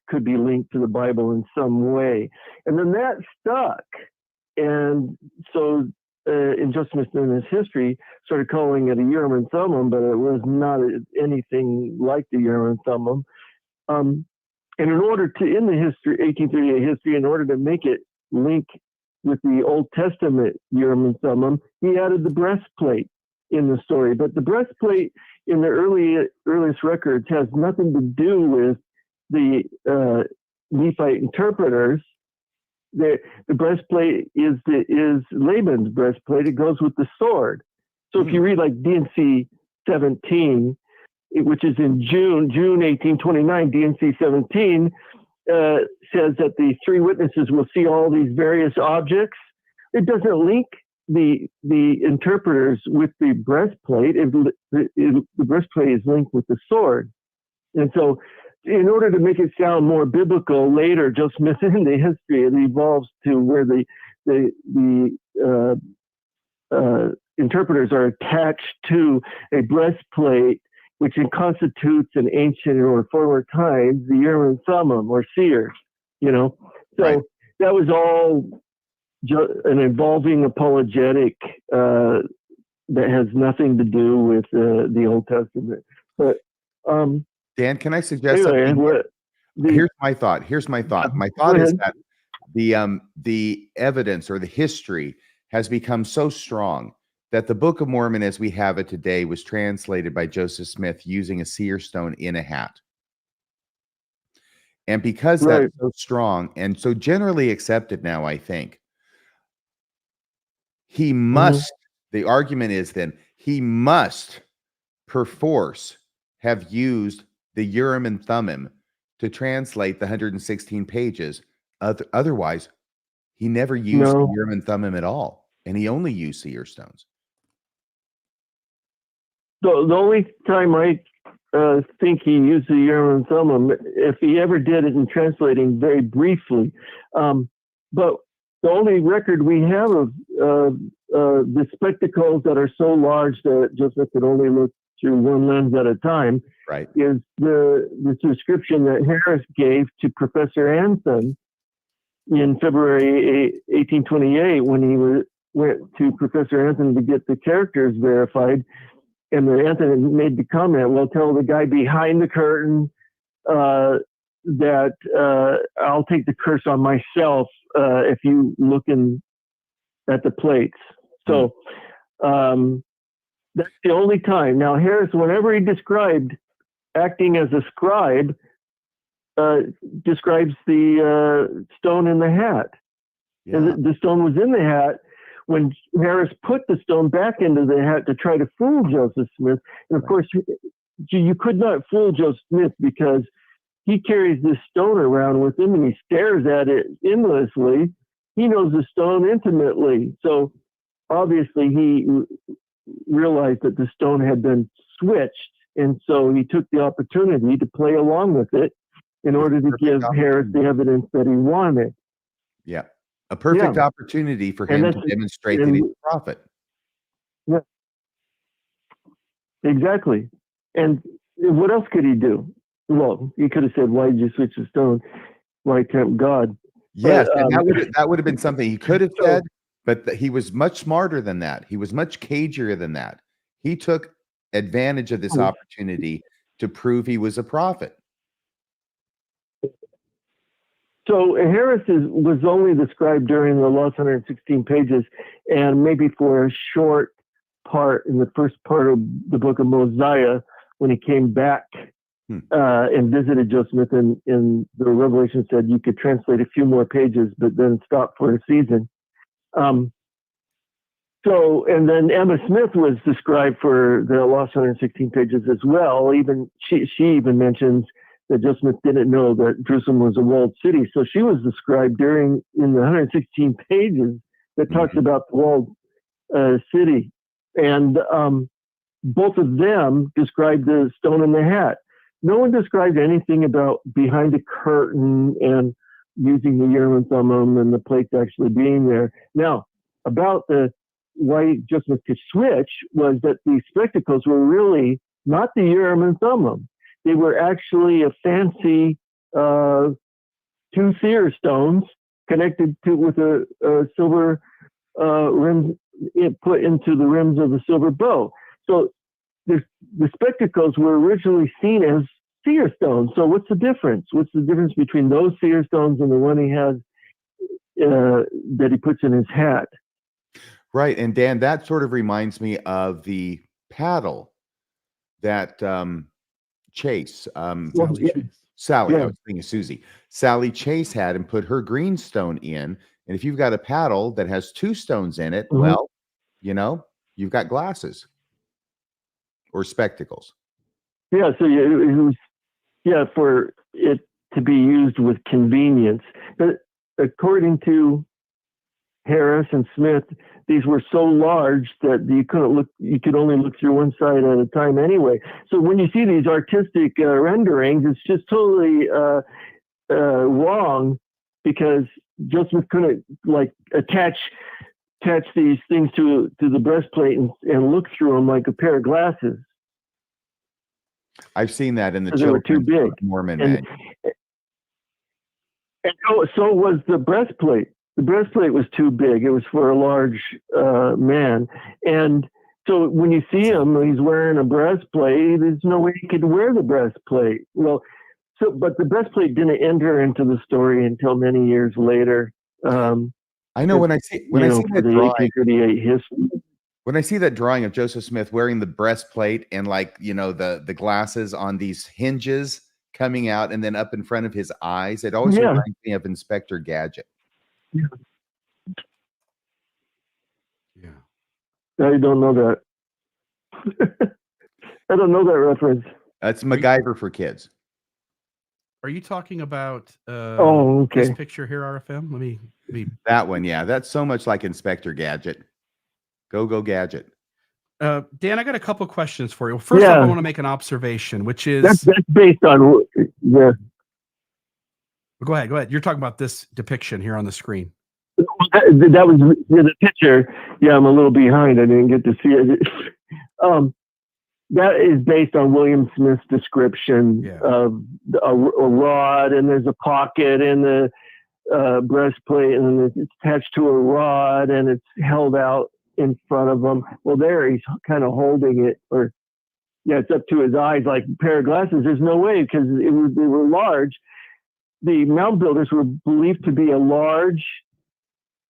could be linked to the Bible in some way. And then that stuck. And so in Joseph Smith in his history, started calling it a Urim and Thummim, but it was not anything like the Urim and Thummim. And in order to, in the history, 1838 history, in order to make it link with the Old Testament Urim and Thummim, he added the breastplate in the story. But the breastplate in the earliest records has nothing to do with the Nephite interpreters. The breastplate is Laban's breastplate. It goes with the sword. So if you read like D&C 17, which is in June 1829, D&C 17 says that the three witnesses will see all these various objects. It doesn't link the interpreters with the breastplate. The breastplate is linked with the sword. And so in order to make it sound more biblical, later, Joe Smith in the history, it evolves to where the interpreters are attached to a breastplate, which constitutes an ancient or former times the Urim and Thummim or Seer, So right. That was all an evolving apologetic that has nothing to do with the Old Testament. But Dan, can I suggest anyway, something? Here's my thought. My thought is that the evidence or the history has become so strong that the Book of Mormon as we have it today was translated by Joseph Smith using a seer stone in a hat. And because that's so strong and so generally accepted now, I think, he must, the argument is then, he must perforce have used the Urim and Thummim to translate the 116 pages. Otherwise, he never used the Urim and Thummim at all, and he only used seer stones. So the only time I think he used the Urim and Thummim, if he ever did it in translating very briefly, but the only record we have of the spectacles that are so large that Joseph could only look through one lens at a time, right, is the description that Harris gave to Professor Anson in February 1828 when he went to Professor Anson to get the characters verified. And Anson made the comment, well, tell the guy behind the curtain that I'll take the curse on myself if you look at the plates. So that's the only time. Now, Harris, whenever he described acting as a scribe, describes the stone in the hat. Yeah. And the stone was in the hat when Harris put the stone back into the hat to try to fool Joseph Smith. And of course, you could not fool Joseph Smith because he carries this stone around with him and he stares at it endlessly. He knows the stone intimately. So obviously he realized that the stone had been switched. And so he took the opportunity to play along with it in order to give Harris the evidence that he wanted. Yeah. A perfect opportunity for him to demonstrate that he's a prophet. Yeah. Exactly. And what else could he do? Well, he could have said, why did you switch the stone? Why tempt God? Yes, but, and that would have been something he could have said, but he was much smarter than that. He was much cagier than that. He took advantage of this opportunity to prove he was a prophet. So Harris was only described during the last 116 pages and maybe for a short part in the first part of the book of Mosiah when he came back and visited Joseph Smith in the Revelation said you could translate a few more pages but then stop for a season. So, and then Emma Smith was described for the Lost 116 Pages as well. Even she even mentions that Joseph Smith didn't know that Jerusalem was a walled city. So she was described in the 116 pages that talks about the walled city. And both of them described the stone in the hat. No one described anything about behind the curtain and using the Urim and Thummim and the plates actually being there. Now, about why Joseph Smith could switch was that the spectacles were really not the Urim and Thummim. They were actually a fancy 2 seer stones connected with a silver rim put into the rims of the silver bow. So the spectacles were originally seen as seer stones. So what's the difference? What's the difference between those seer stones and the one he has that he puts in his hat? Right. And Dan, that sort of reminds me of the paddle that Chase, Sally, I was thinking Susie, Sally Chase had and put her green stone in. And if you've got a paddle that has 2 stones in it, well, you've got glasses or spectacles. Yeah. So it was, for it to be used with convenience. But according to Harris and Smith, these were so large that you could only look through one side at a time anyway. So when you see these artistic renderings, it's just totally wrong, because Joseph couldn't attach these things to the breastplate and look through them like a pair of glasses. I've seen that in the They were too big. Mormon and so was the breastplate. The breastplate was too big. It was for a large man. And so when you see him, he's wearing a breastplate. There's no way he could wear the breastplate. Well, but the breastplate didn't enter into the story until many years later. I know when I see that drawing, 1838 history. When I see that drawing of Joseph Smith wearing the breastplate and the glasses on these hinges coming out and then up in front of his eyes, it always reminds me of Inspector Gadget. Yeah. I don't know that. I don't know that reference. That's MacGyver for kids. Are you talking about this picture here, RFM? Let me that one, yeah. That's so much like Inspector Gadget. Go Gadget. Dan, I got a couple questions for you. First off, I want to make an observation, which is that's based on Go ahead. You're talking about this depiction here on the screen. That was the picture. Yeah, I'm a little behind. I didn't get to see it. That is based on William Smith's description of a rod, and there's a pocket in the breastplate, and then it's attached to a rod, and it's held out in front of him. Well, there he's kind of holding it, it's up to his eyes like a pair of glasses. There's no way, because they were large. The mound builders were believed to be a large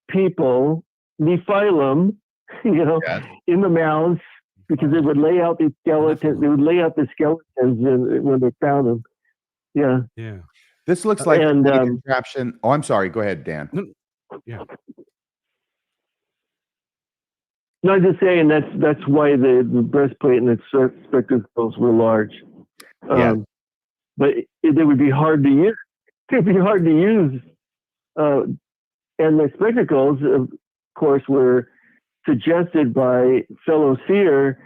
people, Nephilim, in the mounds, because they would lay out these skeletons. They would lay out the skeletons when they found them. Yeah. Yeah. This looks like a contraption. Oh, I'm sorry. Go ahead, Dan. Yeah. No, I'm just saying that's why the breastplate and its spectacles were large. But they would be hard to use. It'd be hard to use. And the spectacles, of course, were suggested by fellow seer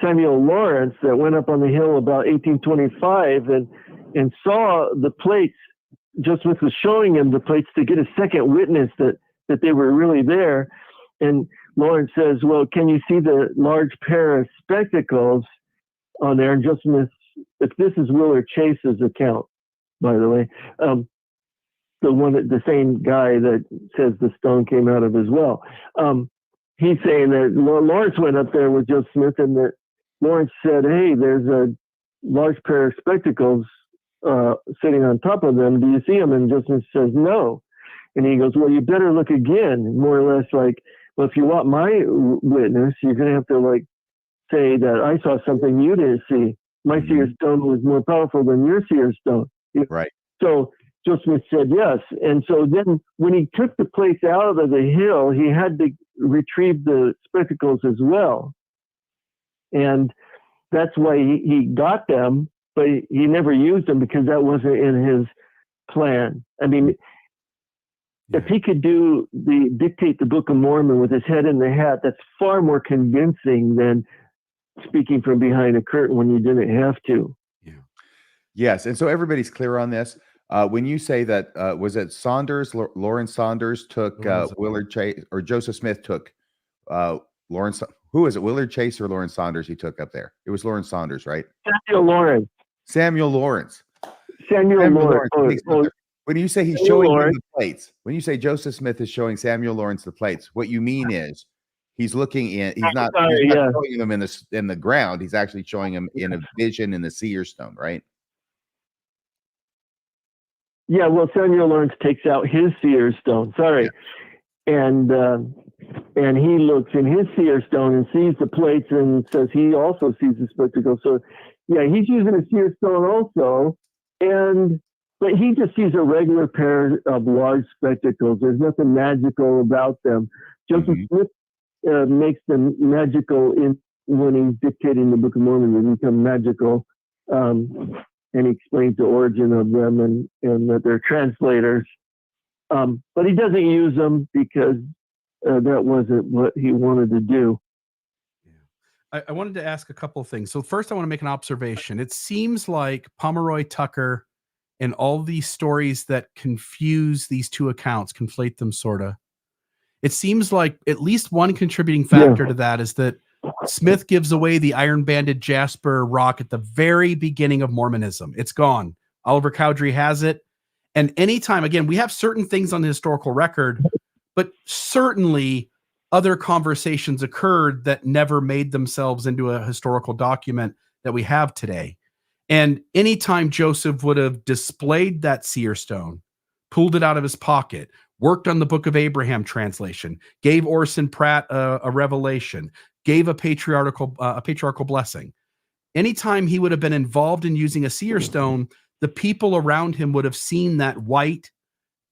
Samuel Lawrence, that went up on the hill about 1825 and saw the plates. Joseph Smith was showing him the plates to get a second witness that they were really there. And Lawrence says, well, can you see the large pair of spectacles on there? And Joseph Smith, if this is Willard Chase's account, by the way, the same guy that says the stone came out of his well. He's saying that Lawrence went up there with Joseph Smith, and that Lawrence said, hey, there's a large pair of spectacles sitting on top of them. Do you see them? And Joseph Smith says, no. And he goes, well, you better look again. More or less like, well, if you want my witness, you're going to have to say that I saw something you didn't see. My seer stone was more powerful than your seer stone. Right. So Joe Smith said yes. And so then when he took the plates out of the hill, he had to retrieve the spectacles as well. And that's why he got them, but he never used them because that wasn't in his plan. I mean, if he could dictate the Book of Mormon with his head in the hat, that's far more convincing than speaking from behind a curtain when you didn't have to. Yeah. Yes. And so everybody's clear on this. When you say that, was it Saunders, Lawrence Saunders took Willard Chase, or Joseph Smith took Lawrence? Who was it? Willard Chase or Lawrence Saunders he took up there? It was Lawrence Saunders, right? Samuel Lawrence. Samuel Lawrence. When you say he's showing him the plates, when you say Joseph Smith is showing Samuel Lawrence the plates, what you mean is he's looking in. He's not showing them in the ground. He's actually showing him in a vision in the Seer Stone, right? Yeah. Well, Samuel Lawrence takes out his Seer Stone. Sorry, and he looks in his Seer Stone and sees the plates and says he also sees the spectacle. So, yeah, he's using a Seer Stone also, but he just sees a regular pair of large spectacles. There's nothing magical about them. Joseph Smith makes them magical when he's dictating the Book of Mormon. They become magical, and he explains the origin of them and that they're translators. But he doesn't use them because that wasn't what he wanted to do. I wanted to ask a couple of things. So first, I want to make an observation. It seems like Pomeroy Tucker and all these stories that confuse these two accounts, conflate them sort of. It seems like at least one contributing factor to that is that Smith gives away the iron-banded jasper rock at the very beginning of Mormonism. It's gone. Oliver Cowdery has it. And anytime, again, we have certain things on the historical record, but certainly other conversations occurred that never made themselves into a historical document that we have today. And anytime Joseph would have displayed that Seer Stone, pulled it out of his pocket, worked on the Book of Abraham translation, gave Orson Pratt a revelation, gave a patriarchal blessing. Anytime he would have been involved in using a Seer Stone, the people around him would have seen that white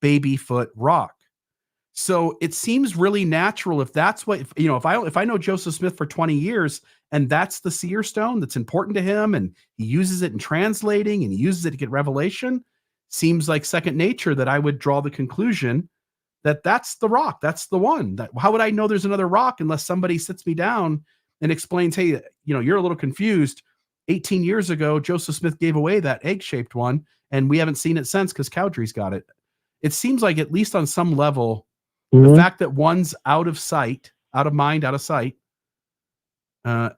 baby foot rock. So it seems really natural if that's what, if I know Joseph Smith for 20 years and that's the Seer Stone that's important to him and he uses it in translating and he uses it to get revelation, seems like second nature that I would draw the conclusion that that's the rock. That's the one. How would I know there's another rock unless somebody sits me down and explains, hey, you're a little confused. 18 years ago, Joseph Smith gave away that egg-shaped one and we haven't seen it since because Cowdery's got it. It seems like at least on some level, the fact that one's out of sight, out of mind, out of sight, and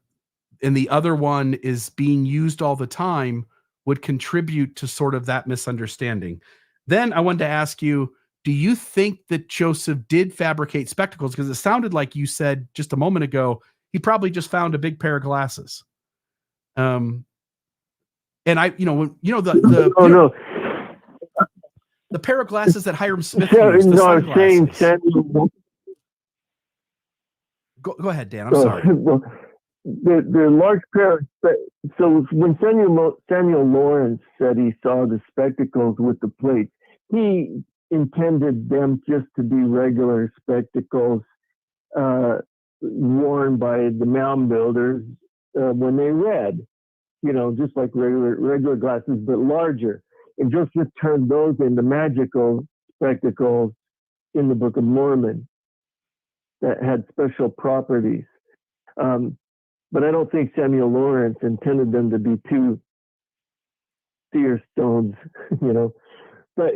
the other one is being used all the time would contribute to sort of that misunderstanding. Then I wanted to ask you, do you think that Joseph did fabricate spectacles? Because it sounded like you said just a moment ago, he probably just found a big pair of glasses. And the pair of glasses that Hiram Smith used, the sunglasses. Go ahead, Dan. I'm sorry. Well, the large pair. So when Samuel Lawrence said he saw the spectacles with the plates, he intended them just to be regular spectacles worn by the mound builders when they read. Just like regular glasses, but larger. And Joseph turned those into magical spectacles in the Book of Mormon that had special properties. But I don't think Samuel Lawrence intended them to be two Seer Stones, But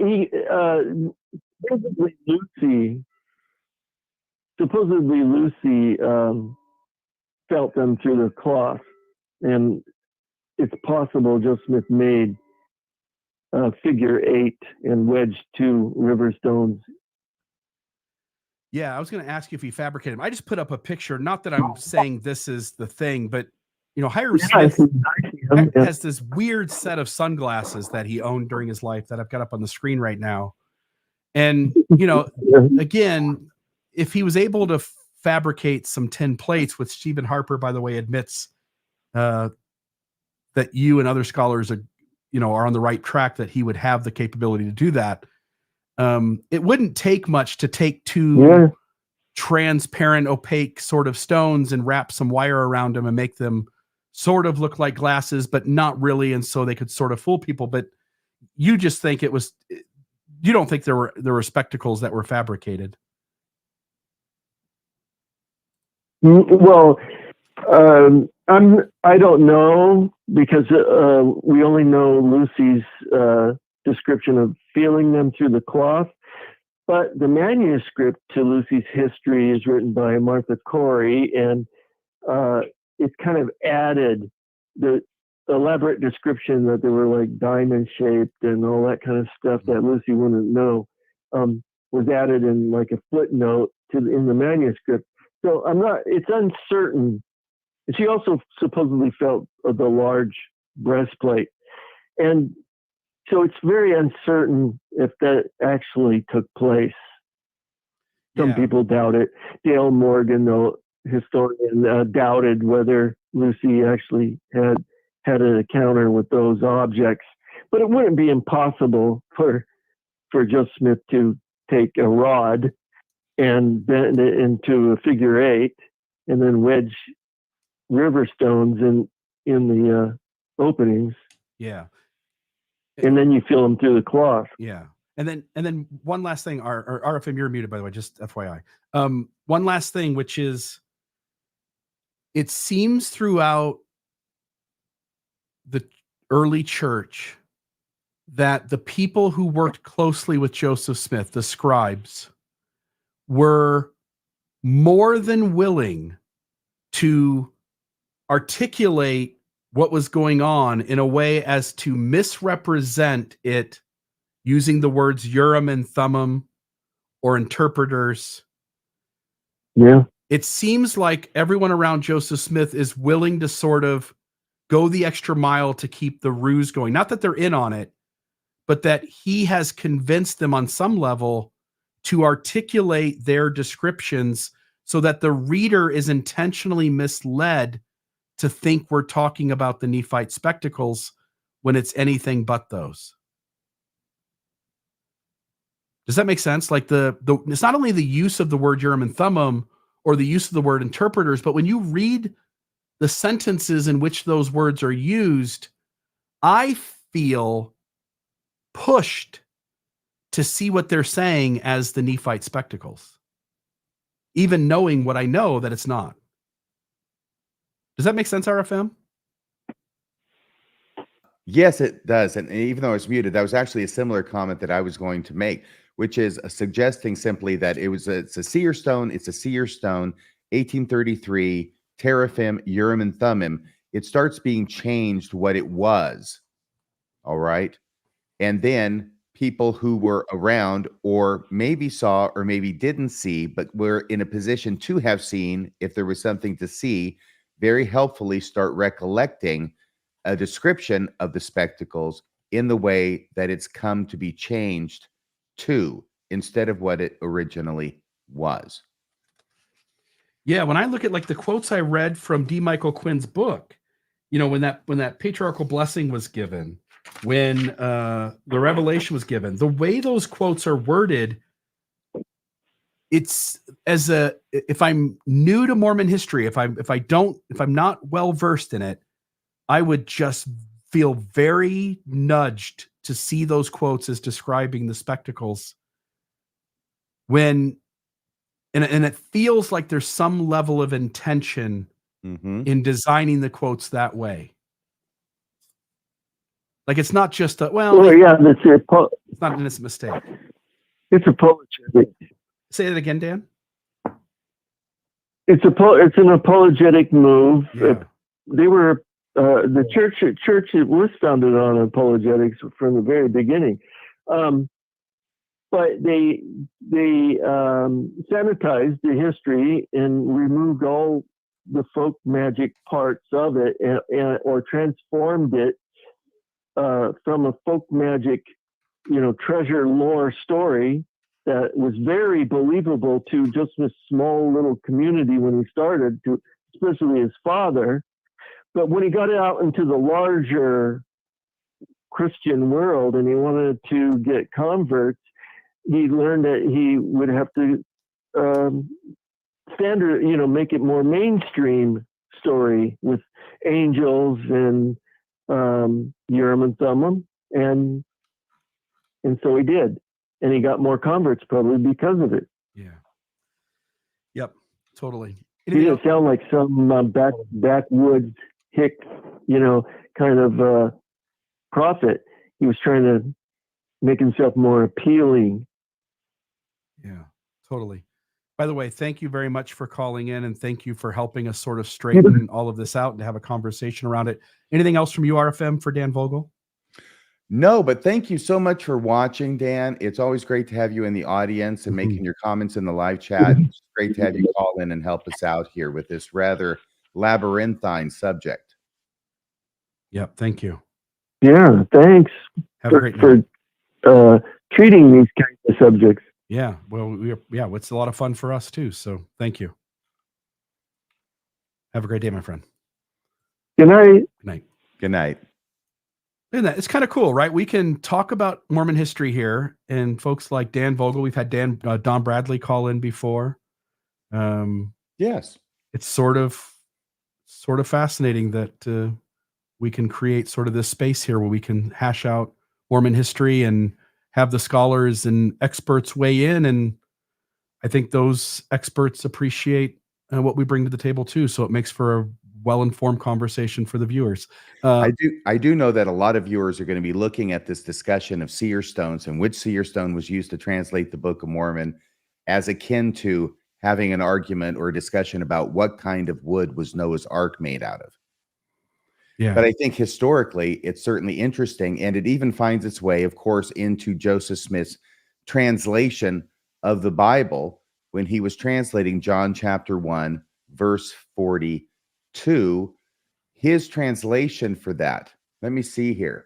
supposedly Lucy felt them through the cloth. And it's possible Joe Smith made figure 8 and wedged 2 river stones. Yeah, I was going to ask you if he fabricated them. I just put up a picture. Not that I'm saying this is the thing, but Hiram Smith has this weird set of sunglasses that he owned during his life that I've got up on the screen right now. And again, if he was able to fabricate some tin plates, which Stephen Harper, by the way, admits that you and other scholars are on the right track, that he would have the capability to do that. It wouldn't take much to take two transparent, opaque sort of stones and wrap some wire around them and make them sort of look like glasses, but not really. And so they could sort of fool people. But you just think you don't think there were spectacles that were fabricated. Well, I don't know, because we only know Lucy's description of feeling them through the cloth. But the manuscript to Lucy's history is written by Martha Corey, and it's kind of added the elaborate description that they were like diamond shaped and all that kind of stuff that Lucy wouldn't know, was added in like a footnote in the manuscript. So it's uncertain. She also supposedly felt the large breastplate. And so it's very uncertain if that actually took place. Some people doubt it. Dale Morgan, the historian, doubted whether Lucy actually had an encounter with those objects. But it wouldn't be impossible for Joseph Smith to take a rod and bend it into a figure eight and then wedge river stones in the openings. Yeah. And then you feel them through the cloth. Yeah. And then one last thing, RFM, you're muted, by the way, just FYI. One last thing, which is, it seems throughout the early church that the people who worked closely with Joseph Smith, the scribes, were more than willing to articulate what was going on in a way as to misrepresent it using the words Urim and Thummim or interpreters. Yeah. It seems like everyone around Joseph Smith is willing to sort of go the extra mile to keep the ruse going. Not that they're in on it, but that he has convinced them on some level to articulate their descriptions so that the reader is intentionally misled to think we're talking about the Nephite spectacles when it's anything but those. Does that make sense? Like it's not only the use of the word Urim and Thummim or the use of the word interpreters, but when you read the sentences in which those words are used, I feel pushed to see what they're saying as the Nephite spectacles, even knowing what I know that it's not. Does that make sense, RFM? Yes, it does. And even though I was muted, that was actually a similar comment that I was going to make, which is suggesting simply that it's a Seer Stone. It's a Seer Stone, 1833, Teraphim, Urim and Thummim. It starts being changed what it was. All right. And then people who were around or maybe saw or maybe didn't see, but were in a position to have seen, if there was something to see, very helpfully start recollecting a description of the spectacles in the way that it's come to be changed to, instead of what it originally was. Yeah, when I look at like the quotes I read from D. Michael Quinn's book, when that patriarchal blessing was given, when the revelation was given, the way those quotes are worded, it's if I'm new to Mormon history, if I'm not well versed in it, I would just feel very nudged to see those quotes as describing the spectacles and it feels like there's some level of intention in designing the quotes that way. Like it's not just it's not an innocent mistake. It's apologetic. Say it again, Dan. It's an apologetic move. Yeah. They were the church was founded on apologetics from the very beginning, but they sanitized the history and removed all the folk magic parts of it, or transformed it from a folk magic, treasure lore story that was very believable to just a small little community when he started, especially his father. But when he got out into the larger Christian world and he wanted to get converts, he learned that he would have to make it more mainstream story with angels and Urim and Thummim, and so he did, and he got more converts probably because of it. Yeah. Yep. Totally. He didn't sound like some backwoods hick, kind of prophet. He was trying to make himself more appealing. Yeah, totally. By the way, thank you very much for calling in, and thank you for helping us sort of straighten all of this out and to have a conversation around it. Anything else from you, RFM, for Dan Vogel? No, but thank you so much for watching, Dan. It's always great to have you in the audience and making your comments in the live chat. It's great to have you call in and help us out here with this rather labyrinthine subject. Yep, thank you. Yeah, thanks. Have a great night. For treating these kinds of subjects. Yeah, well, it's a lot of fun for us too. So thank you. Have a great day, my friend. Good night. Good night. Good night. Isn't that? It's kind of cool, right? We can talk about Mormon history here, and folks like Dan Vogel. We've had Don Bradley call in before. Yes, it's sort of fascinating that we can create sort of this space here where we can hash out Mormon history and have the scholars and experts weigh in, and I think those experts appreciate what we bring to the table too. So it makes for a well-informed conversation for the viewers. I do know that a lot of viewers are going to be looking at this discussion of seer stones and which seer stone was used to translate the Book of Mormon as akin to having an argument or a discussion about what kind of wood was Noah's Ark made out of. Yeah. But I think historically, it's certainly interesting, and it even finds its way, of course, into Joseph Smith's translation of the Bible when he was translating John chapter 1, verse 42. His translation for that, let me see here.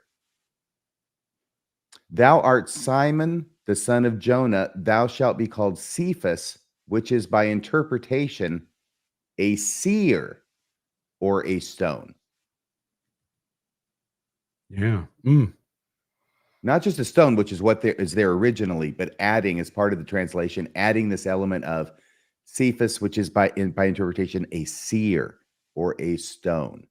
Thou art Simon, the son of Jonah. Thou shalt be called Cephas, which is by interpretation a seer or a stone. Yeah. Not just a stone, which is what is there originally, but adding as part of the translation, adding this element of Cephas, which is by interpretation a seer or a stone.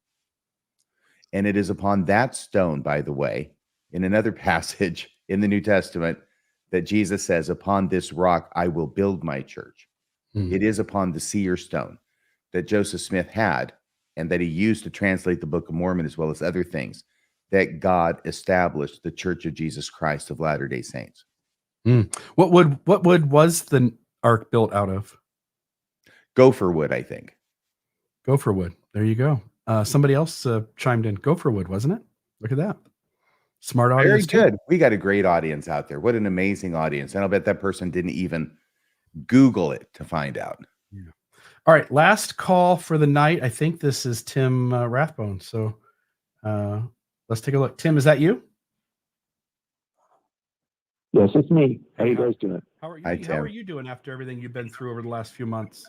And it is upon that stone, by the way, in another passage in the New Testament, that Jesus says, upon this rock I will build my church. It is upon the seer stone that Joseph Smith had and that he used to translate the Book of Mormon, as well as other things, that God established the Church of Jesus Christ of Latter-day Saints. What wood was the ark built out of? Gopher wood, I think. Gopher wood. There you go. Somebody else chimed in. Gopher wood, wasn't it? Look at that. Smart audience. Very good. We got a great audience out there. What an amazing audience. And I'll bet that person didn't even Google it to find out. Yeah. All right. Last call for the night. I think this is Tim Rathbone. So let's take a look. Tim, is that you? Yes, it's me. How you guys doing? How are you doing after everything you've been through over the last few months?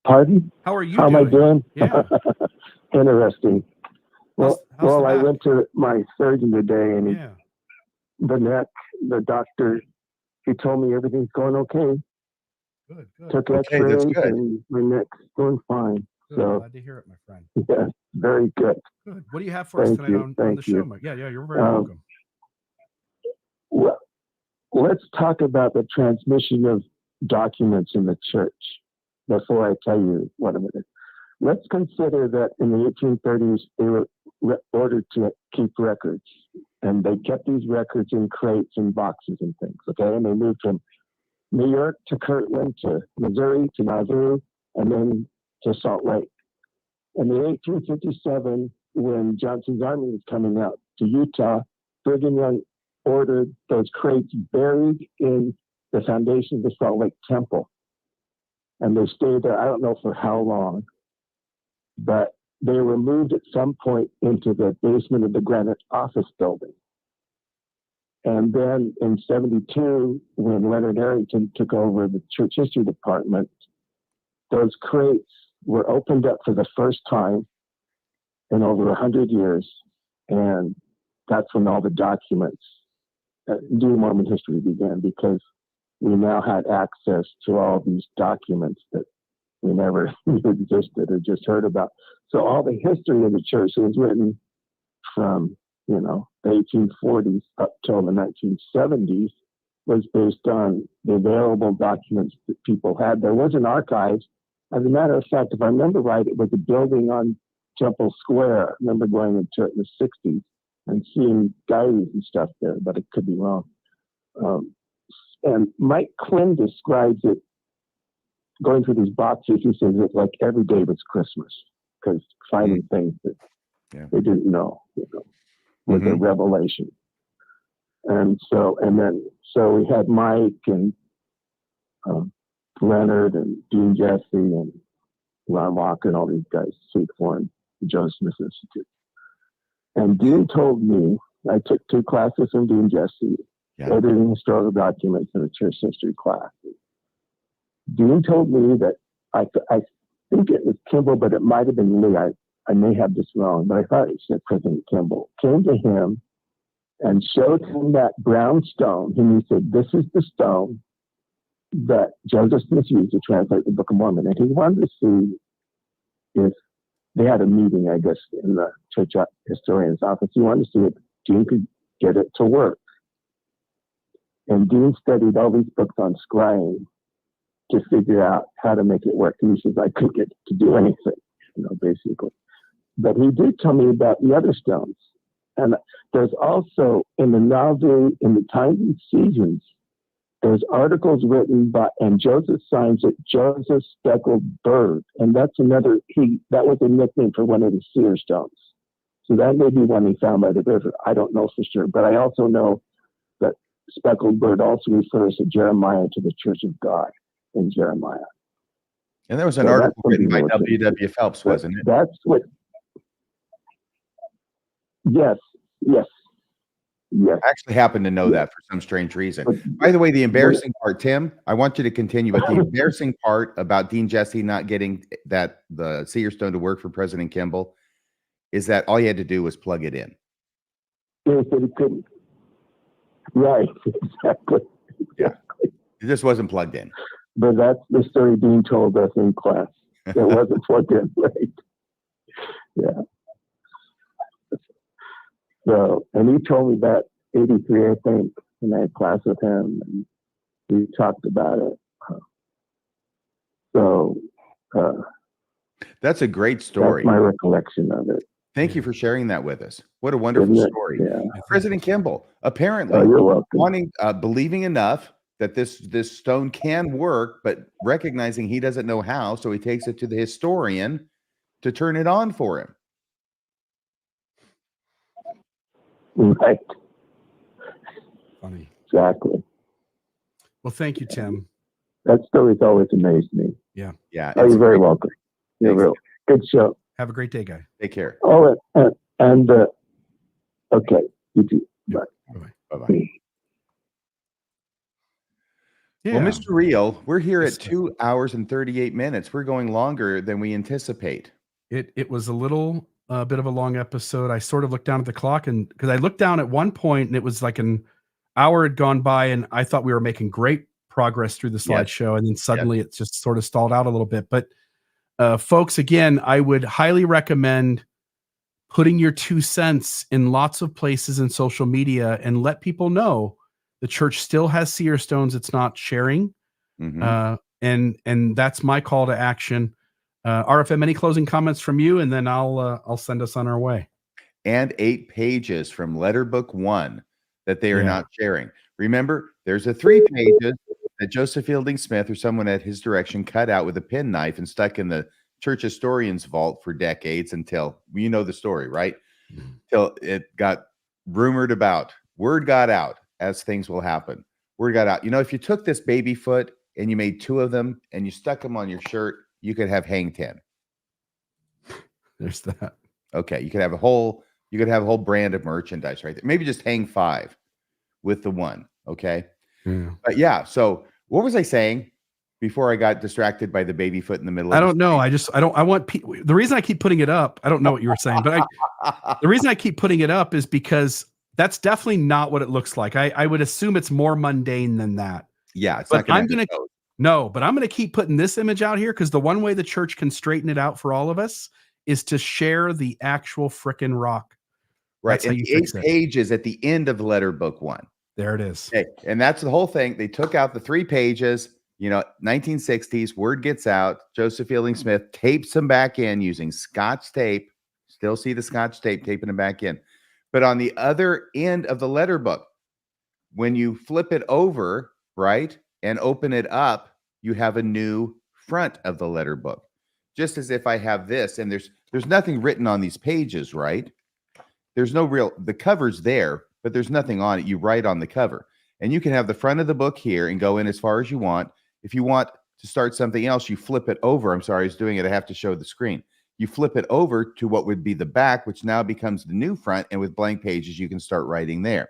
Pardon? How are you doing? How am I doing? Yeah. Interesting. How's I went to my surgeon today, and the doctor, he told me everything's going okay. Good. Took X-rays, and my neck's going fine. Good. So, Glad to hear it, my friend. Yeah, very good. Good. What do you have for us tonight on the show, Mike? Yeah, you're very welcome. Well, let's talk about the transmission of documents in the church before I tell you what I'm going to. Let's consider that in the 1830s, they were ordered to keep records, and they kept these records in crates and boxes and things, okay? And they moved from New York to Kirtland to Missouri to Nauvoo, and then to Salt Lake. And in 1857, when Johnson's army was coming out to Utah, Brigham Young ordered those crates buried in the foundation of the Salt Lake Temple. And they stayed there, I don't know for how long, but they were moved at some point into the basement of the Granite Office Building. And then in 72, when Leonard Arrington took over the church history department, those crates were opened up for the first time, in over 100 years. And that's when all the documents, new Mormon history began, because we now had access to all these documents that we never knew existed or just heard about. So all the history of the church was written from, the 1840s up till the 1970s was based on the available documents that people had. There was an archive. As a matter of fact, if I remember right, it was a building on Temple Square. I remember going into it in the 60s and seeing diaries and stuff there, but it could be wrong. And Mike Quinn describes it, going through these boxes, he says it's like every day was Christmas, because finding things that they didn't know, was a revelation. And so we had Mike and Leonard and Dean Jesse and Ron Walker and all these guys, Sweet Foreign, Joe Smith Institute. And Dean told me, I took 2 classes from Dean Jesse, editing historical documents in a church history class. Dean told me that I think it was Kimball, but it might have been Lee. I may have this wrong, but I thought it said President Kimball came to him and showed him that brown stone. And he said, "This is the stone that Joseph Smith used to translate the Book of Mormon." And he wanted to see if they had a meeting, I guess, in the church historian's office. He wanted to see if Dean could get it to work. And Dean studied all these books on scrying to figure out how to make it work. And he says, "I couldn't get to do anything," basically. But he did tell me about the other stones. And there's also, in the Nauvoo, in the Times and Seasons, there's articles written by, and Joseph signs it, Joseph Speckled Bird. And that's another, that was a nickname for one of the Seer Stones. So that may be one he found by the river. I don't know for sure. But I also know that Speckled Bird also refers to Jeremiah, to the Church of God in Jeremiah. And there was an article written by W.W. Phelps, wasn't it? That's what. Yes. I actually happen to know that for some strange reason. By the way, the embarrassing part, Tim, I want you to continue, but the embarrassing part about Dean Jesse not getting the Seer Stone to work for President Kimball is that all you had to do was plug it in. Yes, but he couldn't. Right, exactly. Yeah, it just wasn't plugged in. But that's the story Dean told us in class. It wasn't plugged in, right? Yeah. So, and he told me that 83, I think, and I had class with him, and we talked about it. That's a great story. That's my recollection of it. Thank you for sharing that with us. What a wonderful story. Yeah. President Kimball, apparently, you're welcome. Believing enough that this stone can work, but recognizing he doesn't know how, so he takes it to the historian to turn it on for him. Right. Funny. Exactly. Well, thank you, Tim. That story's always amazed me. Yeah. Oh, you're very welcome. You're real. Good show. Have a great day, guy. Take care. Oh, and okay. You too. Bye. Bye-bye. Yeah. Well, Mr. Real, we're here at 2 hours and 38 minutes. We're going longer than we anticipate. It was a little bit of a long episode. I sort of looked down at the clock, and because I looked down at one point and it was like an hour had gone by, and I thought we were making great progress through the slideshow, and then suddenly it just sort of stalled out a little bit. But folks, again, I would highly recommend putting your 2 cents in lots of places in social media and let people know the church still has Seer Stones it's not sharing. And that's my call to action. RFM, any closing comments from you, and then I'll send us on our way. And 8 pages from Letter Book 1 that they are not sharing. Remember, there's a 3 pages that Joseph Fielding Smith or someone at his direction cut out with a penknife and stuck in the church historian's vault for decades until, you know the story, right? Till it got rumored about. Word got out, as things will happen. Word got out. If you took this baby foot and you made 2 of them and you stuck them on your shirt, you could have hang 10. There's that. Okay, you could have a whole brand of merchandise right there. Maybe just hang 5 with the 1. Okay. Yeah. But yeah, so what was I saying before I got distracted by the baby foot in the middle of I don't know. The reason I keep putting it up, I don't know what you were saying, but the reason I keep putting it up is because that's definitely not what it looks like. I would assume it's more mundane than that. Yeah, it's but not I'm going to keep putting this image out here because the one way the church can straighten it out for all of us is to share the actual frickin' rock. Right. And the 8 pages at the end of letter book 1. There it is. Okay. And that's the whole thing. They took out the 3 pages, 1960s, word gets out. Joseph Fielding Smith tapes them back in using Scotch tape. Still see the Scotch tape taping them back in. But on the other end of the letter book, when you flip it over, right, and open it up, you have a new front of the letter book. Just as if I have this, and there's nothing written on these pages, right? There's the cover's there, but there's nothing on it. You write on the cover. And you can have the front of the book here and go in as far as you want. If you want to start something else, you flip it over. I'm sorry, I was doing it. I have to show the screen. You flip it over to what would be the back, which now becomes the new front. And with blank pages, you can start writing there.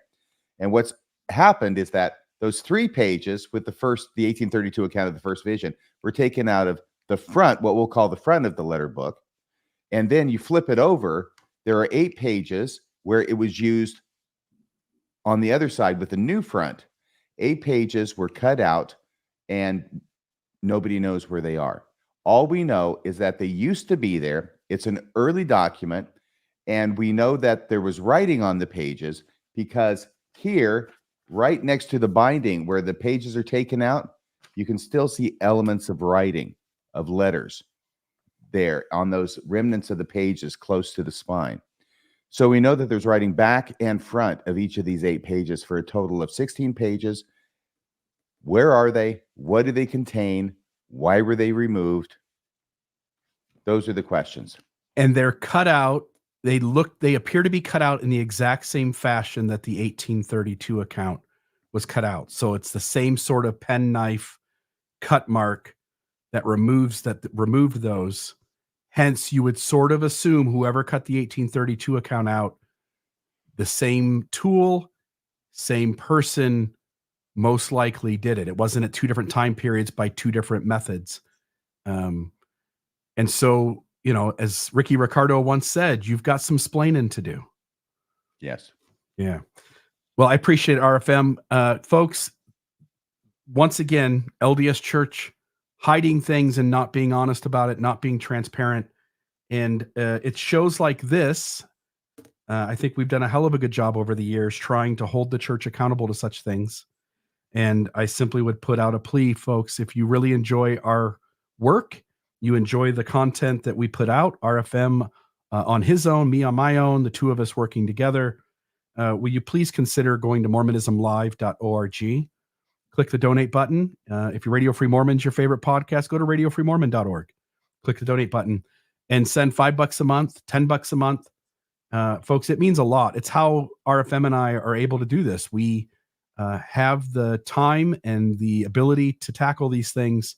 And what's happened is that those 3 pages with the 1832 account of the first vision were taken out of the front, what we'll call the front of the letter book. And then you flip it over. There are 8 pages where it was used on the other side with the new front. 8 pages were cut out and nobody knows where they are. All we know is that they used to be there. It's an early document. And we know that there was writing on the pages because here, right next to the binding where the pages are taken out, you can still see elements of writing, of letters there on those remnants of the pages close to the spine. So we know that there's writing back and front of each of these 8 pages for a total of 16 pages. Where are they? What do they contain? Why were they removed? Those are the questions. And they're cut out. They appear to be cut out in the exact same fashion that the 1832 account was cut out. So it's the same sort of penknife cut mark that removed those. Hence, you would sort of assume whoever cut the 1832 account out, the same tool, same person, most likely did it. It wasn't at 2 different time periods by 2 different methods. And so, as Ricky Ricardo once said, you've got some splaining to do. Yes. Yeah. Well, I appreciate it, RFM. Folks, once again, LDS Church hiding things and not being honest about it, not being transparent. And it shows like this. I think we've done a hell of a good job over the years trying to hold the church accountable to such things. And I simply would put out a plea, folks, if you really enjoy our work, you enjoy the content that we put out, RFM on his own, me on my own, the 2 of us working together, will you please consider going to MormonismLive.org? Click the donate button. If your Radio Free Mormon's your favorite podcast, go to RadioFreeMormon.org. Click the donate button and send $5 a month, $10 a month. Folks, it means a lot. It's how RFM and I are able to do this. We have the time and the ability to tackle these things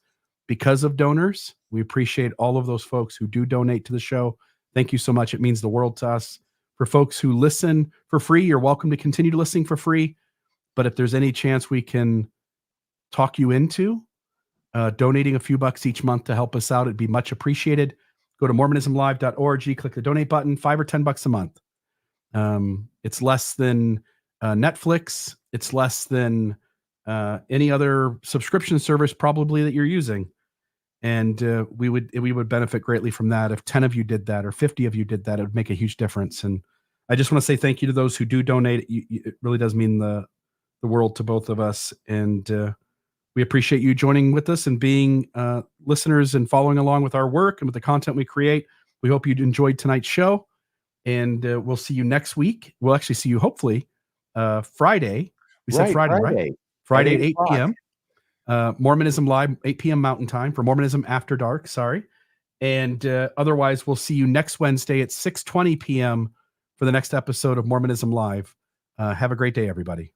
because of donors. We appreciate all of those folks who do donate to the show. Thank you so much. It means the world to us. For folks who listen for free, you're welcome to continue to listen for free. But if there's any chance we can talk you into donating a few bucks each month to help us out, it'd be much appreciated. Go to MormonismLive.org, click the donate button, $5 or $10 a month. It's less than Netflix. It's less than any other subscription service probably that you're using. And we would benefit greatly from that. If 10 of you did that or 50 of you did that, it would make a huge difference. And I just want to say thank you to those who do donate. It really does mean the world to both of us. And we appreciate you joining with us and being listeners and following along with our work and with the content we create. We hope you enjoyed tonight's show. And we'll see you next week. We'll actually see you hopefully Friday. We said Friday, right? Friday at 8 p.m. Mormonism Live, 8 p.m. Mountain Time for Mormonism After Dark. Sorry. And otherwise, we'll see you next Wednesday at 6:20 p.m. for the next episode of Mormonism Live. Have a great day, everybody.